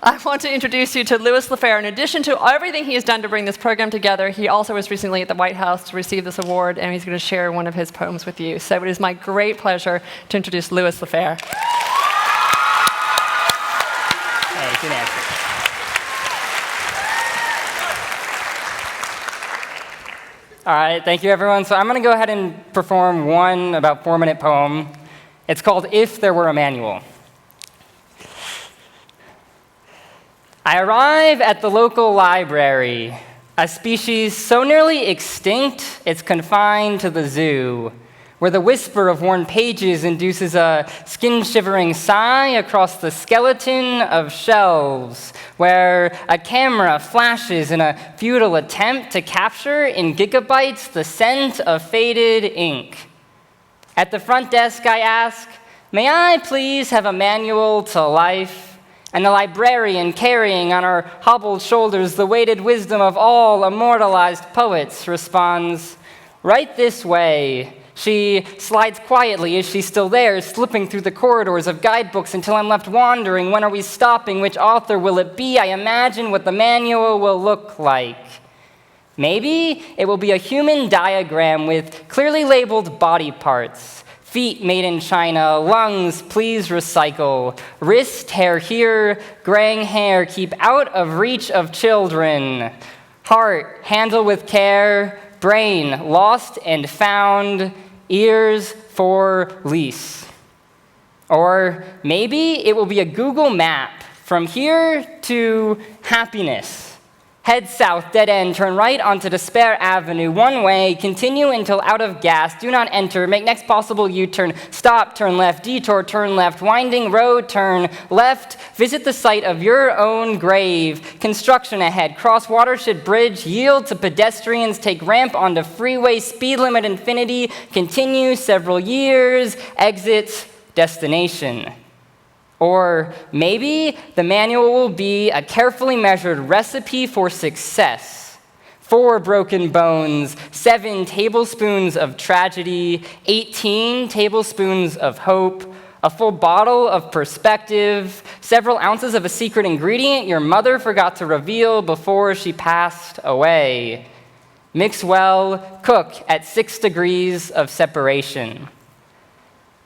I want to introduce you to Louis Lafair. In addition to everything he has done to bring this program together, he also was recently at the White House to receive this award, and he's going to share one of his poems with you. So it is my great pleasure to introduce Louis Lafair. Thank you, Nancy. All right, thank you, everyone. So I'm going to go ahead and perform one about 4-minute poem. It's called If There Were a Manual. I arrive at the local library, a species so nearly extinct it's confined to the zoo, where the whisper of worn pages induces a skin-shivering sigh across the skeleton of shelves, where a camera flashes in a futile attempt to capture in gigabytes the scent of faded ink. At the front desk, I ask, "May I please have a manual to life?" And the librarian, carrying on her hobbled shoulders the weighted wisdom of all immortalized poets, responds, "Right this way." She slides quietly. Is she still there, slipping through the corridors of guidebooks until I'm left wandering? When are we stopping? Which author will it be? I imagine what the manual will look like. Maybe it will be a human diagram with clearly labeled body parts. Feet made in China, lungs, please recycle. Wrist hair here, graying hair, keep out of reach of children. Heart, handle with care. Brain, lost and found. Ears for lease. Or maybe it will be a Google map from here to happiness. Head south, dead end, turn right onto Despair Avenue, one way, continue until out of gas, do not enter, make next possible U-turn, stop, turn left, detour, turn left, winding road, turn left, visit the site of your own grave, construction ahead, cross watershed bridge, yield to pedestrians, take ramp onto freeway, speed limit infinity, continue several years, exit, destination. Or maybe the manual will be a carefully measured recipe for success. 4 broken bones, 7 tablespoons of tragedy, 18 tablespoons of hope, a full bottle of perspective, several ounces of a secret ingredient your mother forgot to reveal before she passed away. Mix well, cook at 6 degrees of separation.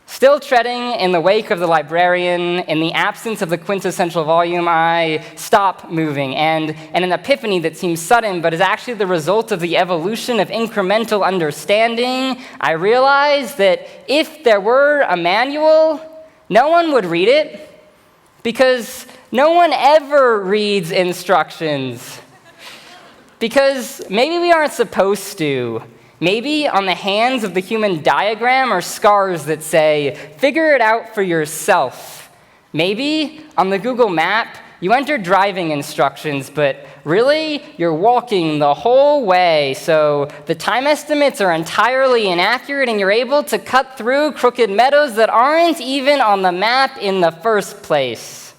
Still treading in the wake of the librarian, in the absence of the quintessential volume, I stop moving, and an epiphany that seems sudden but is actually the result of the evolution of incremental understanding, I realize that if there were a manual, no one would read it, because no one ever reads instructions. Because maybe we aren't supposed to. Maybe on the hands of the human diagram are scars that say, figure it out for yourself. Maybe on the Google map, you enter driving instructions, but really, you're walking the whole way, so the time estimates are entirely inaccurate and you're able to cut through crooked meadows that aren't even on the map in the first place.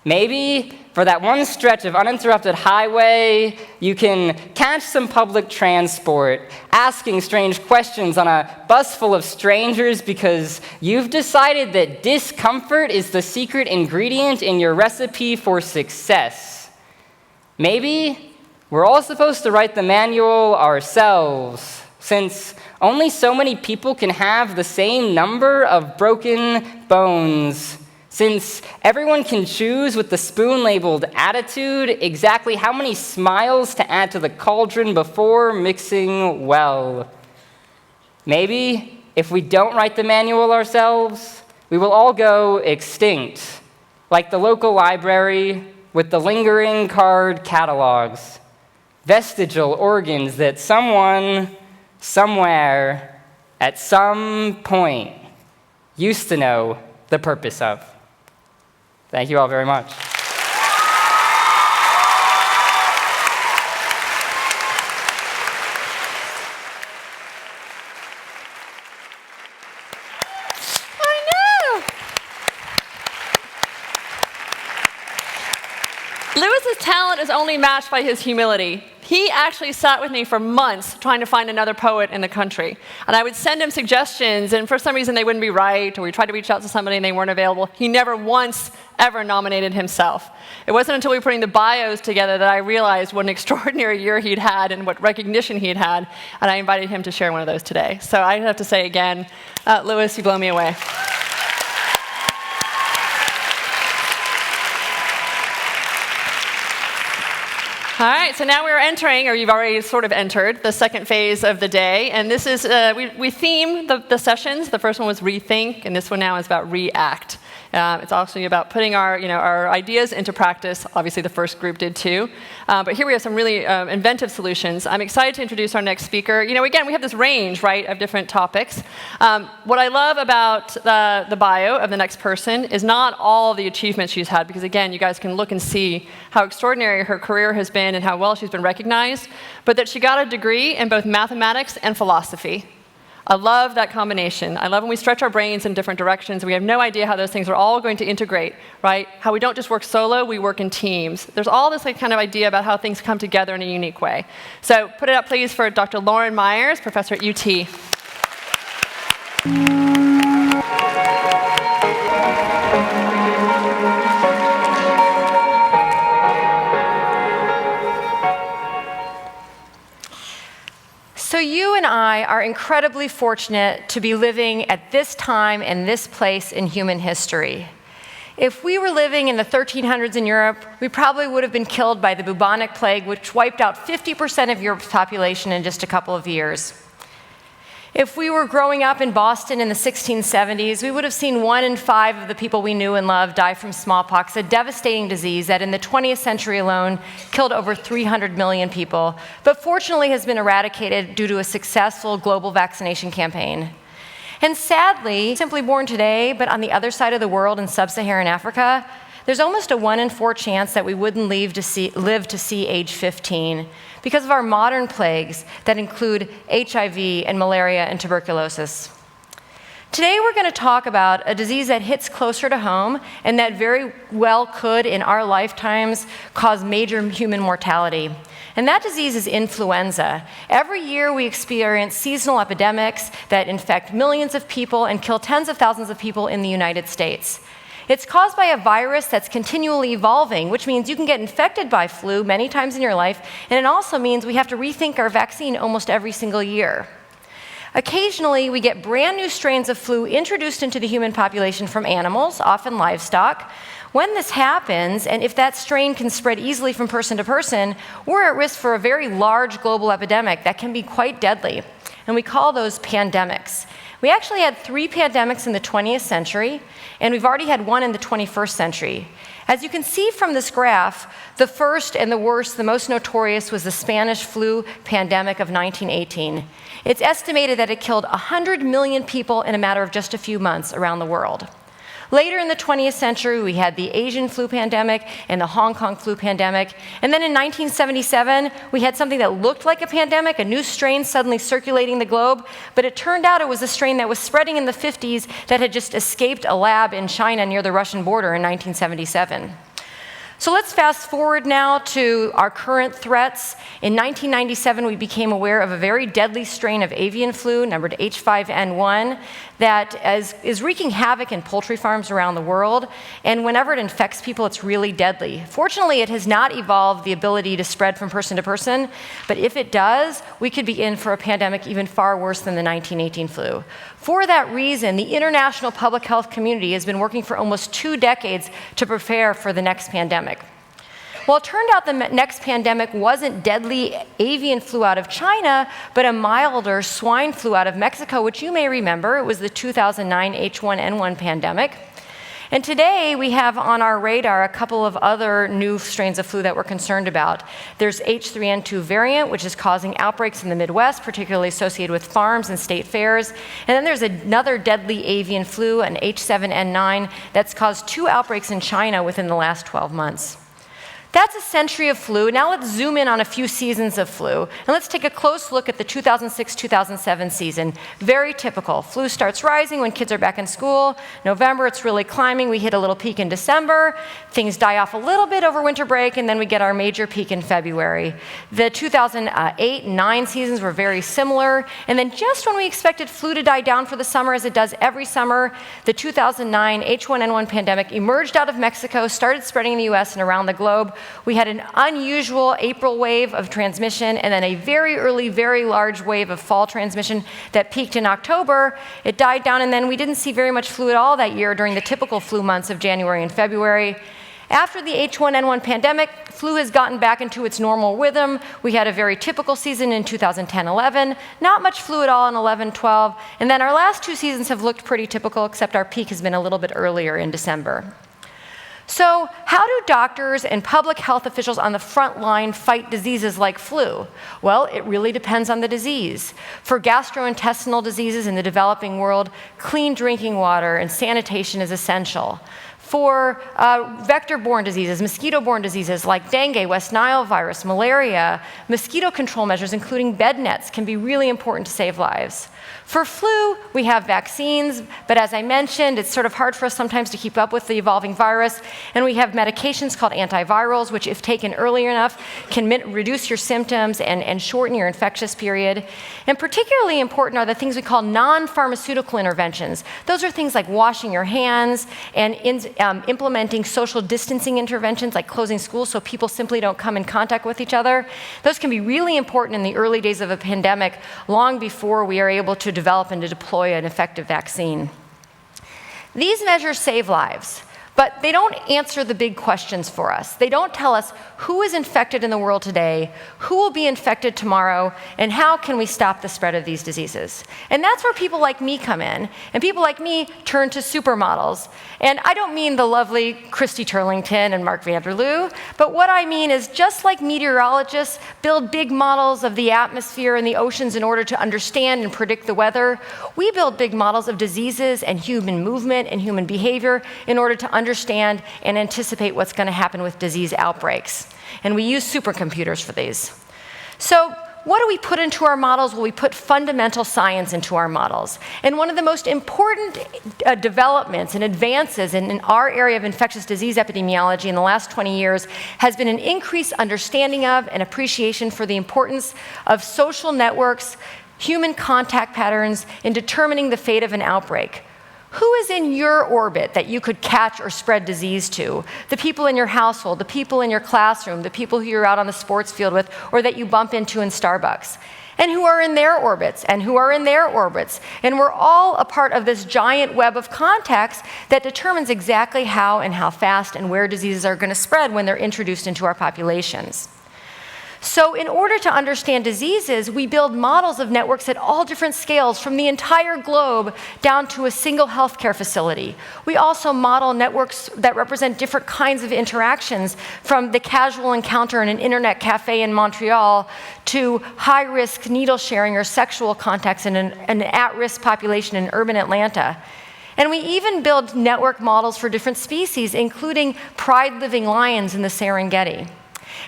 Maybe for that one stretch of uninterrupted highway, you can catch some public transport, asking strange questions on a bus full of strangers because you've decided that discomfort is the secret ingredient in your recipe for success. Maybe we're all supposed to write the manual ourselves, since only so many people can have the same number of broken bones. Since everyone can choose with the spoon-labeled attitude exactly how many smiles to add to the cauldron before mixing well. Maybe if we don't write the manual ourselves, we will all go extinct, like the local library with the lingering card catalogs, vestigial organs that someone, somewhere, at some point, used to know the purpose of. Thank you all very much. I know. Lewis's talent is only matched by his humility. He actually sat with me for months trying to find another poet in the country. And I would send him suggestions, and for some reason they wouldn't be right, or we tried to reach out to somebody and they weren't available. He never once ever nominated himself. It wasn't until we were putting the bios together that I realized what an extraordinary year he'd had and what recognition he'd had, and I invited him to share one of those today. So I have to say again, Lewis, you blow me away. All right, so now we're entering, or you've already sort of entered, the second phase of the day. And this is, we theme the sessions. The first one was rethink, and this one now is about react. It's also about putting our ideas into practice. Obviously, the first group did too. But here we have some really inventive solutions. I'm excited to introduce our next speaker. Again, we have this range, right, of different topics. What I love about the bio of the next person is not all the achievements she's had, because again, you guys can look and see how extraordinary her career has been and how well she's been recognized, but that she got a degree in both mathematics and philosophy. I love that combination. I love when we stretch our brains in different directions. We have no idea how those things are all going to integrate, right? How we don't just work solo, we work in teams. There's all this kind of idea about how things come together in a unique way. So put it up, please, for Dr. Lauren Myers, professor at UT. So you and I are incredibly fortunate to be living at this time and this place in human history. If we were living in the 1300s in Europe, we probably would have been killed by the bubonic plague, which wiped out 50% of Europe's population in just a couple of years. If we were growing up in Boston in the 1670s, we would have seen 1 in 5 of the people we knew and loved die from smallpox, a devastating disease that in the 20th century alone killed over 300 million people, but fortunately has been eradicated due to a successful global vaccination campaign. And sadly, simply born today, but on the other side of the world in sub-Saharan Africa, there's almost a 1 in 4 chance that we wouldn't live to see age 15 because of our modern plagues that include HIV and malaria and tuberculosis. Today we're going to talk about a disease that hits closer to home and that very well could, in our lifetimes, cause major human mortality. And that disease is influenza. Every year we experience seasonal epidemics that infect millions of people and kill tens of thousands of people in the United States. It's caused by a virus that's continually evolving, which means you can get infected by flu many times in your life, and it also means we have to rethink our vaccine almost every single year. Occasionally, we get brand new strains of flu introduced into the human population from animals, often livestock. When this happens, and if that strain can spread easily from person to person, we're at risk for a very large global epidemic that can be quite deadly, and we call those pandemics. We actually had 3 pandemics in the 20th century, and we've already had 1 in the 21st century. As you can see from this graph, the first and the worst, the most notorious, was the Spanish flu pandemic of 1918. It's estimated that it killed 100 million people in a matter of just a few months around the world. Later in the 20th century, we had the Asian flu pandemic and the Hong Kong flu pandemic. And then in 1977, we had something that looked like a pandemic, a new strain suddenly circulating the globe. But it turned out it was a strain that was spreading in the 50s that had just escaped a lab in China near the Russian border in 1977. So let's fast forward now to our current threats. In 1997, we became aware of a very deadly strain of avian flu, numbered H5N1, that is wreaking havoc in poultry farms around the world. And whenever it infects people, it's really deadly. Fortunately, it has not evolved the ability to spread from person to person. But if it does, we could be in for a pandemic even far worse than the 1918 flu. For that reason, the international public health community has been working for almost 2 decades to prepare for the next pandemic. Well, it turned out the next pandemic wasn't deadly avian flu out of China, but a milder swine flu out of Mexico, which you may remember. It was the 2009 H1N1 pandemic. And today, we have on our radar a couple of other new strains of flu that we're concerned about. There's H3N2 variant, which is causing outbreaks in the Midwest, particularly associated with farms and state fairs. And then there's another deadly avian flu, an H7N9, that's caused 2 outbreaks in China within the last 12 months. That's a century of flu. Now let's zoom in on a few seasons of flu. And let's take a close look at the 2006-2007 season. Very typical. Flu starts rising when kids are back in school. November, it's really climbing. We hit a little peak in December. Things die off a little bit over winter break, and then we get our major peak in February. The 2008 and 9 seasons were very similar. And then just when we expected flu to die down for the summer, as it does every summer, the 2009 H1N1 pandemic emerged out of Mexico, started spreading in the US and around the globe. We had an unusual April wave of transmission and then a very early, very large wave of fall transmission that peaked in October. It died down, and then we didn't see very much flu at all that year during the typical flu months of January and February. After the H1N1 pandemic, flu has gotten back into its normal rhythm. We had a very typical season in 2010-11, not much flu at all in 11-12, and then our last 2 seasons have looked pretty typical, except our peak has been a little bit earlier in December. So how do doctors and public health officials on the front line fight diseases like flu? Well, it really depends on the disease. For gastrointestinal diseases in the developing world, clean drinking water and sanitation is essential. For vector-borne diseases, mosquito-borne diseases like dengue, West Nile virus, malaria, mosquito control measures, including bed nets, can be really important to save lives. For flu, we have vaccines, but as I mentioned, it's sort of hard for us sometimes to keep up with the evolving virus, and we have medications called antivirals, which if taken early enough, can reduce your symptoms and shorten your infectious period. And particularly important are the things we call non-pharmaceutical interventions. Those are things like washing your hands and implementing social distancing interventions like closing schools so people simply don't come in contact with each other. Those can be really important in the early days of a pandemic, long before we are able to develop and to deploy an effective vaccine. These measures save lives, but they don't answer the big questions for us. They don't tell us who is infected in the world today, who will be infected tomorrow, and how can we stop the spread of these diseases. And that's where people like me come in, and people like me turn to supermodels. And I don't mean the lovely Christy Turlington and Mark Vanderloo, but what I mean is just like meteorologists build big models of the atmosphere and the oceans in order to understand and predict the weather, we build big models of diseases and human movement and human behavior in order to understand and anticipate what's going to happen with disease outbreaks. And we use supercomputers for these. So what do we put into our models? Well, we put fundamental science into our models. And one of the most important developments and advances in our area of infectious disease epidemiology in the last 20 years has been an increased understanding of and appreciation for the importance of social networks, human contact patterns in determining the fate of an outbreak. Who is in your orbit that you could catch or spread disease to? The people in your household, the people in your classroom, the people who you're out on the sports field with, or that you bump into in Starbucks. And who are in their orbits, and who are in their orbits. And we're all a part of this giant web of contacts that determines exactly how and how fast and where diseases are going to spread when they're introduced into our populations. So in order to understand diseases, we build models of networks at all different scales, from the entire globe down to a single healthcare facility. We also model networks that represent different kinds of interactions, from the casual encounter in an internet cafe in Montreal to high-risk needle sharing or sexual contacts in an at-risk population in urban Atlanta. And we even build network models for different species, including pride-living lions in the Serengeti.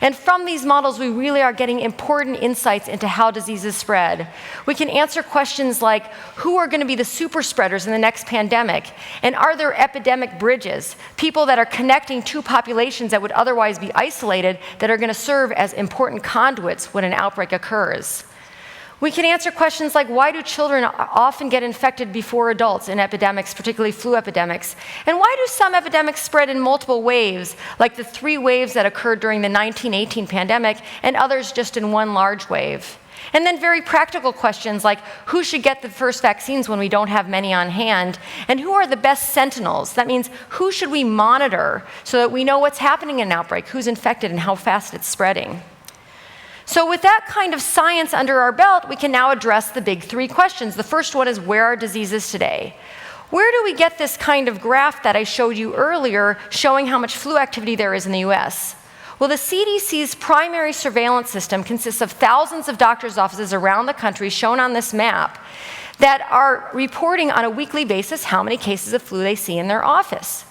And from these models, we really are getting important insights into how diseases spread. We can answer questions like, who are going to be the super spreaders in the next pandemic? And are there epidemic bridges, people that are connecting two populations that would otherwise be isolated that are going to serve as important conduits when an outbreak occurs? We can answer questions like, why do children often get infected before adults in epidemics, particularly flu epidemics? And why do some epidemics spread in multiple waves, like the 3 waves that occurred during the 1918 pandemic, and others just in one large wave? And then very practical questions like, who should get the first vaccines when we don't have many on hand? And who are the best sentinels? That means, who should we monitor so that we know what's happening in an outbreak, who's infected, and how fast it's spreading? So with that kind of science under our belt, we can now address the big 3 questions. The first one is, where are diseases today? Where do we get this kind of graph that I showed you earlier showing how much flu activity there is in the US? Well, the CDC's primary surveillance system consists of thousands of doctors' offices around the country, shown on this map, that are reporting on a weekly basis how many cases of flu they see in their office.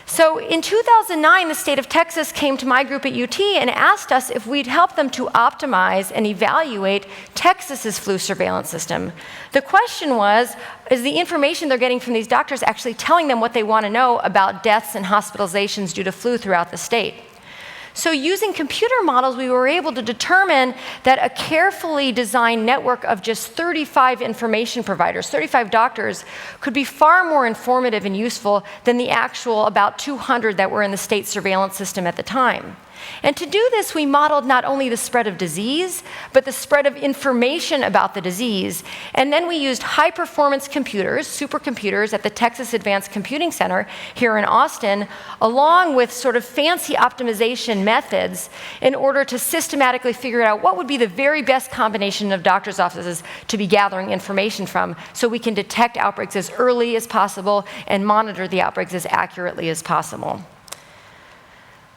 So in 2009, the state of Texas came to my group at UT and asked us if we'd help them to optimize and evaluate Texas's flu surveillance system. The question was, is the information they're getting from these doctors actually telling them what they want to know about deaths and hospitalizations due to flu throughout the state? So using computer models, we were able to determine that a carefully designed network of just 35 information providers, 35 doctors, could be far more informative and useful than the actual about 200 that were in the state surveillance system at the time. And to do this, we modeled not only the spread of disease, but the spread of information about the disease. And then we used high-performance computers, supercomputers, at the Texas Advanced Computing Center here in Austin, along with sort of fancy optimization methods in order to systematically figure out what would be the very best combination of doctors' offices to be gathering information from, so we can detect outbreaks as early as possible and monitor the outbreaks as accurately as possible.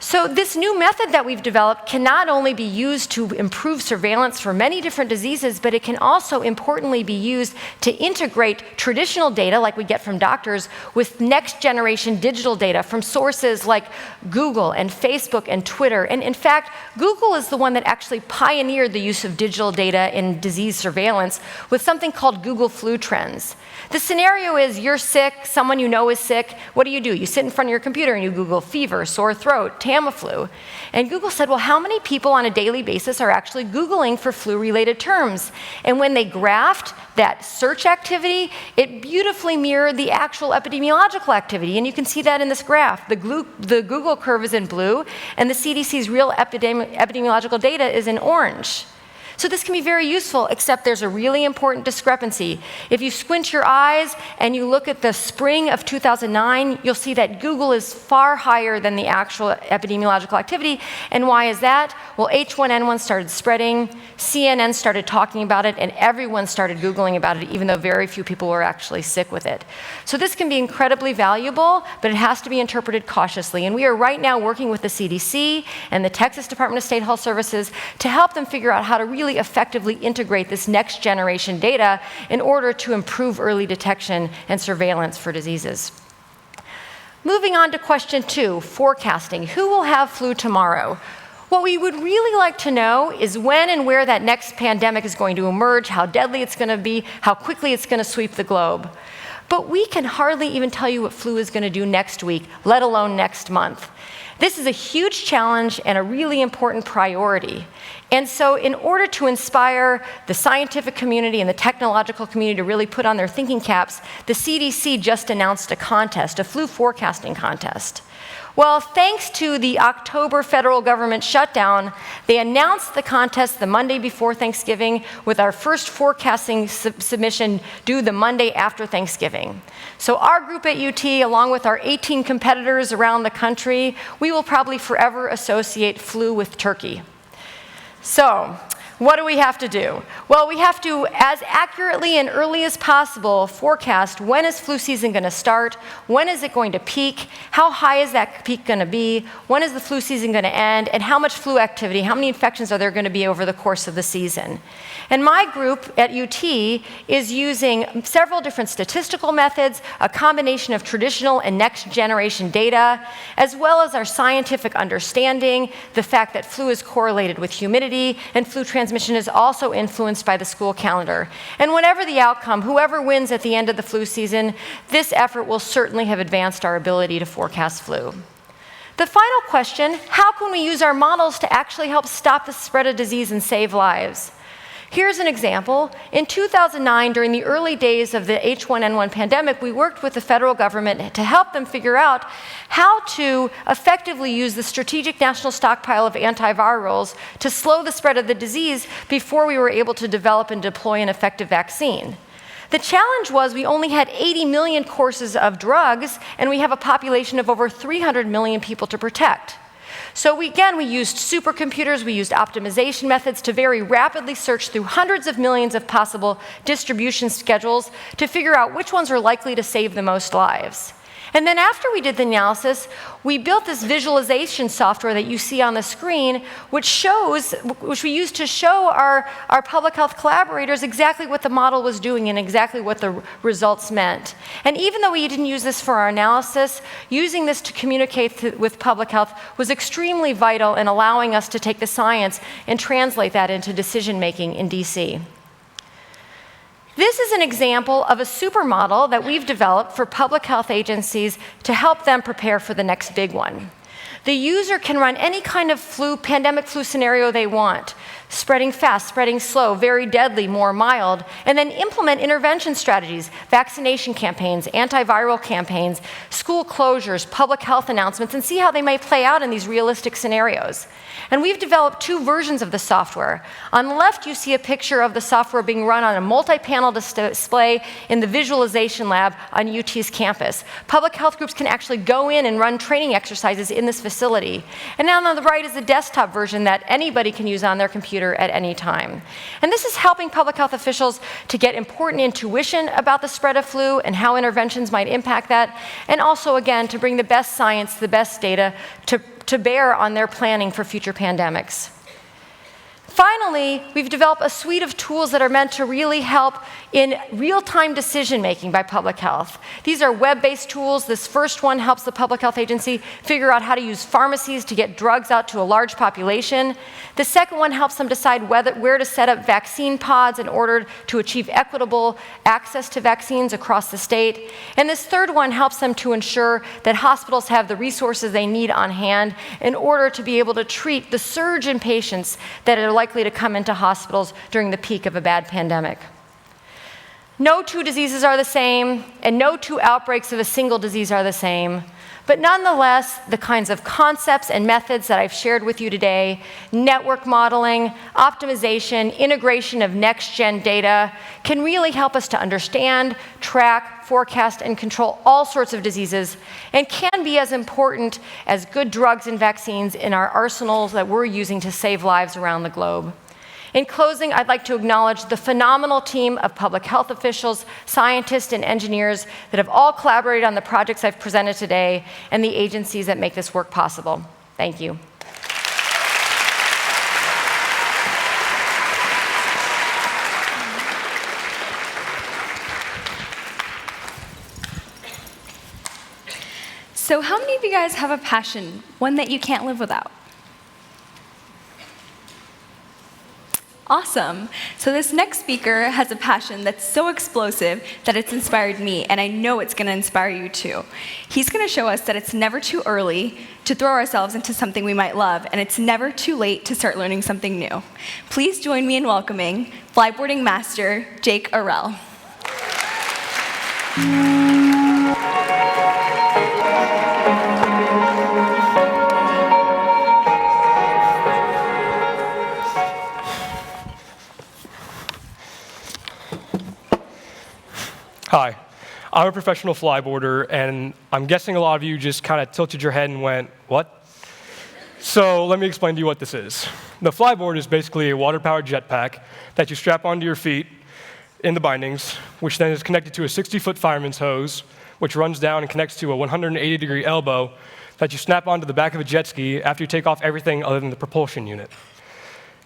So this new method that we've developed can not only be used to improve surveillance for many different diseases, but it can also importantly be used to integrate traditional data like we get from doctors with next generation digital data from sources like Google and Facebook and Twitter. And in fact, Google is the one that actually pioneered the use of digital data in disease surveillance with something called Google Flu Trends. The scenario is, you're sick, someone you know is sick. What do? You sit in front of your computer and you Google fever, sore throat, Tamiflu. And Google said, well, how many people on a daily basis are actually Googling for flu-related terms? And when they graphed that search activity, it beautifully mirrored the actual epidemiological activity. And you can see that in this graph. The Google curve is in blue, and the CDC's real epidemiological data is in orange. So this can be very useful, except there's a really important discrepancy. If you squint your eyes and you look at the spring of 2009, you'll see that Google is far higher than the actual epidemiological activity. And why is that? Well, H1N1 started spreading, CNN started talking about it, and everyone started Googling about it, even though very few people were actually sick with it. So this can be incredibly valuable, but it has to be interpreted cautiously. And we are right now working with the CDC and the Texas Department of State Health Services to help them figure out how to really effectively integrate this next generation data in order to improve early detection and surveillance for diseases. Moving on to question 2, forecasting. Who will have flu tomorrow? What we would really like to know is when and where that next pandemic is going to emerge, how deadly it's going to be, how quickly it's going to sweep the globe. But we can hardly even tell you what flu is going to do next week, let alone next month. This is a huge challenge and a really important priority. And so in order to inspire the scientific community and the technological community to really put on their thinking caps, the CDC just announced a contest, a flu forecasting contest. Well, thanks to the October federal government shutdown, they announced the contest the Monday before Thanksgiving, with our first forecasting submission due the Monday after Thanksgiving. So our group at UT, along with our 18 competitors around the country, we will probably forever associate flu with turkey. So What do we have to do? Well, we have to, as accurately and early as possible, forecast when is flu season going to start, when is it going to peak, how high is that peak going to be, when is the flu season going to end, and how much flu activity, how many infections are there going to be over the course of the season. And my group at UT is using several different statistical methods, a combination of traditional and next generation data, as well as our scientific understanding, the fact that flu is correlated with humidity, and flu transmission is also influenced by the school calendar. And whatever the outcome, whoever wins at the end of the flu season, this effort will certainly have advanced our ability to forecast flu. The final question, how can we use our models to actually help stop the spread of disease and save lives? Here's an example. In 2009, during the early days of the H1N1 pandemic, we worked with the federal government to help them figure out how to effectively use the strategic national stockpile of antivirals to slow the spread of the disease before we were able to develop and deploy an effective vaccine. The challenge was we only had 80 million courses of drugs, and we have a population of over 300 million people to protect. So we used supercomputers, we used optimization methods to very rapidly search through hundreds of millions of possible distribution schedules to figure out which ones were likely to save the most lives. And then after we did the analysis, we built this visualization software that you see on the screen, which we used to show our public health collaborators exactly what the model was doing and exactly what the results meant. And even though we didn't use this for our analysis, using this to communicate with public health was extremely vital in allowing us to take the science and translate that into decision making in DC. This is an example of a supermodel that we've developed for public health agencies to help them prepare for the next big one. The user can run any kind of pandemic flu scenario they want, spreading fast, spreading slow, very deadly, more mild, and then implement intervention strategies, vaccination campaigns, antiviral campaigns, school closures, public health announcements, and see how they may play out in these realistic scenarios. And we've developed two versions of the software. On the left, you see a picture of the software being run on a multi-panel display in the visualization lab on UT's campus. Public health groups can actually go in and run training exercises in this facility. And now on the right is the desktop version that anybody can use on their computer at any time. And this is helping public health officials to get important intuition about the spread of flu and how interventions might impact that, and also, again, to bring the best science, the best data to bear on their planning for future pandemics. Finally, we've developed a suite of tools that are meant to really help in real-time decision-making by public health. These are web-based tools. This first one helps the public health agency figure out how to use pharmacies to get drugs out to a large population. The second one helps them decide where to set up vaccine pods in order to achieve equitable access to vaccines across the state. And this third one helps them to ensure that hospitals have the resources they need on hand in order to be able to treat the surge in patients that are likely to come into hospitals during the peak of a bad pandemic. No two diseases are the same, and no two outbreaks of a single disease are the same. But nonetheless, the kinds of concepts and methods that I've shared with you today, network modeling, optimization, integration of next-gen data, can really help us to understand, track, forecast, and control all sorts of diseases, and can be as important as good drugs and vaccines in our arsenals that we're using to save lives around the globe. In closing, I'd like to acknowledge the phenomenal team of public health officials, scientists, and engineers that have all collaborated on the projects I've presented today, and the agencies that make this work possible. Thank you. So how many of you guys have a passion, one that you can't live without? Awesome. So this next speaker has a passion that's so explosive that it's inspired me, and I know it's going to inspire you too. He's going to show us that it's never too early to throw ourselves into something we might love, and it's never too late to start learning something new. Please join me in welcoming flyboarding master Jake Arell. Hi, I'm a professional flyboarder, and I'm guessing a lot of you just kind of tilted your head and went, what? So let me explain to you what this is. The flyboard is basically a water-powered jetpack that you strap onto your feet in the bindings, which then is connected to a 60-foot fireman's hose, which runs down and connects to a 180-degree elbow that you snap onto the back of a jet ski after you take off everything other than the propulsion unit.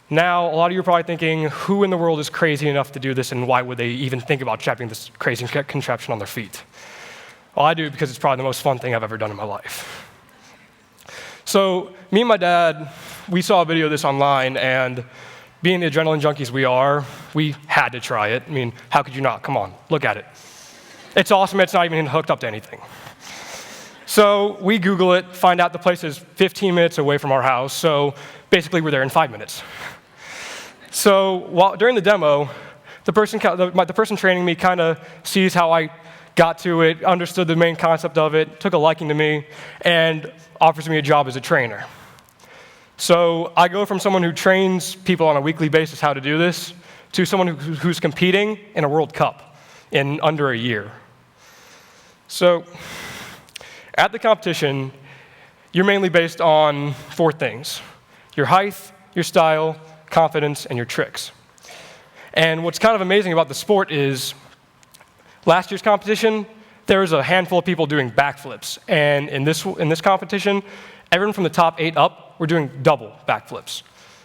Now, a lot of you are probably thinking, who in the world is crazy enough to do this, and why would they even think about strapping this crazy contraption on their feet? Well, I do because it's probably the most fun thing I've ever done in my life. So, me and my dad, we saw a video of this online, and being the adrenaline junkies we are, we had to try it. I mean, how could you not? Come on, look at it. It's awesome, it's not even hooked up to anything. So we Google it, find out the place is 15 minutes away from our house, so basically we're there in 5 minutes. So during the demo, the person training me kind of sees how I got to it, understood the main concept of it, took a liking to me, and offers me a job as a trainer. So I go from someone who trains people on a weekly basis how to do this to someone who's competing in a World Cup in under a year. So at the competition, you're mainly based on 4 things: your height, your style, confidence, and your tricks. And what's kind of amazing about the sport is last year's competition, there was a handful of people doing backflips. And in this competition, everyone from the top 8 up were doing double backflips.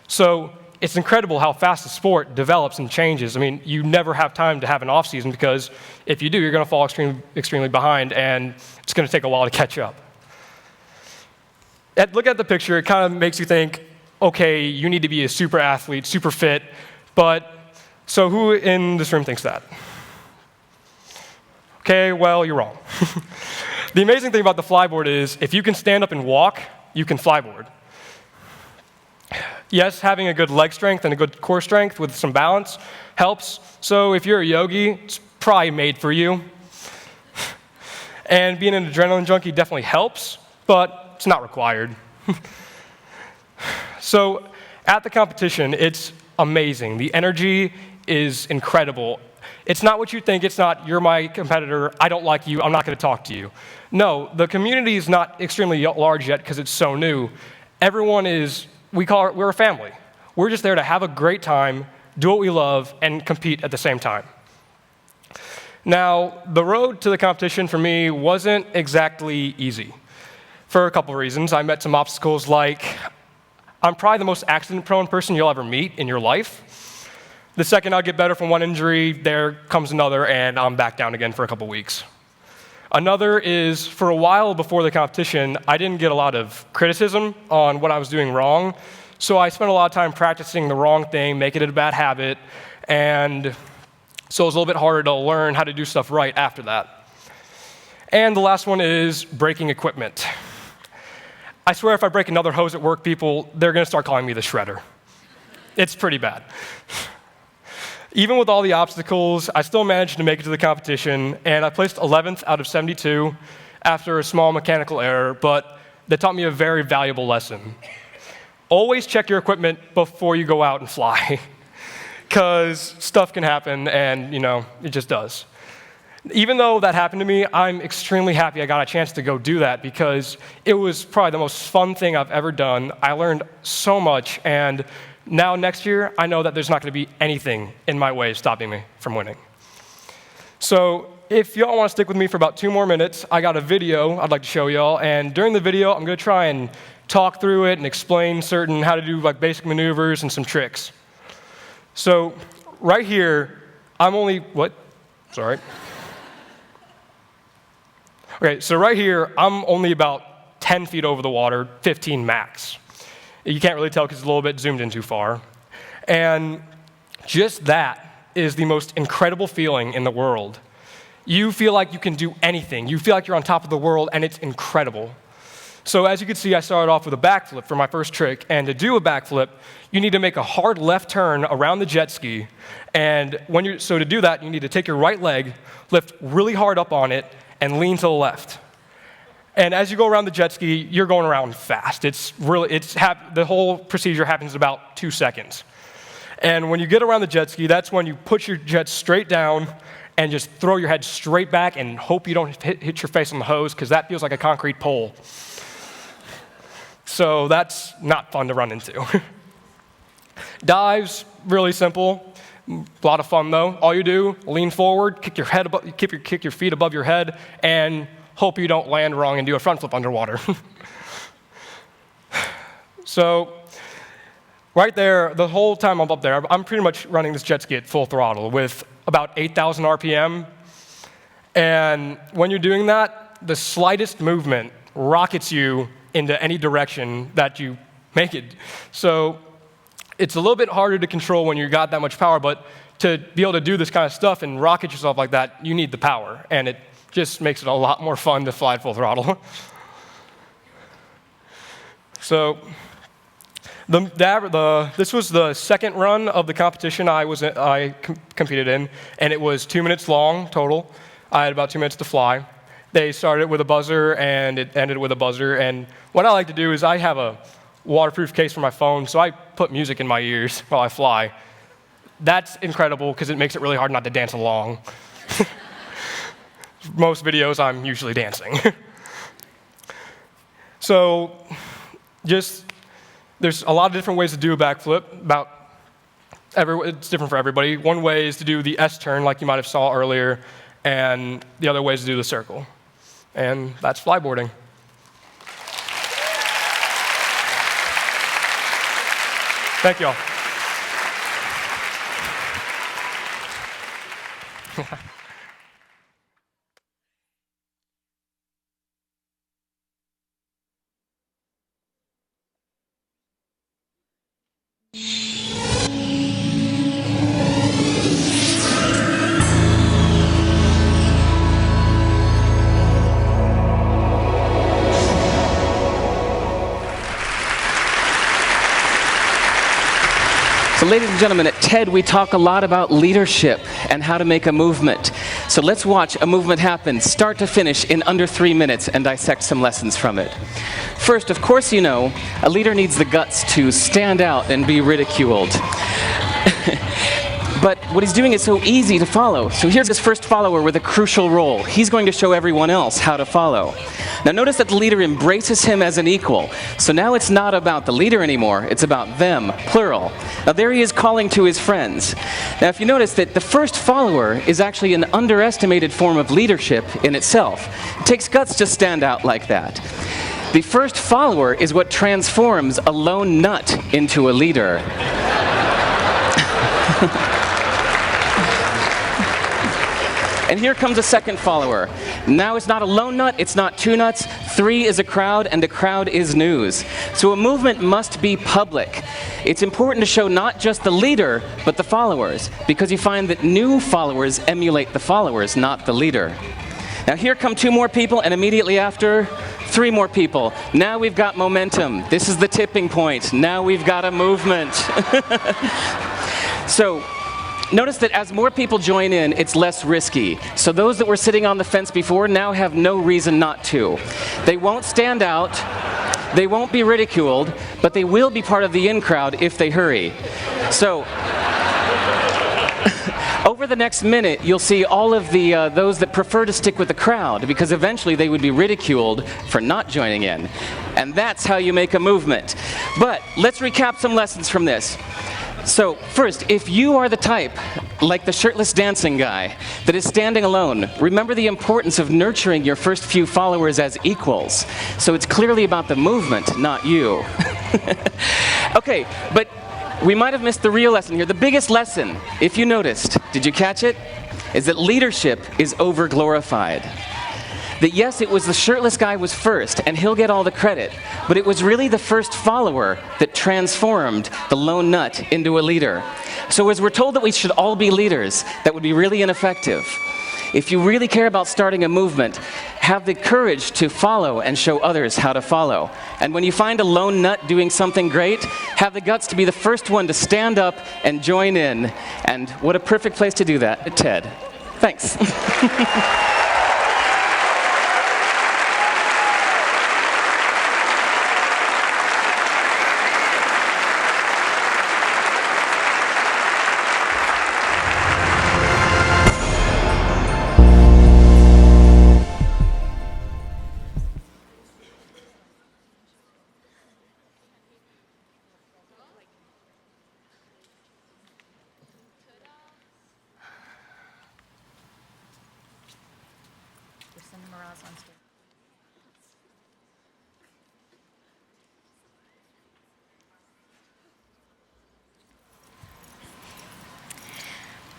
So it's incredible how fast the sport develops and changes. I mean, you never have time to have an off season, because if you do, you're going to fall extremely behind, and it's going to take a while to catch up. Look at the picture, it kind of makes you think, okay, you need to be a super athlete, super fit, but so who in this room thinks that? Okay, well, you're wrong. The amazing thing about the flyboard is if you can stand up and walk, you can flyboard. Yes, having a good leg strength and a good core strength with some balance helps. So if you're a yogi, it's probably made for you. And being an adrenaline junkie definitely helps, but it's not required. So at the competition, it's amazing. The energy is incredible. It's not what you think. It's not, you're my competitor, I don't like you, I'm not going to talk to you. No, the community is not extremely large yet because it's so new. Everyone is, we're a family. We're just there to have a great time, do what we love, and compete at the same time. Now, the road to the competition for me wasn't exactly easy for a couple of reasons. I met some obstacles like, I'm probably the most accident-prone person you'll ever meet in your life. The second I get better from one injury, there comes another, and I'm back down again for a couple weeks. Another is, for a while before the competition, I didn't get a lot of criticism on what I was doing wrong, so I spent a lot of time practicing the wrong thing, making it a bad habit, and so it was a little bit harder to learn how to do stuff right after that. And the last one is breaking equipment. I swear if I break another hose at work, people, they're going to start calling me the shredder. It's pretty bad. Even with all the obstacles, I still managed to make it to the competition, and I placed 11th out of 72 after a small mechanical error, but that taught me a very valuable lesson. Always check your equipment before you go out and fly, because stuff can happen, and it just does. Even though that happened to me, I'm extremely happy I got a chance to go do that, because it was probably the most fun thing I've ever done. I learned so much, and now next year, I know that there's not going to be anything in my way stopping me from winning. So if y'all want to stick with me for about 2 more minutes, I got a video I'd like to show y'all, and during the video, I'm going to try and talk through it and explain how to do basic maneuvers and some tricks. So right here, Okay, so right here, I'm only about 10 feet over the water, 15 max. You can't really tell because it's a little bit zoomed in too far. And just that is the most incredible feeling in the world. You feel like you can do anything. You feel like you're on top of the world, and it's incredible. So as you can see, I started off with a backflip for my first trick, and to do a backflip, you need to make a hard left turn around the jet ski, and so to do that, you need to take your right leg, lift really hard up on it, and lean to the left. And as you go around the jet ski, you're going around fast. The whole procedure happens in about 2 seconds. And when you get around the jet ski, that's when you put your jet straight down and just throw your head straight back and hope you don't hit your face on the hose, because that feels like a concrete pole. So that's not fun to run into. Dives, really simple. A lot of fun though. All you do, lean forward, kick your feet above your head, and hope you don't land wrong and do a front flip underwater. So right there, the whole time I'm up there, I'm pretty much running this jet ski at full throttle with about 8,000 RPM. And when you're doing that, the slightest movement rockets you into any direction that you make it. So it's a little bit harder to control when you got that much power, but to be able to do this kind of stuff and rocket yourself like that, you need the power. And it just makes it a lot more fun to fly at full throttle. So this was the second run of the competition I competed in, and it was 2 minutes long total. I had about 2 minutes to fly. They started with a buzzer, and it ended with a buzzer. And what I like to do is I have a waterproof case for my phone, so I put music in my ears while I fly. That's incredible because it makes it really hard not to dance along. Most videos, I'm usually dancing. So there's a lot of different ways to do a backflip. It's different for everybody. One way is to do the S turn, like you might have saw earlier, and the other way is to do the circle. And that's flyboarding. Thank you all. So ladies and gentlemen, at TED we talk a lot about leadership and how to make a movement. So let's watch a movement happen, start to finish, in under 3 minutes and dissect some lessons from it. First, of course you know, a leader needs the guts to stand out and be ridiculed. But what he's doing is so easy to follow. So here's his first follower with a crucial role. He's going to show everyone else how to follow. Now notice that the leader embraces him as an equal. So now it's not about the leader anymore, it's about them, plural. Now there he is calling to his friends. Now if you notice that the first follower is actually an underestimated form of leadership in itself. It takes guts to stand out like that. The first follower is what transforms a lone nut into a leader. And here comes a second follower. Now it's not a lone nut, it's not two nuts, 3 is a crowd, and a crowd is news. So a movement must be public. It's important to show not just the leader, but the followers, because you find that new followers emulate the followers, not the leader. Now here come 2 more people, and immediately after, 3 more people. Now we've got momentum. This is the tipping point. Now we've got a movement. So, notice that as more people join in, it's less risky. So those that were sitting on the fence before now have no reason not to. They won't stand out, they won't be ridiculed, but they will be part of the in crowd if they hurry. So, over the next minute, you'll see all of those that prefer to stick with the crowd, because eventually they would be ridiculed for not joining in. And that's how you make a movement. But let's recap some lessons from this. So first, if you are the type, like the shirtless dancing guy, that is standing alone, remember the importance of nurturing your first few followers as equals. So it's clearly about the movement, not you. Okay, but we might have missed the real lesson here. The biggest lesson, if you noticed, did you catch it? Is that leadership is over-glorified. That yes, it was the shirtless guy was first, and he'll get all the credit, but it was really the first follower that transformed the lone nut into a leader. So as we're told that we should all be leaders, that would be really ineffective. If you really care about starting a movement, have the courage to follow and show others how to follow. And when you find a lone nut doing something great, have the guts to be the first one to stand up and join in. And what a perfect place to do that at TED. Thanks.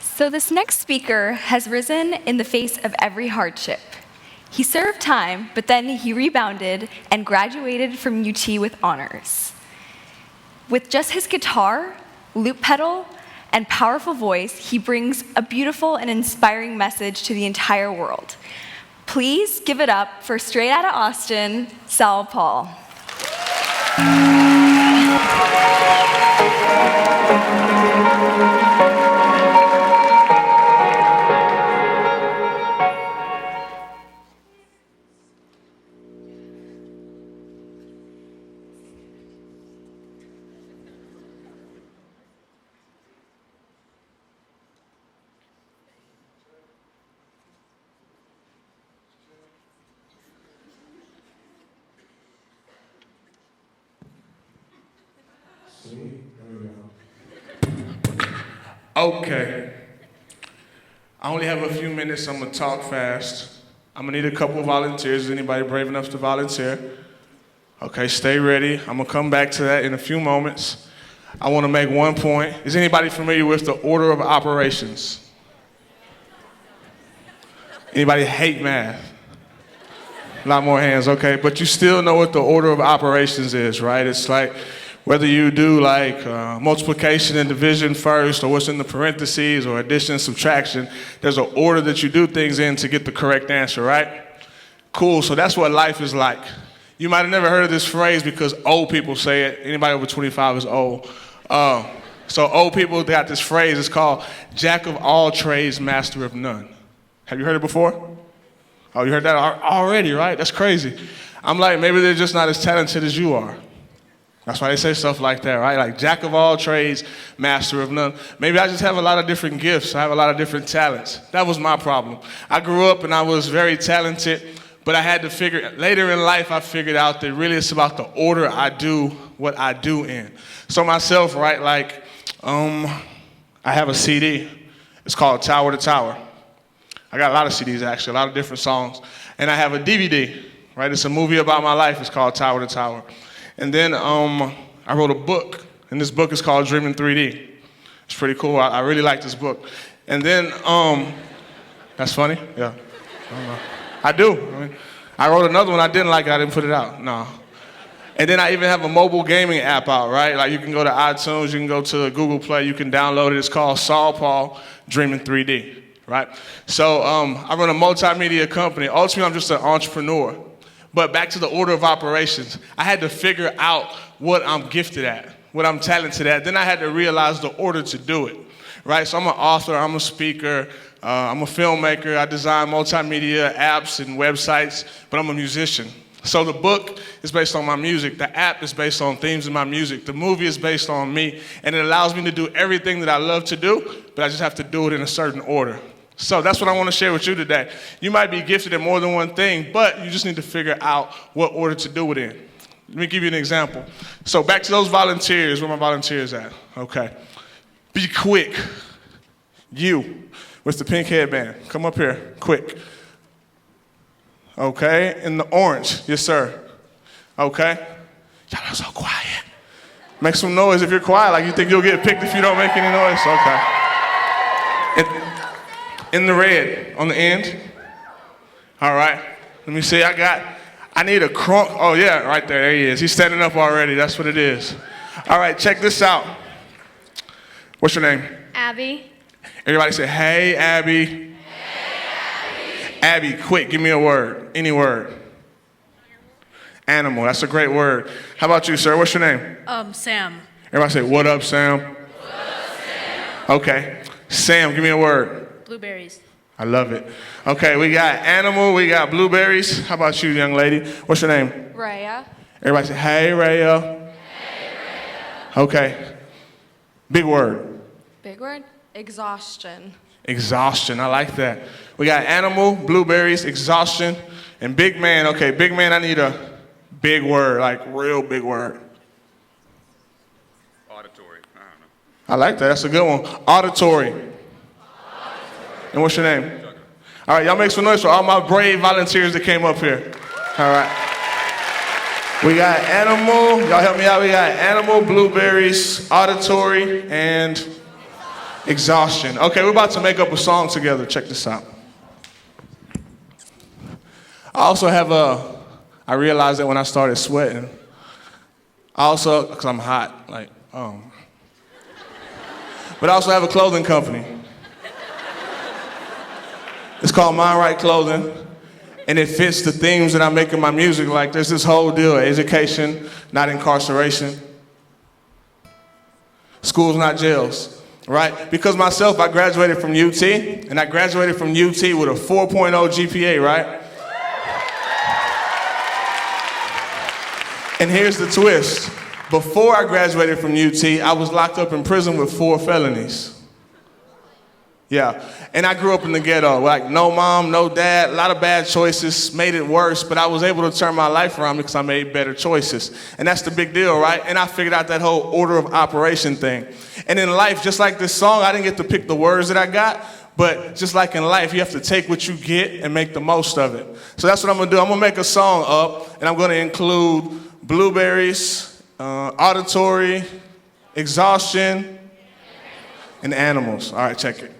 So this next speaker has risen in the face of every hardship. He served time, but then he rebounded and graduated from UT with honors. With just his guitar, loop pedal, and powerful voice, he brings a beautiful and inspiring message to the entire world. Please give it up for straight out of Austin, Sal Paul. Okay. I only have a few minutes. I'm gonna talk fast. I'm gonna need a couple of volunteers. Is anybody brave enough to volunteer? Okay, stay ready. I'm gonna come back to that in a few moments. I wanna make one point. Is anybody familiar with the order of operations? Anybody hate math? A lot more hands, okay. But you still know what the order of operations is, right? It's like whether you do like multiplication and division first, or what's in the parentheses, or addition and subtraction, there's an order that you do things in to get the correct answer, right? Cool, so that's what life is like. You might have never heard of this phrase because old people say it. Anybody over 25 is old. So old people got this phrase, it's called jack of all trades, master of none. Have you heard it before? Oh, you heard that already, right? That's crazy. I'm like, maybe they're just not as talented as you are. That's why they say stuff like that, right? Like jack of all trades, master of none. Maybe I just have a lot of different gifts. I have a lot of different talents. That was my problem. I grew up and I was very talented, but I had to figure, later in life I figured out that really it's about the order I do what I do in. So myself, right, like, I have a CD. It's called Tower to Tower. I got a lot of CDs actually, a lot of different songs. And I have a DVD, right? It's a movie about my life. It's called Tower to Tower. And then I wrote a book, and this book is called Dreaming 3D. It's pretty cool. I really like this book. And then, that's funny? Yeah. I don't know. I do. I mean, I wrote another one I didn't like it. I didn't put it out. No. And then I even have a mobile gaming app out, right? Like you can go to iTunes, you can go to Google Play, you can download it. It's called Saul Paul Dreaming 3D, right? So I run a multimedia company. Ultimately, I'm just an entrepreneur. But back to the order of operations, I had to figure out what I'm gifted at, what I'm talented at. Then I had to realize the order to do it, right? So I'm an author, I'm a speaker, I'm a filmmaker, I design multimedia apps and websites, but I'm a musician. So the book is based on my music, the app is based on themes in my music, the movie is based on me, and it allows me to do everything that I love to do, but I just have to do it in a certain order. So that's what I want to share with you today. You might be gifted at more than one thing, but you just need to figure out what order to do it in. Let me give you an example. So back to those volunteers, where my volunteers at? Okay. Be quick. You, with the pink headband, come up here, quick. Okay, in the orange, yes sir. Okay. Y'all are so quiet. Make some noise if you're quiet, like you think you'll get picked if you don't make any noise. Okay. In the red, on the end. All right, let me see, I need a crunk. Oh yeah, right there, there he is. He's standing up already, that's what it is. All right, check this out. What's your name? Abby. Everybody say, hey, Abby. Hey, Abby. Abby, quick, give me a word, any word. Animal, that's a great word. How about you, sir, what's your name? Sam. Everybody say, what up, Sam? What up, Sam? Okay, Sam, give me a word. Blueberries. I love it. Okay, we got animal, we got blueberries. How about you, young lady? What's your name? Raya. Everybody say, hey, Raya. Hey, Raya. Okay. Big word. Big word? Exhaustion. Exhaustion, I like that. We got animal, blueberries, exhaustion, and big man. Okay, big man, I need a big word, like real big word. Auditory, I don't know. I like that, that's a good one. Auditory. And what's your name? All right, y'all make some noise for all my brave volunteers that came up here. All right. We got animal. Y'all help me out. We got animal, blueberries, auditory, and exhaustion. Okay, we're about to make up a song together. Check this out. I also have I realized that when I started sweating, because I'm hot, but I also have a clothing company. It's called Mind Right Clothing, and it fits the themes that I make in my music. Like, there's this whole deal of education, not incarceration. Schools, not jails, right? Because myself, I graduated from UT, and I graduated from UT with a 4.0 GPA, right? And here's the twist. Before I graduated from UT, I was locked up in prison with 4 felonies. Yeah, and I grew up in the ghetto, like no mom, no dad, a lot of bad choices, made it worse, but I was able to turn my life around because I made better choices. And that's the big deal, right? And I figured out that whole order of operation thing. And in life, just like this song, I didn't get to pick the words that I got, but just like in life, you have to take what you get and make the most of it. So that's what I'm gonna do. I'm gonna make a song up, and I'm gonna include blueberries, auditory, exhaustion, and animals. All right, check it.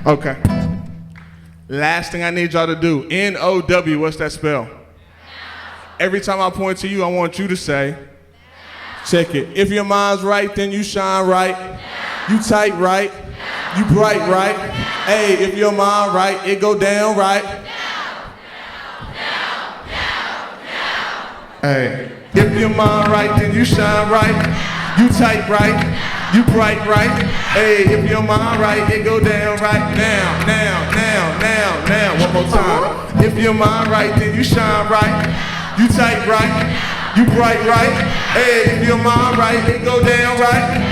Okay. Last thing I need y'all to do, N-O-W, what's that spell? Every time I point to you, I want you to say, check it. If your mind's right, then you shine right. You tight right. You bright right. Hey, if your mind right, it go down right. Hey, if your mind right, then you shine right. You tight right. You bright right. Hey, if your mind right, it go down right. Now, now, now, now, now. One more time. If your mind right, then you shine right. You tight right. You bright right. Hey, if your mind right, it go down right.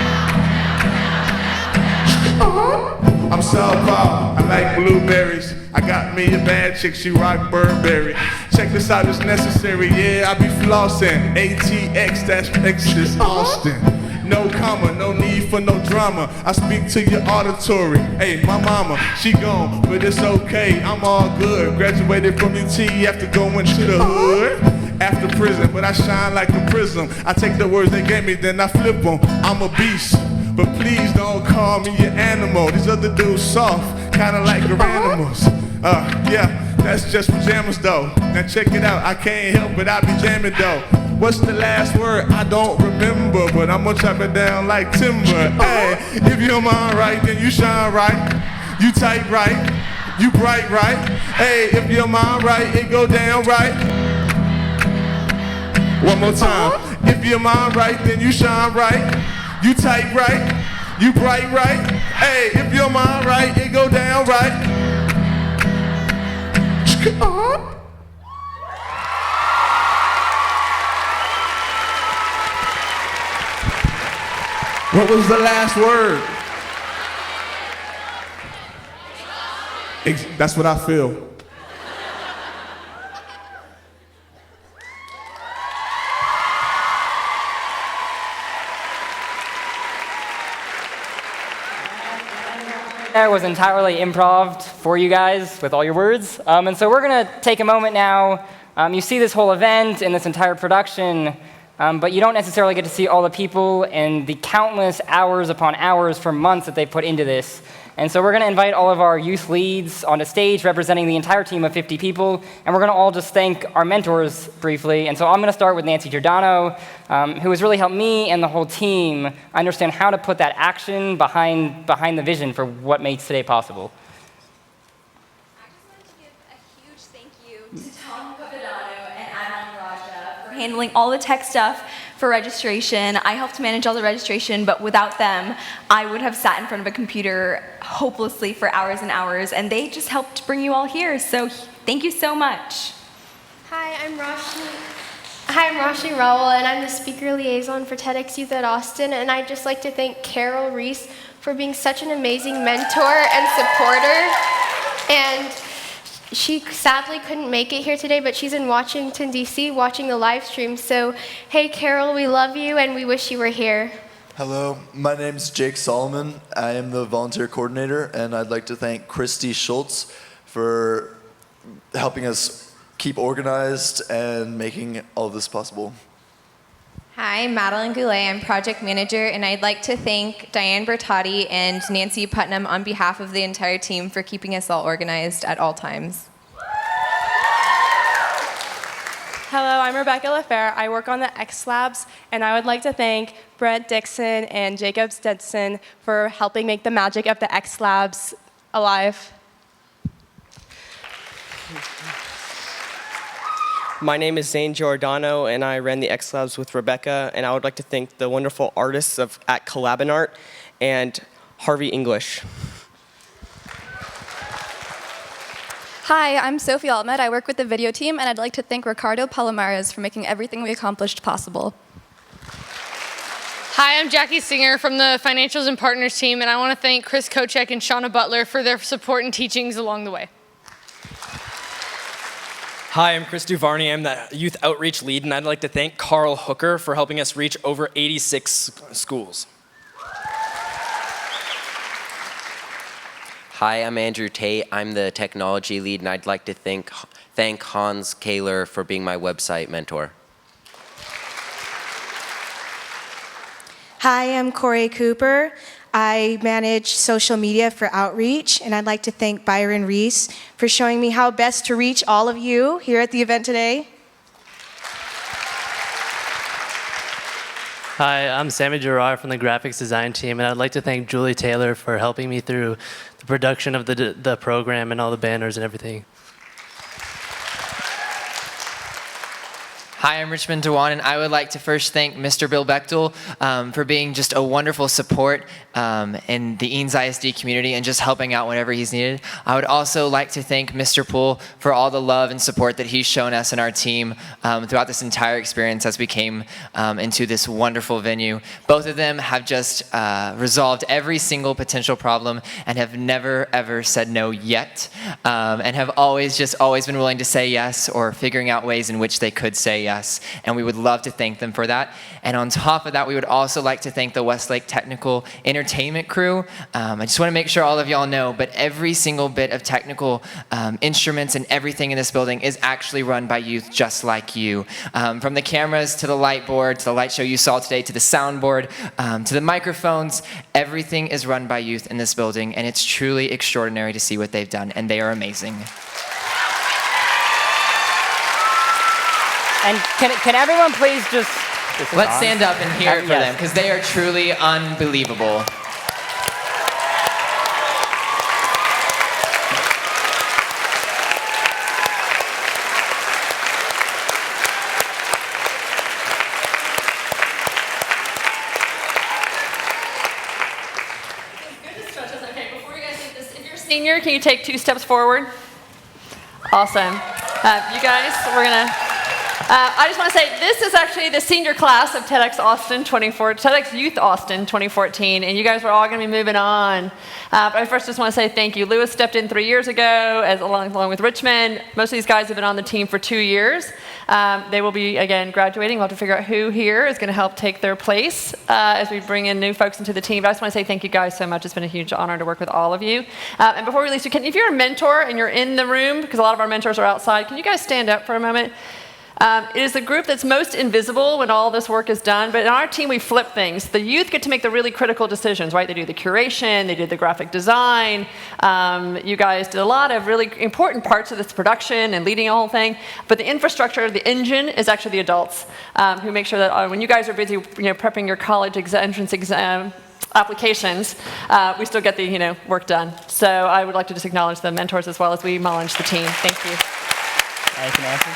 I'm South Paul, I like blueberries. I got me a bad chick, she rock Burberry. Check this out, it's necessary, yeah, I be flossing. ATX, that's Exodus Austin. No comma, no need for no drama. I speak to your auditory. Hey, my mama, she gone, but it's okay, I'm all good. Graduated from UT after going to the hood. After prison, but I shine like a prism. I take the words they gave me, then I flip them. I'm a beast, but please don't call me an animal. These other dudes soft, kinda like your animals. Yeah, that's just pajamas though. Now check it out, I can't help but I be jamming though. What's the last word? I don't remember, but I'm gonna chop it down like timber. Hey, if your mind right, then you shine right. You tight right, you bright right. Hey, if your mind right, it go down right. One more time. If your mind right, then you shine right. You tight right, you bright right. Hey, if your mind right, it go down right. What was the last word? That's what I feel. That was entirely improv for you guys with all your words. And so we're going to take a moment now. You see this whole event and this entire production, but you don't necessarily get to see all the people and the countless hours upon hours for months that they put into this. And so we're going to invite all of our youth leads onto stage representing the entire team of 50 people, and we're going to all just thank our mentors briefly. And so I'm going to start with Nancy Giordano, who has really helped me and the whole team understand how to put that action behind the vision for what makes today possible. handling all the tech stuff for registration. I helped manage all the registration, but without them, I would have sat in front of a computer hopelessly for hours and hours, and they just helped bring you all here. So thank you so much. Hi, I'm Roshni Rawal, and I'm the speaker liaison for TEDxYouth at Austin, and I'd just like to thank Carol Reese for being such an amazing mentor and supporter. And she sadly couldn't make it here today, but she's in Washington, D.C. watching the live stream. So, hey, Carol, we love you, and we wish you were here. Hello, my name's Jake Solomon. I am the volunteer coordinator, and I'd like to thank Christy Schultz for helping us keep organized and making all of this possible. Hi, I'm Madeline Goulet. I'm project manager, and I'd like to thank Diane Bertotti and Nancy Putnam on behalf of the entire team for keeping us all organized at all times. Hello, I'm Rebecca LaFair. I work on the X Labs, and I would like to thank Brent Dixon and Jacob Stetson for helping make the magic of the X Labs alive. My name is Zane Giordano, and I ran the X Labs with Rebecca, and I would like to thank the wonderful artists at Collabinart and Harvey English. Hi, I'm Sophie Ahmed. I work with the video team, and I'd like to thank Ricardo Palomares for making everything we accomplished possible. Hi, I'm Jackie Singer from the Financials and Partners team, and I want to thank Chris Kochek and Shauna Butler for their support and teachings along the way. Hi, I'm Chris Duvarney. I'm the Youth Outreach Lead, and I'd like to thank Carl Hooker for helping us reach over 86 schools. Hi, I'm Andrew Tate. I'm the Technology Lead, and I'd like to thank Hans Kaler for being my website mentor. Hi, I'm Corey Cooper. I manage social media for Outreach, and I'd like to thank Byron Reese for showing me how best to reach all of you here at the event today. Hi, I'm Sammy Gerard from the graphics design team, and I'd like to thank Julie Taylor for helping me through the production of the program and all the banners and everything. Hi, I'm Richmond Dewan, and I would like to first thank Mr. Bill Bechtel for being just a wonderful support in the Eanes ISD community and just helping out whenever he's needed. I would also like to thank Mr. Poole for all the love and support that he's shown us and our team throughout this entire experience as we came into this wonderful venue. Both of them have just resolved every single potential problem and have never, ever said no yet, and have always been willing to say yes or figuring out ways in which they could say yes. And we would love to thank them for that. And on top of that, we would also like to thank the Westlake Technical Entertainment crew. I just want to make sure all of y'all know, but every single bit of technical instruments and everything in this building is actually run by youth just like you. From the cameras to the light board, to the light show you saw today, to the soundboard, to the microphones, everything is run by youth in this building, and it's truly extraordinary to see what they've done, and they are amazing. And can everyone please just Let's stand up and hear it for them, because they are truly unbelievable. Senior, can you take 2 steps forward? Awesome. You guys, we're gonna. I just want to say this is actually the senior class of TEDxYouth Austin 2014, and you guys are all going to be moving on. But I first just want to say thank you. Lewis stepped in 3 years ago, along with Richmond. Most of these guys have been on the team for 2 years. They will be, again, graduating. We'll have to figure out who here is going to help take their place as we bring in new folks into the team. But I just want to say thank you guys so much. It's been a huge honor to work with all of you. And before we release you, if you're a mentor and you're in the room, because a lot of our mentors are outside, can you guys stand up for a moment? It is the group that's most invisible when all this work is done, but in our team we flip things. The youth get to make the really critical decisions, right? They do the curation, they did the graphic design. You guys did a lot of really important parts of this production and leading the whole thing, but the infrastructure, the engine, is actually the adults who make sure that when you guys are busy prepping your college entrance exam applications, we still get the work done. So I would like to just acknowledge the mentors as well as we acknowledge the team. Thank you. Thank you, Nancy.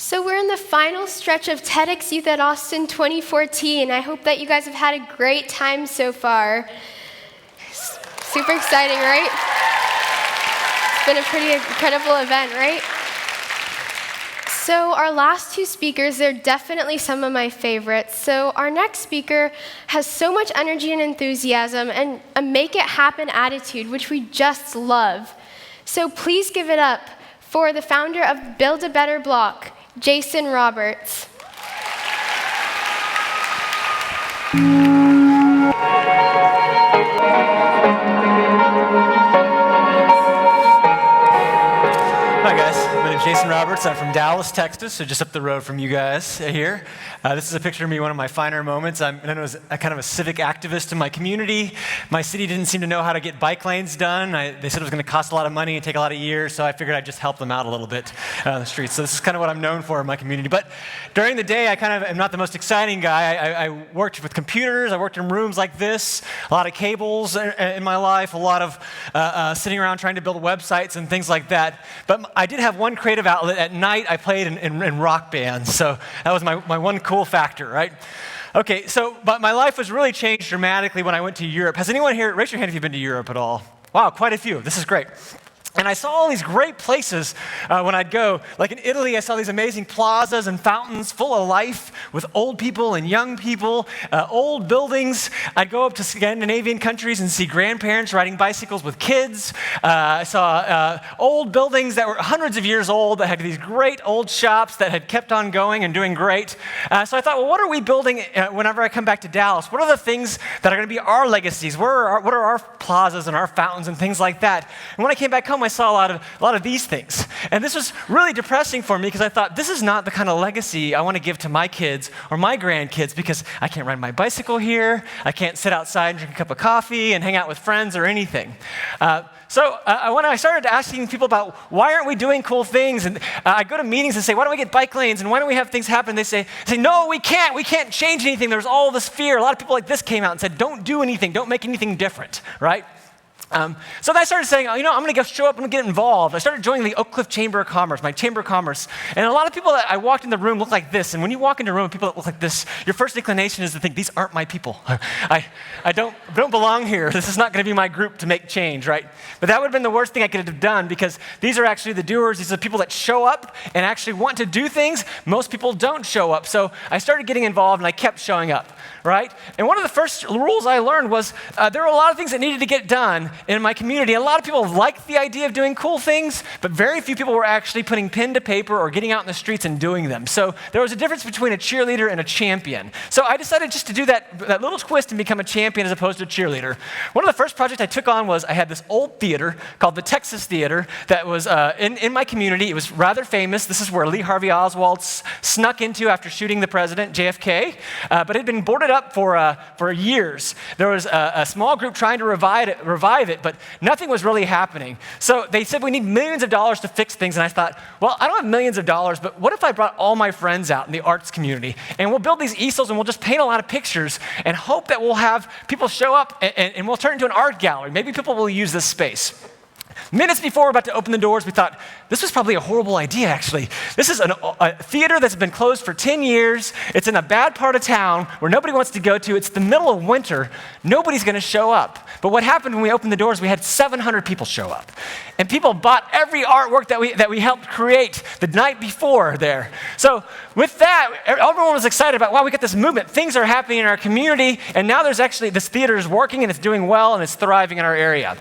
So we're in the final stretch of TEDxYouth at Austin 2014. I hope that you guys have had a great time so far. Super exciting, right? It's been a pretty incredible event, right? So our last two speakers, they're definitely some of my favorites. So our next speaker has so much energy and enthusiasm and a make it happen attitude, which we just love. So please give it up for the founder of Build a Better Block, Jason Roberts. Hi guys, my name's Jason Roberts. I'm from Dallas, Texas, so just up the road from you guys here. This is a picture of me, one of my finer moments. I'm known as a kind of a civic activist in my community. My city didn't seem to know how to get bike lanes done. They said it was going to cost a lot of money and take a lot of years, so I figured I'd just help them out a little bit on the streets. So this is kind of what I'm known for in my community. But during the day, I kind of am not the most exciting guy. I worked with computers. I worked in rooms like this, a lot of cables in my life, a lot of sitting around trying to build websites and things like that. But I did have one creative outlet. At night, I played in rock bands, so that was my one cool factor, right? Okay, but my life was really changed dramatically when I went to Europe. Has anyone here, raise your hand if you've been to Europe at all? Wow, quite a few. This is great. And I saw all these great places when I'd go. Like in Italy, I saw these amazing plazas and fountains full of life with old people and young people, old buildings. I'd go up to Scandinavian countries and see grandparents riding bicycles with kids. I saw old buildings that were hundreds of years old that had these great old shops that had kept on going and doing great. So I thought, well, what are we building whenever I come back to Dallas? What are the things that are going to be our legacies? What are our plazas and our fountains and things like that? And when I came back home, I saw a lot of these things. And this was really depressing for me because I thought, this is not the kind of legacy I want to give to my kids or my grandkids because I can't ride my bicycle here, I can't sit outside and drink a cup of coffee and hang out with friends or anything. So when I started asking people about why aren't we doing cool things, and I go to meetings and say, why don't we get bike lanes and why don't we have things happen? They say, no, we can't change anything. There's all this fear. A lot of people like this came out and said, don't do anything, don't make anything different, right? So then I started saying, I'm going to go show up and get involved. I started joining the Oak Cliff Chamber of Commerce, my Chamber of Commerce. And a lot of people that I walked in the room look like this. And when you walk into a room with people that look like this, your first inclination is to think, these aren't my people. I don't belong here. This is not going to be my group to make change, right? But that would have been the worst thing I could have done because these are actually the doers. These are the people that show up and actually want to do things. Most people don't show up. So I started getting involved and I kept showing up, right? And one of the first rules I learned was there were a lot of things that needed to get done in my community. A lot of people liked the idea of doing cool things, but very few people were actually putting pen to paper or getting out in the streets and doing them. So there was a difference between a cheerleader and a champion. So I decided just to do that little twist and become a champion as opposed to a cheerleader. One of the first projects I took on was I had this old theater called the Texas Theater that was in my community. It was rather famous. This is where Lee Harvey Oswald snuck into after shooting the president, JFK, but it had been boarded up for years. There was a small group trying to revive it, but nothing was really happening. So they said we need millions of dollars to fix things, and I thought, well, I don't have millions of dollars, but what if I brought all my friends out in the arts community, and we'll build these easels, and we'll just paint a lot of pictures, and hope that we'll have people show up, and we'll turn it into an art gallery. Maybe people will use this space. Minutes before we're about to open the doors, we thought, this was probably a horrible idea, actually. This is a theater that's been closed for 10 years. It's in a bad part of town where nobody wants to go to. It's the middle of winter. Nobody's going to show up. But what happened when we opened the doors, we had 700 people show up. And people bought every artwork that we helped create the night before there. So with that, everyone was excited about, wow, we got this movement. Things are happening in our community, and now there's actually, this theater is working, and it's doing well, and it's thriving in our area.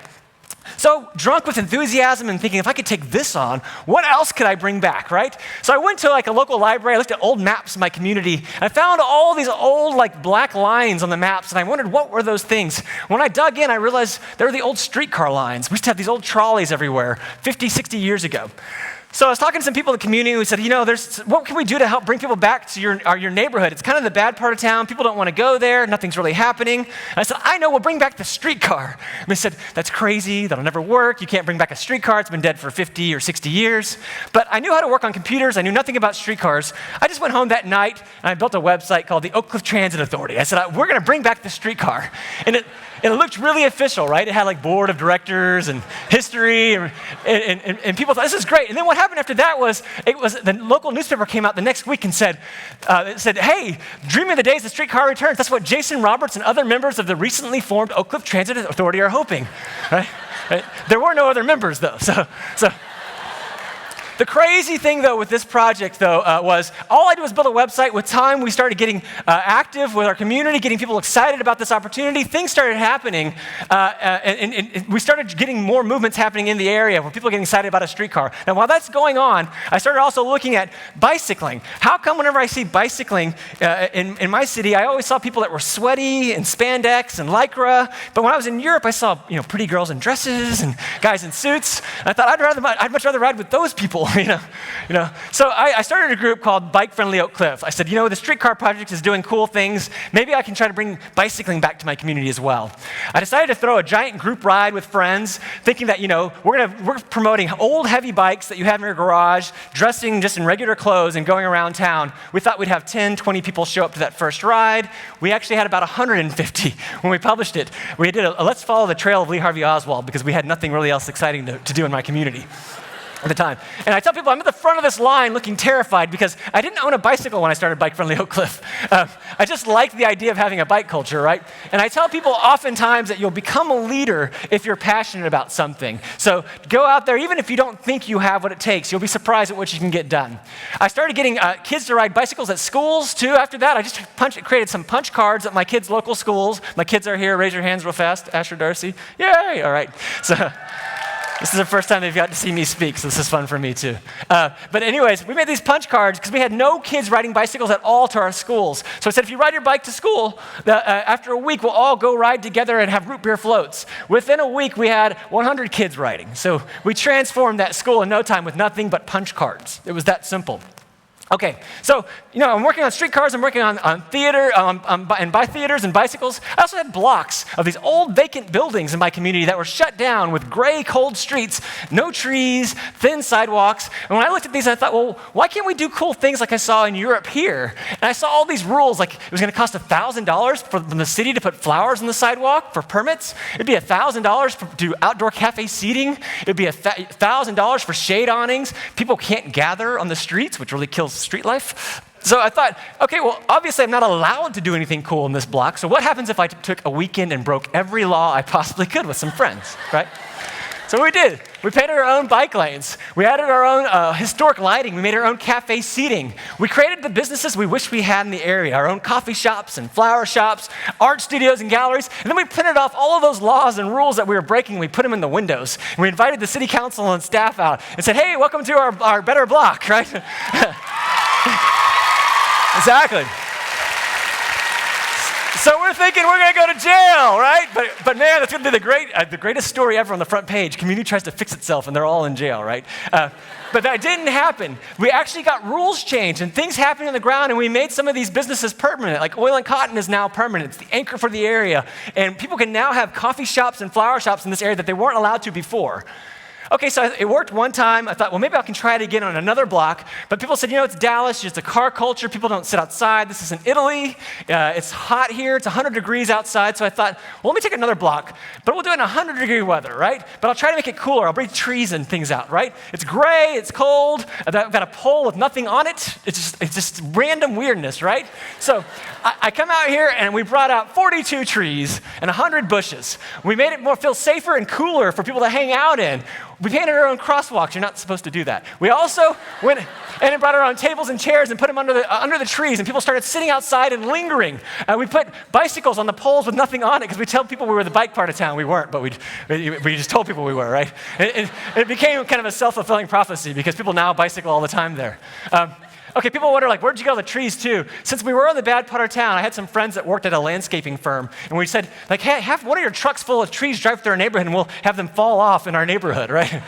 so drunk with enthusiasm and thinking, if I could take this on, what else could I bring back, right? So I went to like a local library, I looked at old maps in my community, and I found all these old like black lines on the maps, and I wondered what were those things. When I dug in, I realized they were the old streetcar lines. We used to have these old trolleys everywhere, 50, 60 years ago. So I was talking to some people in the community who said, what can we do to help bring people back to your neighborhood? It's kind of the bad part of town. People don't want to go there. Nothing's really happening. And I said, I know, we'll bring back the streetcar. And they said, that's crazy. That'll never work. You can't bring back a streetcar. It's been dead for 50 or 60 years. But I knew how to work on computers. I knew nothing about streetcars. I just went home that night, and I built a website called the Oak Cliff Transit Authority. I said, we're going to bring back the streetcar. And it looked really official, right? It had like board of directors and history, and people thought, this is great. And then what happened after that was the local newspaper came out the next week and said, hey, dreaming of the days the streetcar returns. That's what Jason Roberts and other members of the recently formed Oak Cliff Transit Authority are hoping, right? There were no other members, though. So the crazy thing, though, with this project, though, was all I did was build a website. With time, we started getting active with our community, getting people excited about this opportunity. Things started happening, and we started getting more movements happening in the area where people are getting excited about a streetcar. Now, while that's going on, I started also looking at bicycling. How come whenever I see bicycling in my city, I always saw people that were sweaty and spandex and lycra, but when I was in Europe, I saw pretty girls in dresses and guys in suits. And I thought I'd much rather ride with those people. So I started a group called Bike Friendly Oak Cliff. I said, the streetcar project is doing cool things. Maybe I can try to bring bicycling back to my community as well. I decided to throw a giant group ride with friends, thinking that, we're promoting old heavy bikes that you have in your garage, dressing just in regular clothes and going around town. We thought we'd have 10, 20 people show up to that first ride. We actually had about 150 when we published it. We did a Let's Follow the Trail of Lee Harvey Oswald because we had nothing really else exciting to do in my community at the time. And I tell people I'm at the front of this line looking terrified because I didn't own a bicycle when I started Bike Friendly Oak Cliff. I just liked the idea of having a bike culture, right? And I tell people oftentimes that you'll become a leader if you're passionate about something. So go out there, even if you don't think you have what it takes, you'll be surprised at what you can get done. I started getting kids to ride bicycles at schools too. After that, I just created some punch cards at my kids' local schools. My kids are here. Raise your hands real fast. Asher, Darcy. Yay! All right. So this is the first time they've got to see me speak, so this is fun for me too. But anyways, we made these punch cards because we had no kids riding bicycles at all to our schools. So I said, if you ride your bike to school, after a week, we'll all go ride together and have root beer floats. Within a week, we had 100 kids riding. So we transformed that school in no time with nothing but punch cards. It was that simple. Okay, so, I'm working on streetcars, I'm working on theater, and by theaters and bicycles. I also had blocks of these old vacant buildings in my community that were shut down with gray, cold streets, no trees, thin sidewalks. And when I looked at these, I thought, well, why can't we do cool things like I saw in Europe here? And I saw all these rules, like it was gonna cost $1,000 for the city to put flowers on the sidewalk for permits. It'd be $1,000 to do outdoor cafe seating. It'd be $1,000 for shade awnings. People can't gather on the streets, which really kills street life. So I thought, okay, well, obviously I'm not allowed to do anything cool in this block, so what happens if I took a weekend and broke every law I possibly could with some friends, right? So we did. We painted our own bike lanes. We added our own historic lighting. We made our own cafe seating. We created the businesses we wish we had in the area, our own coffee shops and flower shops, art studios and galleries. And then we printed off all of those laws and rules that we were breaking. We put them in the windows. And we invited the city council and staff out and said, hey, welcome to our better block, right? Exactly. So we're thinking we're going to go to jail, right? But man, that's going to be the greatest story ever on the front page. Community tries to fix itself, and they're all in jail, right? But that didn't happen. We actually got rules changed, and things happened on the ground, and we made some of these businesses permanent. Like oil and cotton is now permanent. It's the anchor for the area. And people can now have coffee shops and flower shops in this area that they weren't allowed to before. Okay, so it worked one time. I thought, well, maybe I can try it again on another block. But people said, it's Dallas, it's a car culture. People don't sit outside. This is in Italy. It's hot here. It's 100 degrees outside. So I thought, well, let me take another block. But we'll do it in 100-degree weather, right? But I'll try to make it cooler. I'll bring trees and things out, right? It's gray. It's cold. I've got a pole with nothing on it. It's just random weirdness, right? So I come out here, and we brought out 42 trees and 100 bushes. We made it feel safer and cooler for people to hang out in. We painted our own crosswalks. You're not supposed to do that. We also went and brought our own tables and chairs and put them under the trees, and people started sitting outside and lingering. We put bicycles on the poles with nothing on it because we tell people we were the bike part of town. We weren't, but we just told people we were, right? It became kind of a self-fulfilling prophecy because people now bicycle all the time there. Okay, people wonder, like, where'd you go to the trees to? Since we were in the bad part of town, I had some friends that worked at a landscaping firm, and we said, like, hey, have one of your trucks full of trees drive through our neighborhood, and we'll have them fall off in our neighborhood, right?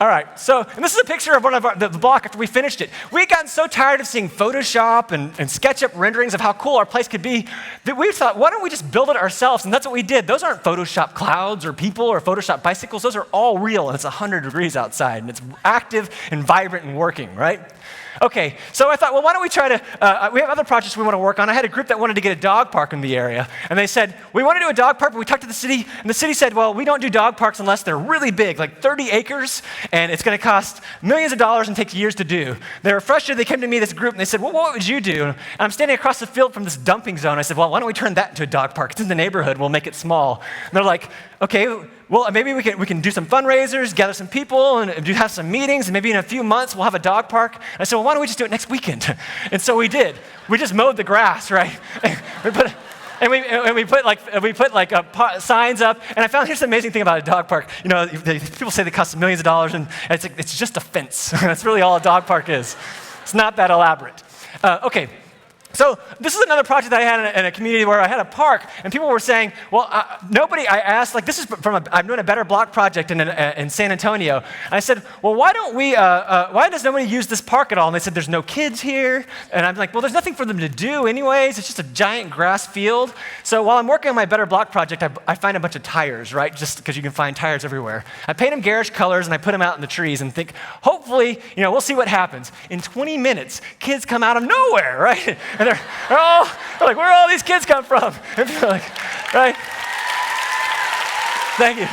All right, so, and this is a picture of the block after we finished it. We had gotten so tired of seeing Photoshop and SketchUp renderings of how cool our place could be that we thought, why don't we just build it ourselves? And that's what we did. Those aren't Photoshop clouds or people or Photoshop bicycles. Those are all real, and it's 100 degrees outside, and it's active and vibrant and working, right? Okay, so I thought, well, why don't we try to, we have other projects we want to work on. I had a group that wanted to get a dog park in the area, and they said, we want to do a dog park, but we talked to the city, and the city said, well, we don't do dog parks unless they're really big, like 30 acres, and it's going to cost millions of dollars and take years to do. They were frustrated. They came to me, this group, and they said, well, what would you do? And I'm standing across the field from this dumping zone. I said, well, why don't we turn that into a dog park? It's in the neighborhood. We'll make it small. And they're like, okay, well, maybe we can do some fundraisers, gather some people, and have some meetings, and maybe in a few months we'll have a dog park. And I said, well, why don't we just do it next weekend? And so we did. We just mowed the grass, right? we put signs up, and I found here's the amazing thing about a dog park. You know, people say they cost millions of dollars, and it's just a fence. That's really all a dog park is. It's not that elaborate. Okay. So this is another project that I had in a community where I had a park, and people were saying, well, I asked, like, this is I'm doing a Better Block project in San Antonio. And I said, well, why does nobody use this park at all? And they said, there's no kids here. And I'm like, well, there's nothing for them to do anyways. It's just a giant grass field. So while I'm working on my Better Block project, I find a bunch of tires, right? Just because you can find tires everywhere. I paint them garish colors, and I put them out in the trees and think, hopefully, we'll see what happens. In 20 minutes, kids come out of nowhere, right? And they're like, where do all these kids come from? And they're like, right? Thank you.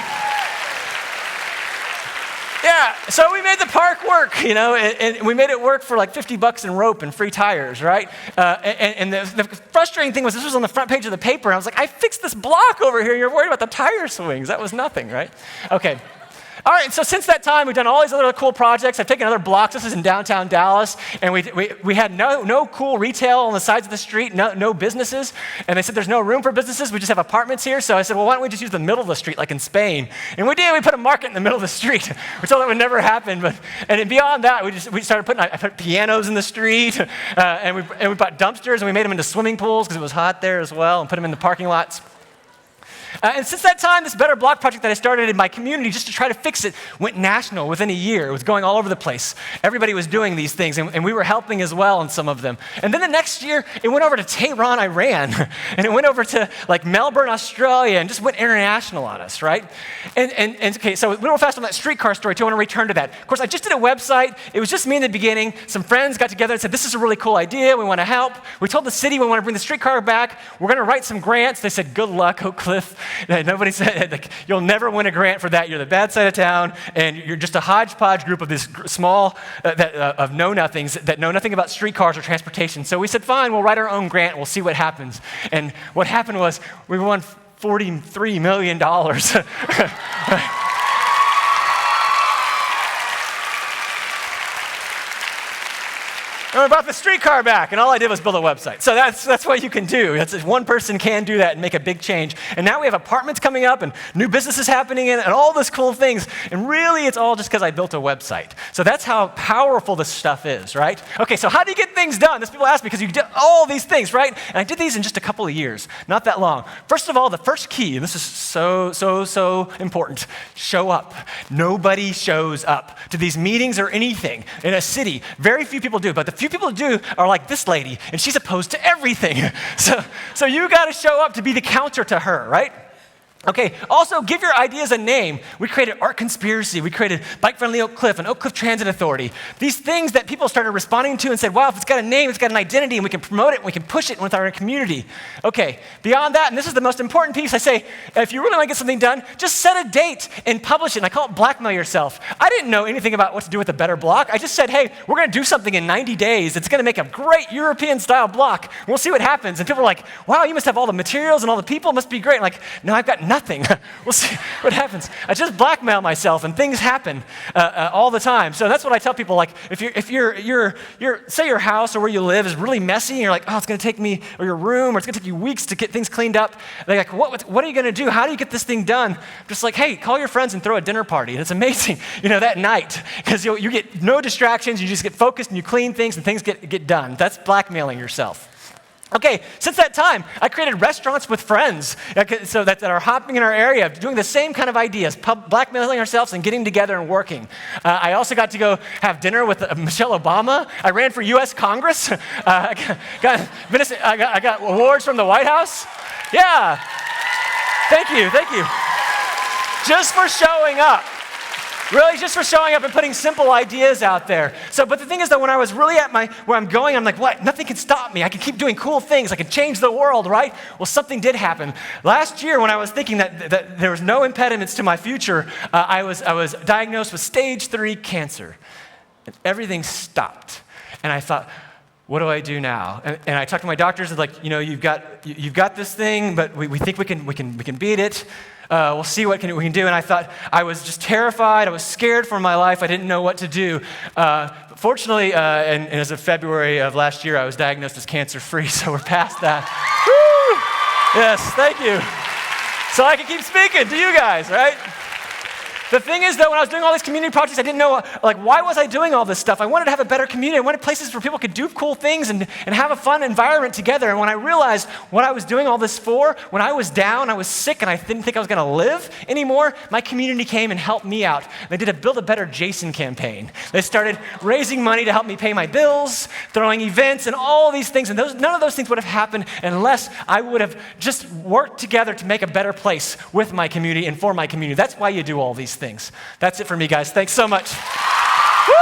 Yeah, so we made the park work, and we made it work for like $50 in rope and free tires, right? And the frustrating thing was this was on the front page of the paper, and I was like, I fixed this block over here. You're worried about the tire swings. That was nothing, right? Okay. All right, so since that time, we've done all these other cool projects. I've taken other blocks. This is in downtown Dallas, and we had no cool retail on the sides of the street, no businesses. And they said there's no room for businesses. We just have apartments here. So I said, well, why don't we just use the middle of the street like in Spain? And we did. We put a market in the middle of the street. We thought that would never happen. And then beyond that, we started I put pianos in the street, and we bought dumpsters, and we made them into swimming pools because it was hot there as well, and put them in the parking lots. And since that time, this Better Block project that I started in my community just to try to fix it went national within a year. It was going all over the place. Everybody was doing these things, and we were helping as well in some of them. And then the next year, it went over to Tehran, Iran, and it went over to like Melbourne, Australia, and just went international on us, right? And okay, so real fast on that streetcar story too, I want to return to that. Of course, I just did a website. It was just me in the beginning. Some friends got together and said, this is a really cool idea. We want to help. We told the city we want to bring the streetcar back. We're going to write some grants. They said, good luck, Oak Cliff. Nobody said, like, you'll never win a grant for that. You're the bad side of town, and you're just a hodgepodge group of this small, of know-nothings that know nothing about streetcars or transportation. So we said, fine, we'll write our own grant. We'll see what happens. And what happened was we won $43 million. And I brought the streetcar back, and all I did was build a website. So that's what you can do. One person can do that and make a big change. And now we have apartments coming up and new businesses happening and all those cool things. And really, it's all just because I built a website. So that's how powerful this stuff is, right? Okay, so how do you get things done? This people ask me because you did all these things, right? And I did these in just a couple of years, not that long. First of all, the first key, and this is so important, show up. Nobody shows up to these meetings or anything in a city. Very few people do, but the few people who do are like this lady, and she's opposed to everything. So you got to show up to be the counter to her, right? Okay, also give your ideas a name. We created Art Conspiracy. We created Bike Friendly Oak Cliff and Oak Cliff Transit Authority. These things that people started responding to and said, wow, if it's got a name, it's got an identity, and we can promote it, and we can push it with our community. Okay, beyond that, and this is the most important piece, I say, if you really want to get something done, just set a date and publish it. And I call it blackmail yourself. I didn't know anything about what to do with a better block. I just said, hey, we're going to do something in 90 days. It's going to make a great European-style block. We'll see what happens. And people are like, wow, you must have all the materials and all the people. It must be great. I'm like, no, I've got nothing. Nothing. We'll see what happens. I just blackmail myself, and things happen all the time. So that's what I tell people. Like, if say your house or where you live is really messy, and you're like, oh, it's going to take me, or your room, or it's going to take you weeks to get things cleaned up. They're like, what are you going to do? How do you get this thing done? Just like, hey, call your friends and throw a dinner party. And it's amazing, that night, because you get no distractions. You just get focused and you clean things, and things get done. That's blackmailing yourself. Okay, since that time, I created restaurants with friends so that are hopping in our area, doing the same kind of ideas, blackmailing ourselves and getting together and working. I also got to go have dinner with Michelle Obama. I ran for U.S. Congress. I got awards from the White House. Yeah, thank you. Just for showing up. Really, just for showing up and putting simple ideas out there. But the thing is that when I was really at where I'm going, I'm like, what? Nothing can stop me. I can keep doing cool things. I can change the world, right? Well, something did happen. Last year, when I was thinking that there was no impediments to my future, I was diagnosed with stage 3 cancer. And everything stopped. And I thought, what do I do now? And I talked to my doctors, and like, you've got this thing, but we think we can beat it. We'll see what we can do. And I thought, I was just terrified. I was scared for my life. I didn't know what to do. Fortunately, and as of February of last year, I was diagnosed as cancer-free, so we're past that. Woo! Yes, thank you. So I can keep speaking to you guys, right? The thing is, though, when I was doing all these community projects, I didn't know, why was I doing all this stuff? I wanted to have a better community. I wanted places where people could do cool things and have a fun environment together. And when I realized what I was doing all this for, when I was down, I was sick, and I didn't think I was going to live anymore, my community came and helped me out. They did a Build a Better Jason campaign. They started raising money to help me pay my bills, throwing events, and all these things. And none of those things would have happened unless I would have just worked together to make a better place with my community and for my community. That's why you do all these things. That's it for me, guys. Thanks so much. Woo!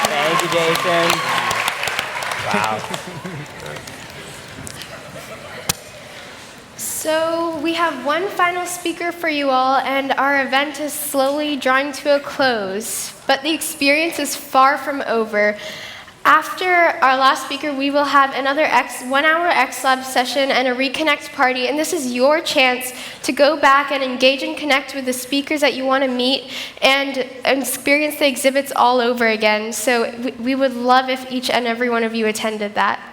Thank you, Jason. Wow. So we have one final speaker for you all, and our event is slowly drawing to a close. But the experience is far from over. After our last speaker, we will have another 1-hour XLab session and a reconnect party, and this is your chance to go back and engage and connect with the speakers that you want to meet and experience the exhibits all over again. So we would love if each and every one of you attended that.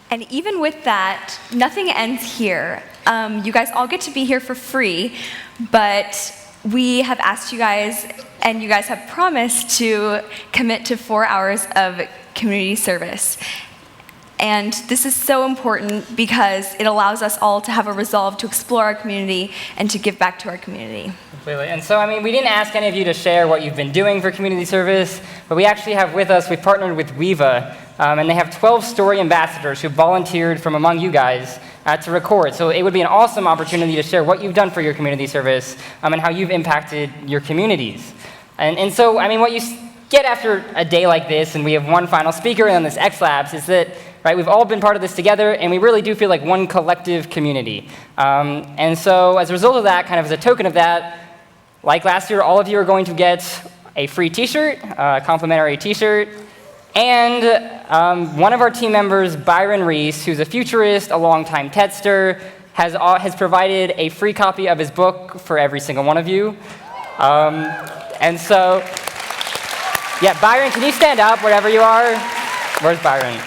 And even with that, nothing ends here. You guys all get to be here for free, but we have asked you guys, and you guys have promised to commit to 4 hours of community service. And this is so important because it allows us all to have a resolve to explore our community and to give back to our community. Completely. And so, we didn't ask any of you to share what you've been doing for community service, but we actually have with us, we've partnered with Weeva, and they have 12 story ambassadors who volunteered from among you guys to record. So it would be an awesome opportunity to share what you've done for your community service and how you've impacted your communities. And so, what you get after a day like this, and we have one final speaker on this X Labs, is that we've all been part of this together, and we really do feel like one collective community. And so as a result of that, kind of as a token of that, like last year, all of you are going to get a free t-shirt, a complimentary t-shirt, and one of our team members, Byron Reese, who's a futurist, a longtime TEDster, has provided a free copy of his book for every single one of you. And so, yeah, Byron, can you stand up wherever you are? Where's Byron?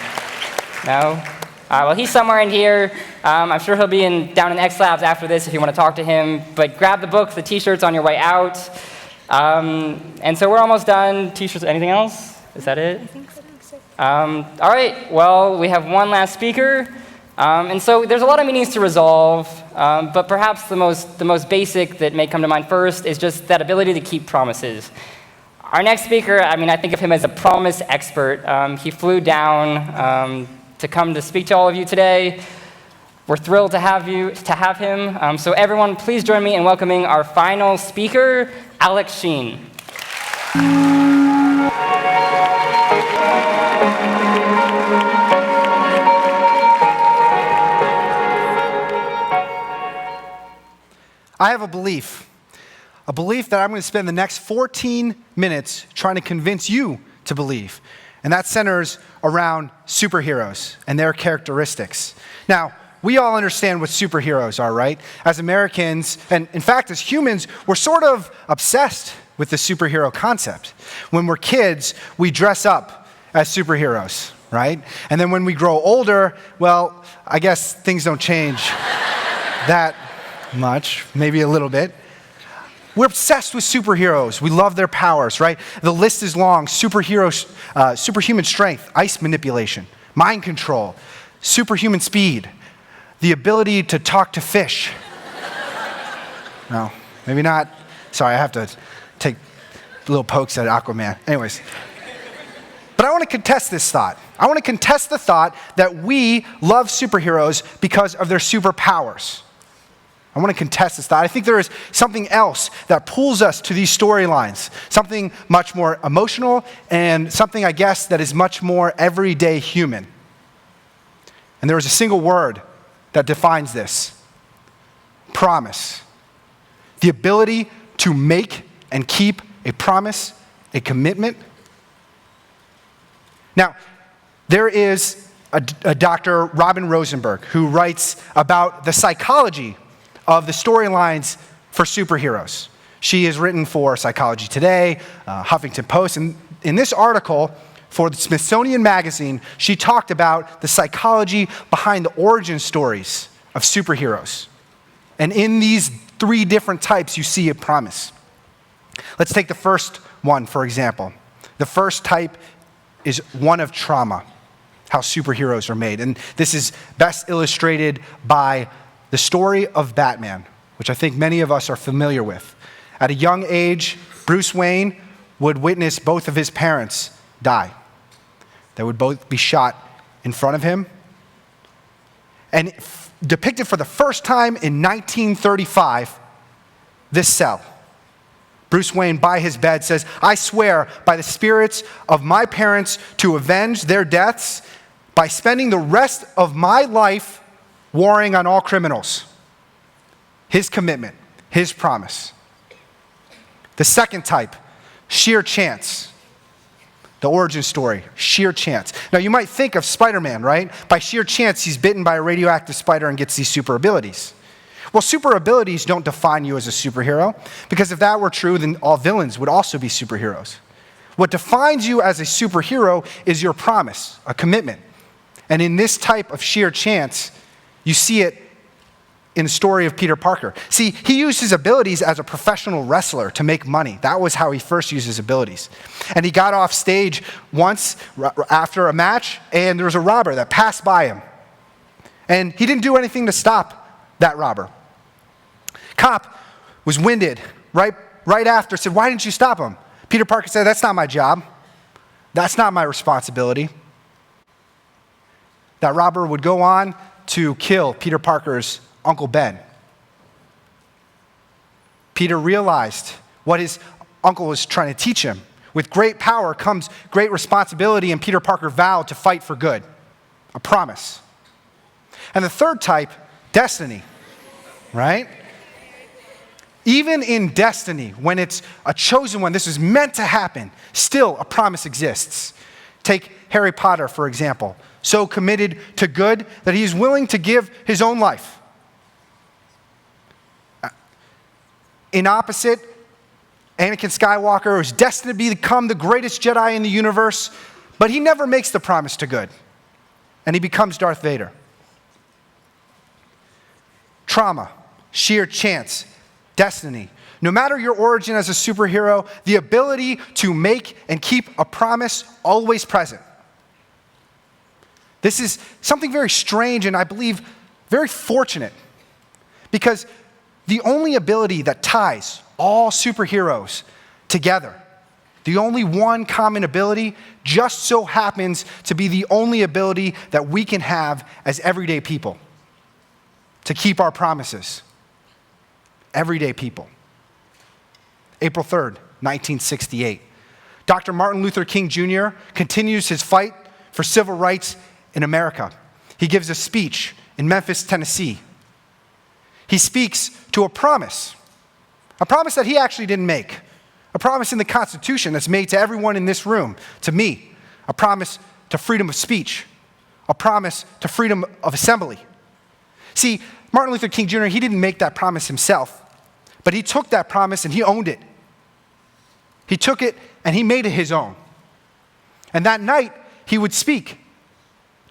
No? Well, he's somewhere in here. I'm sure he'll be down in X Labs after this if you want to talk to him. But grab the book, the t-shirts on your way out. And so we're almost done. T-shirts, anything else? Is that it? I think so. All right, well, we have one last speaker. And so there's a lot of meanings to resolve, but perhaps the most basic that may come to mind first is just that ability to keep promises. Our next speaker, I think of him as a promise expert. He flew down to come to speak to all of you today. We're thrilled to have him. So everyone, please join me in welcoming our final speaker, Alex Sheen. I have a belief that I'm going to spend the next 14 minutes trying to convince you to believe. And that centers around superheroes and their characteristics. Now, we all understand what superheroes are, right? As Americans, and in fact, as humans, we're sort of obsessed with the superhero concept. When we're kids, we dress up as superheroes, right? And then when we grow older, well, I guess things don't change that much, maybe a little bit. We're obsessed with superheroes. We love their powers, right? The list is long. Superheroes, superhuman strength, ice manipulation, mind control, superhuman speed, the ability to talk to fish. No, maybe not. Sorry, I have to take little pokes at Aquaman. Anyways. But I want to contest this thought. I want to contest the thought that we love superheroes because of their superpowers. I want to contest this thought. I think there is something else that pulls us to these storylines, something much more emotional and something, I guess, that is much more everyday human. And there is a single word that defines this: promise. The ability to make and keep a promise, a commitment. Now, there is a Dr. Robin Rosenberg who writes about the psychology of the storylines for superheroes. She has written for Psychology Today, Huffington Post, and in this article for the Smithsonian Magazine, she talked about the psychology behind the origin stories of superheroes. And in these 3 different types, you see a promise. Let's take the first one, for example. The first type is one of trauma, how superheroes are made. And this is best illustrated by the story of Batman, which I think many of us are familiar with. At a young age, Bruce Wayne would witness both of his parents die. They would both be shot in front of him. And depicted for the first time in 1935, this cell. Bruce Wayne, by his bed, says, "I swear by the spirits of my parents to avenge their deaths by spending the rest of my life warring on all criminals." His commitment, his promise. The second type, sheer chance. The origin story, sheer chance. Now you might think of Spider-Man, right? By sheer chance, he's bitten by a radioactive spider and gets these super abilities. Well, super abilities don't define you as a superhero, because if that were true, then all villains would also be superheroes. What defines you as a superhero is your promise, a commitment. And in this type of sheer chance, you see it in the story of Peter Parker. See, he used his abilities as a professional wrestler to make money. That was how he first used his abilities. And he got off stage once after a match, and there was a robber that passed by him. And he didn't do anything to stop that robber. Cop was winded right after, said, "Why didn't you stop him?" Peter Parker said, "That's not my job. That's not my responsibility." That robber would go on to kill Peter Parker's Uncle Ben. Peter realized what his uncle was trying to teach him. With great power comes great responsibility, and Peter Parker vowed to fight for good, a promise. And the third type, destiny, right? Even in destiny, when it's a chosen one, this is meant to happen, still a promise exists. Take Harry Potter, for example, so committed to good that he is willing to give his own life. In opposite, Anakin Skywalker is destined to become the greatest Jedi in the universe, but he never makes the promise to good, and he becomes Darth Vader. Trauma, sheer chance, destiny. No matter your origin as a superhero, the ability to make and keep a promise always present. This is something very strange and I believe very fortunate, because the only ability that ties all superheroes together, the only one common ability, just so happens to be the only ability that we can have as everyday people to keep our promises. Everyday people. April 3rd, 1968. Dr. Martin Luther King Jr. continues his fight for civil rights in America. He gives a speech in Memphis, Tennessee. he speaks to a promise that he actually didn't make, a promise in the Constitution that's made to everyone in this room, to me, a promise to freedom of speech, a promise to freedom of assembly. See, Martin Luther King Jr., he didn't make that promise himself, but he took that promise and he owned it. He took it and he made it his own. And that night, he would speak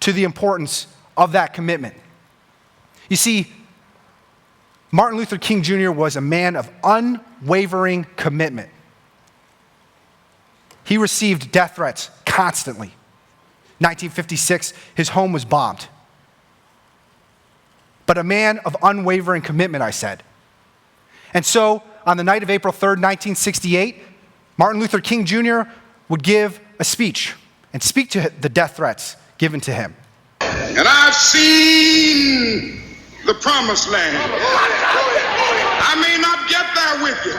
to the importance of that commitment. You see, Martin Luther King Jr. was a man of unwavering commitment. He received death threats constantly. 1956, his home was bombed. But a man of unwavering commitment, I said. And so, on the night of April 3rd, 1968, Martin Luther King Jr. would give a speech and speak to the death threats given to him. And I've seen the promised land. I may not get there with you,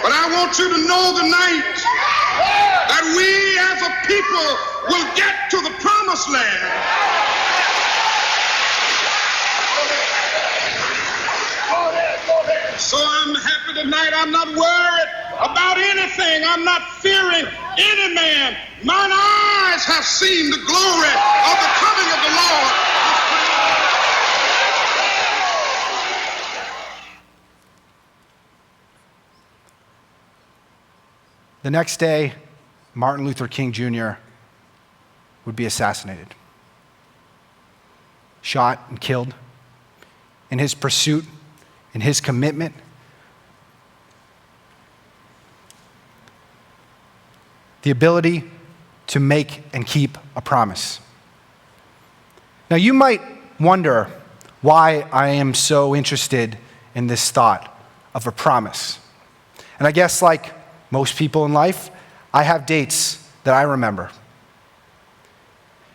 but I want you to know tonight that we as a people will get to the promised land. So I'm happy tonight. I'm not worried about anything. I'm not fearing any man. Mine eyes have seen the glory of the coming of the Lord. The next day, Martin Luther King Jr. would be assassinated, shot and killed in his pursuit, in his commitment. The ability to make and keep a promise. Now, you might wonder why I am so interested in this thought of a promise. And I guess, like most people in life, I have dates that I remember.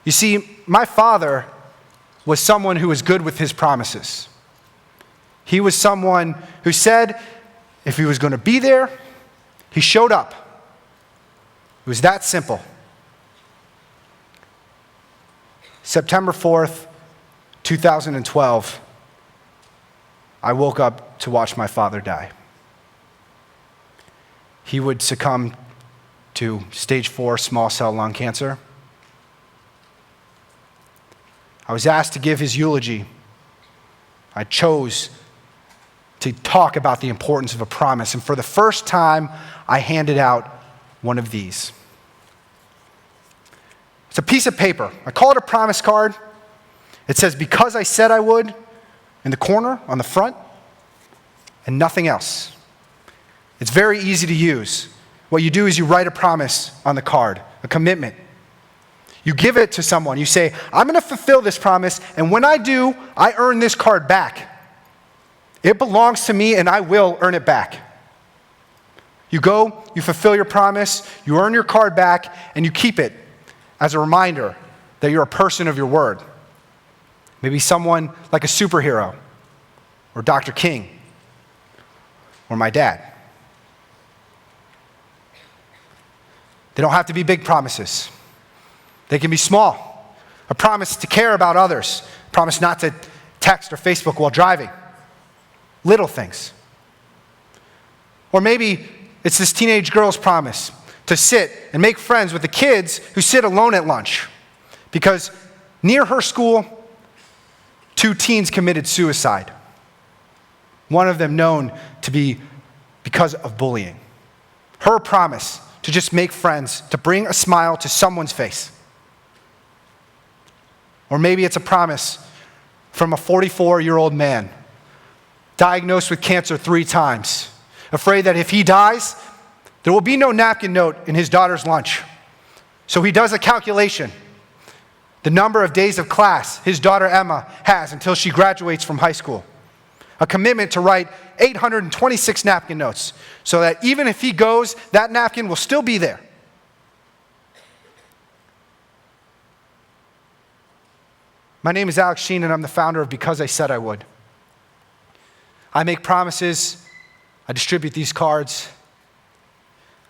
You see, my father was someone who was good with his promises. He was someone who said if he was going to be there, he showed up. It was that simple. September 4th, 2012, I woke up to watch my father die. He would succumb to stage 4 small cell lung cancer. I was asked to give his eulogy. I chose to talk about the importance of a promise, and for the first time, I handed out one of these. It's a piece of paper. I call it a promise card. It says, "Because I said I would," in the corner on the front, and nothing else. It's very easy to use. What you do is you write a promise on the card, a commitment. You give it to someone. You say, "I'm going to fulfill this promise, and when I do, I earn this card back. It belongs to me, and I will earn it back." You go, you fulfill your promise, you earn your card back, and you keep it as a reminder that you're a person of your word. Maybe someone like a superhero, or Dr. King, or my dad. They don't have to be big promises. They can be small. A promise to care about others. A promise not to text or Facebook while driving. Little things. Or maybe it's this teenage girl's promise to sit and make friends with the kids who sit alone at lunch. Because near her school, 2 teens committed suicide. One of them known to be because of bullying. Her promise to just make friends, to bring a smile to someone's face. Or maybe it's a promise from a 44-year-old man, diagnosed with cancer 3 times, afraid that if he dies, there will be no napkin note in his daughter's lunch. So he does a calculation. The number of days of class his daughter Emma has until she graduates from high school. A commitment to write 826 napkin notes so that even if he goes, that napkin will still be there. My name is Alex Sheen, and I'm the founder of Because I Said I Would. I make promises. I distribute these cards.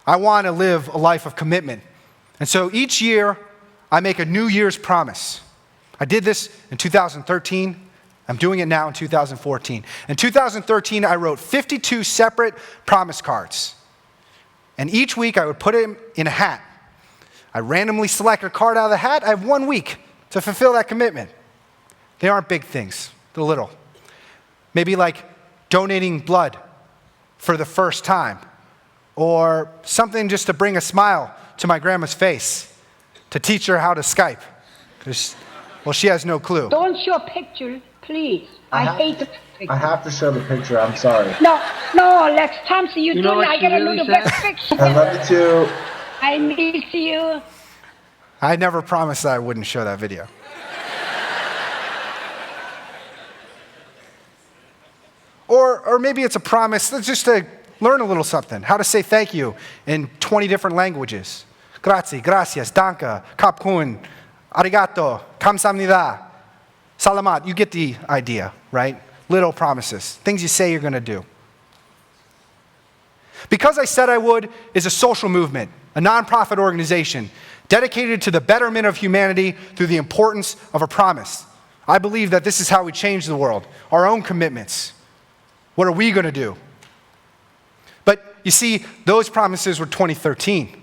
I want to live a life of commitment. And so each year, I make a New Year's promise. I did this in 2013. I'm doing it now in 2014. In 2013, I wrote 52 separate promise cards. And each week, I would put it in a hat. I randomly select a card out of the hat. I have 1 week to fulfill that commitment. They aren't big things. They're little. Maybe like donating blood for the first time, or something just to bring a smile to my grandma's face, to teach her how to Skype, because, well, she has no clue. Don't show pictures, please. I hate the picture. I have to show the picture, I'm sorry. No, Lex Thompson, you know I get a little bit picture. I love you too. I miss you. I never promised that I wouldn't show that video. Or maybe it's a promise that's just to learn a little something, how to say thank you in 20 different languages. Grazie, gracias, danke, kapkun, arigato, kamsamnida, salamat. You get the idea, right? Little promises, things you say you're going to do. Because I Said I Would is a social movement, a nonprofit organization dedicated to the betterment of humanity through the importance of a promise. I believe that this is how we change the world, our own commitments. What are we going to do? But you see, those promises were 2013.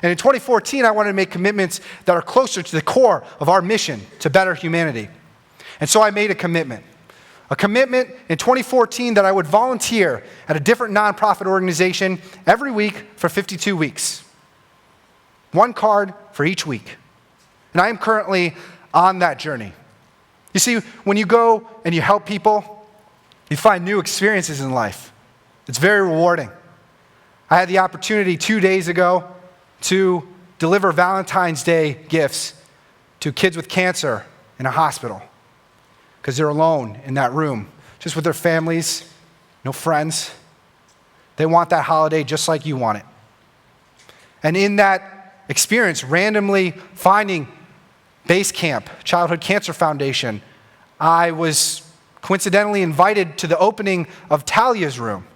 And in 2014, I wanted to make commitments that are closer to the core of our mission to better humanity. And so I made a commitment in 2014 that I would volunteer at a different nonprofit organization every week for 52 weeks. 1 card for each week. And I am currently on that journey. You see, when you go and you help people, you find new experiences in life. It's very rewarding. I had the opportunity 2 days ago to deliver Valentine's Day gifts to kids with cancer in a hospital because they're alone in that room, just with their families, no friends. They want that holiday just like you want it. And in that experience, randomly finding Base Camp, Childhood Cancer Foundation, I was coincidentally invited to the opening of Talia's room.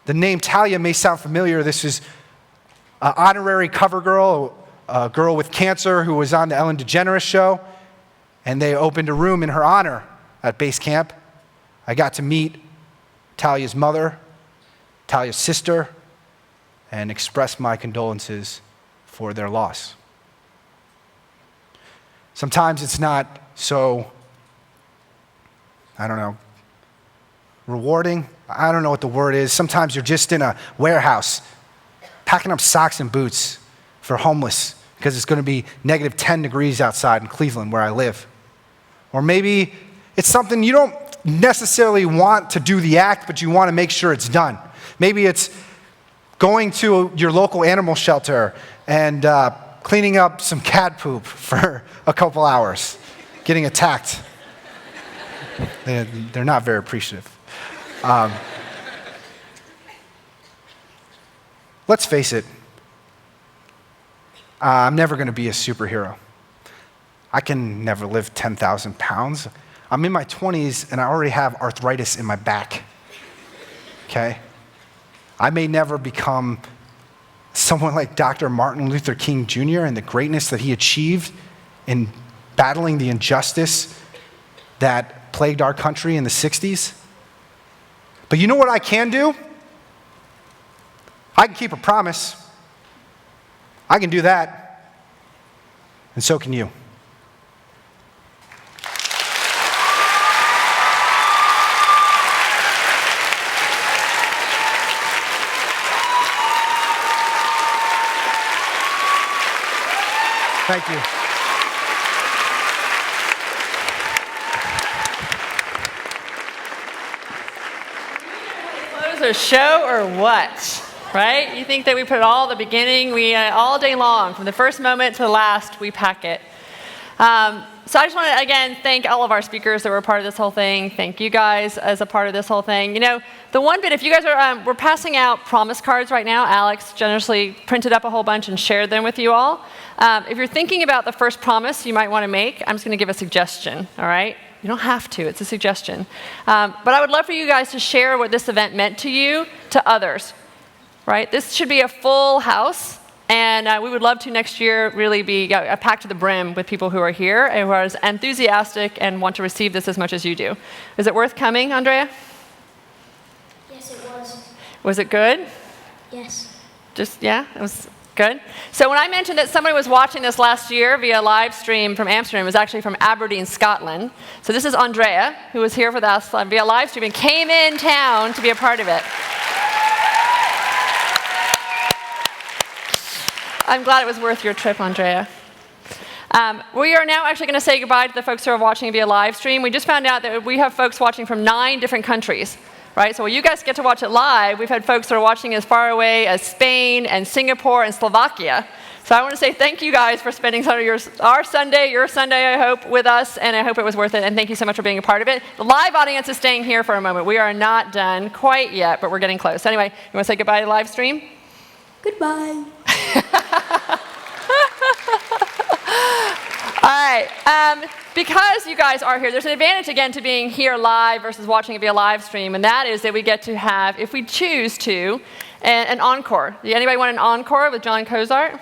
The name Talia may sound familiar. This is an honorary cover girl, a girl with cancer who was on the Ellen DeGeneres show, and they opened a room in her honor at Base Camp. I got to meet Talia's mother, Talia's sister, and express my condolences for their loss. Sometimes it's not so, rewarding. I don't know what the word is. Sometimes you're just in a warehouse packing up socks and boots for homeless because it's going to be negative 10 degrees outside in Cleveland where I live. Or maybe it's something you don't necessarily want to do the act, but you want to make sure it's done. Maybe it's going to your local animal shelter and cleaning up some cat poop for a couple hours, getting attacked. They're not very appreciative. Let's face it, I'm never going to be a superhero. I can never lift 10,000 pounds. I'm in my 20s and I already have arthritis in my back. Okay? I may never become someone like Dr. Martin Luther King Jr. and the greatness that he achieved in battling the injustice that plagued our country in the 60s. But you know what I can do? I can keep a promise. I can do that. And so can you. Thank you. Close a show or what? Right? You think that we put it all at the beginning, we all day long, from the first moment to the last, we pack it. So I just want to, again, thank all of our speakers that were part of this whole thing. Thank you guys as a part of this whole thing. You know, the one bit, if you guys are, we're passing out promise cards right now. Alex generously printed up a whole bunch and shared them with you all. If you're thinking about the first promise you might want to make, I'm just going to give a suggestion, all right? You don't have to, it's a suggestion. But I would love for you guys to share what this event meant to you to others, right? This should be a full house. And we would love to next year really be packed to the brim with people who are here and who are as enthusiastic and want to receive this as much as you do. Is it worth coming, Andrea? Yes, it was. Was it good? Yes. Yeah, it was good. So when I mentioned that somebody was watching this last year via live stream from Amsterdam, it was actually from Aberdeen, Scotland. So this is Andrea, who was here with us via live stream and came in town to be a part of it. I'm glad it was worth your trip, Andrea. We are now actually going to say goodbye to the folks who are watching via live stream. We just found out that we have folks watching from 9 different countries. Right, so while you guys get to watch it live, we've had folks that are watching as far away as Spain and Singapore and Slovakia. So I want to say thank you guys for spending some of our Sunday, your Sunday, I hope, with us, and I hope it was worth it, and thank you so much for being a part of it. The live audience is staying here for a moment. We are not done quite yet, but we're getting close. Anyway, you want to say goodbye to the live stream? Goodbye. All right. Because you guys are here, there's an advantage, again, to being here live versus watching it via live stream, and that is that we get to have, if we choose to, an encore. Anybody want an encore with John Cozart?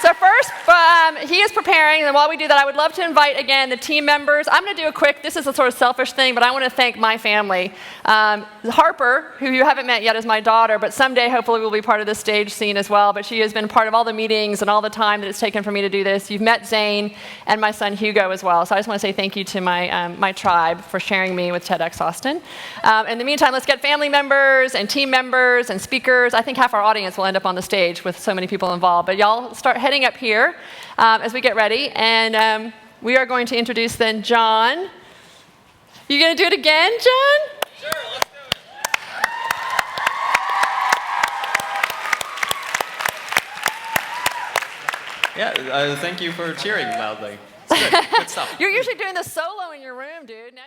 So first, he is preparing, and while we do that, I would love to invite, again, the team members. I'm going to do a quick, this is a sort of selfish thing, but I want to thank my family. Harper, who you haven't met yet, is my daughter, but someday, hopefully, will be part of the stage scene as well, but she has been part of all the meetings and all the time that it's taken for me to do this. You've met Zane and my son Hugo as well, so I just want to say thank you to my tribe for sharing me with TEDx Austin. In the meantime, let's get family members and team members and speakers. I think half our audience will end up on the stage with so many people involved, but y'all start heading up here as we get ready, and we are going to introduce then John. You going to do it again, John? Sure, let's do it. Yeah, thank you for cheering loudly. It's good. Good stuff. You're usually doing the solo in your room, dude. Now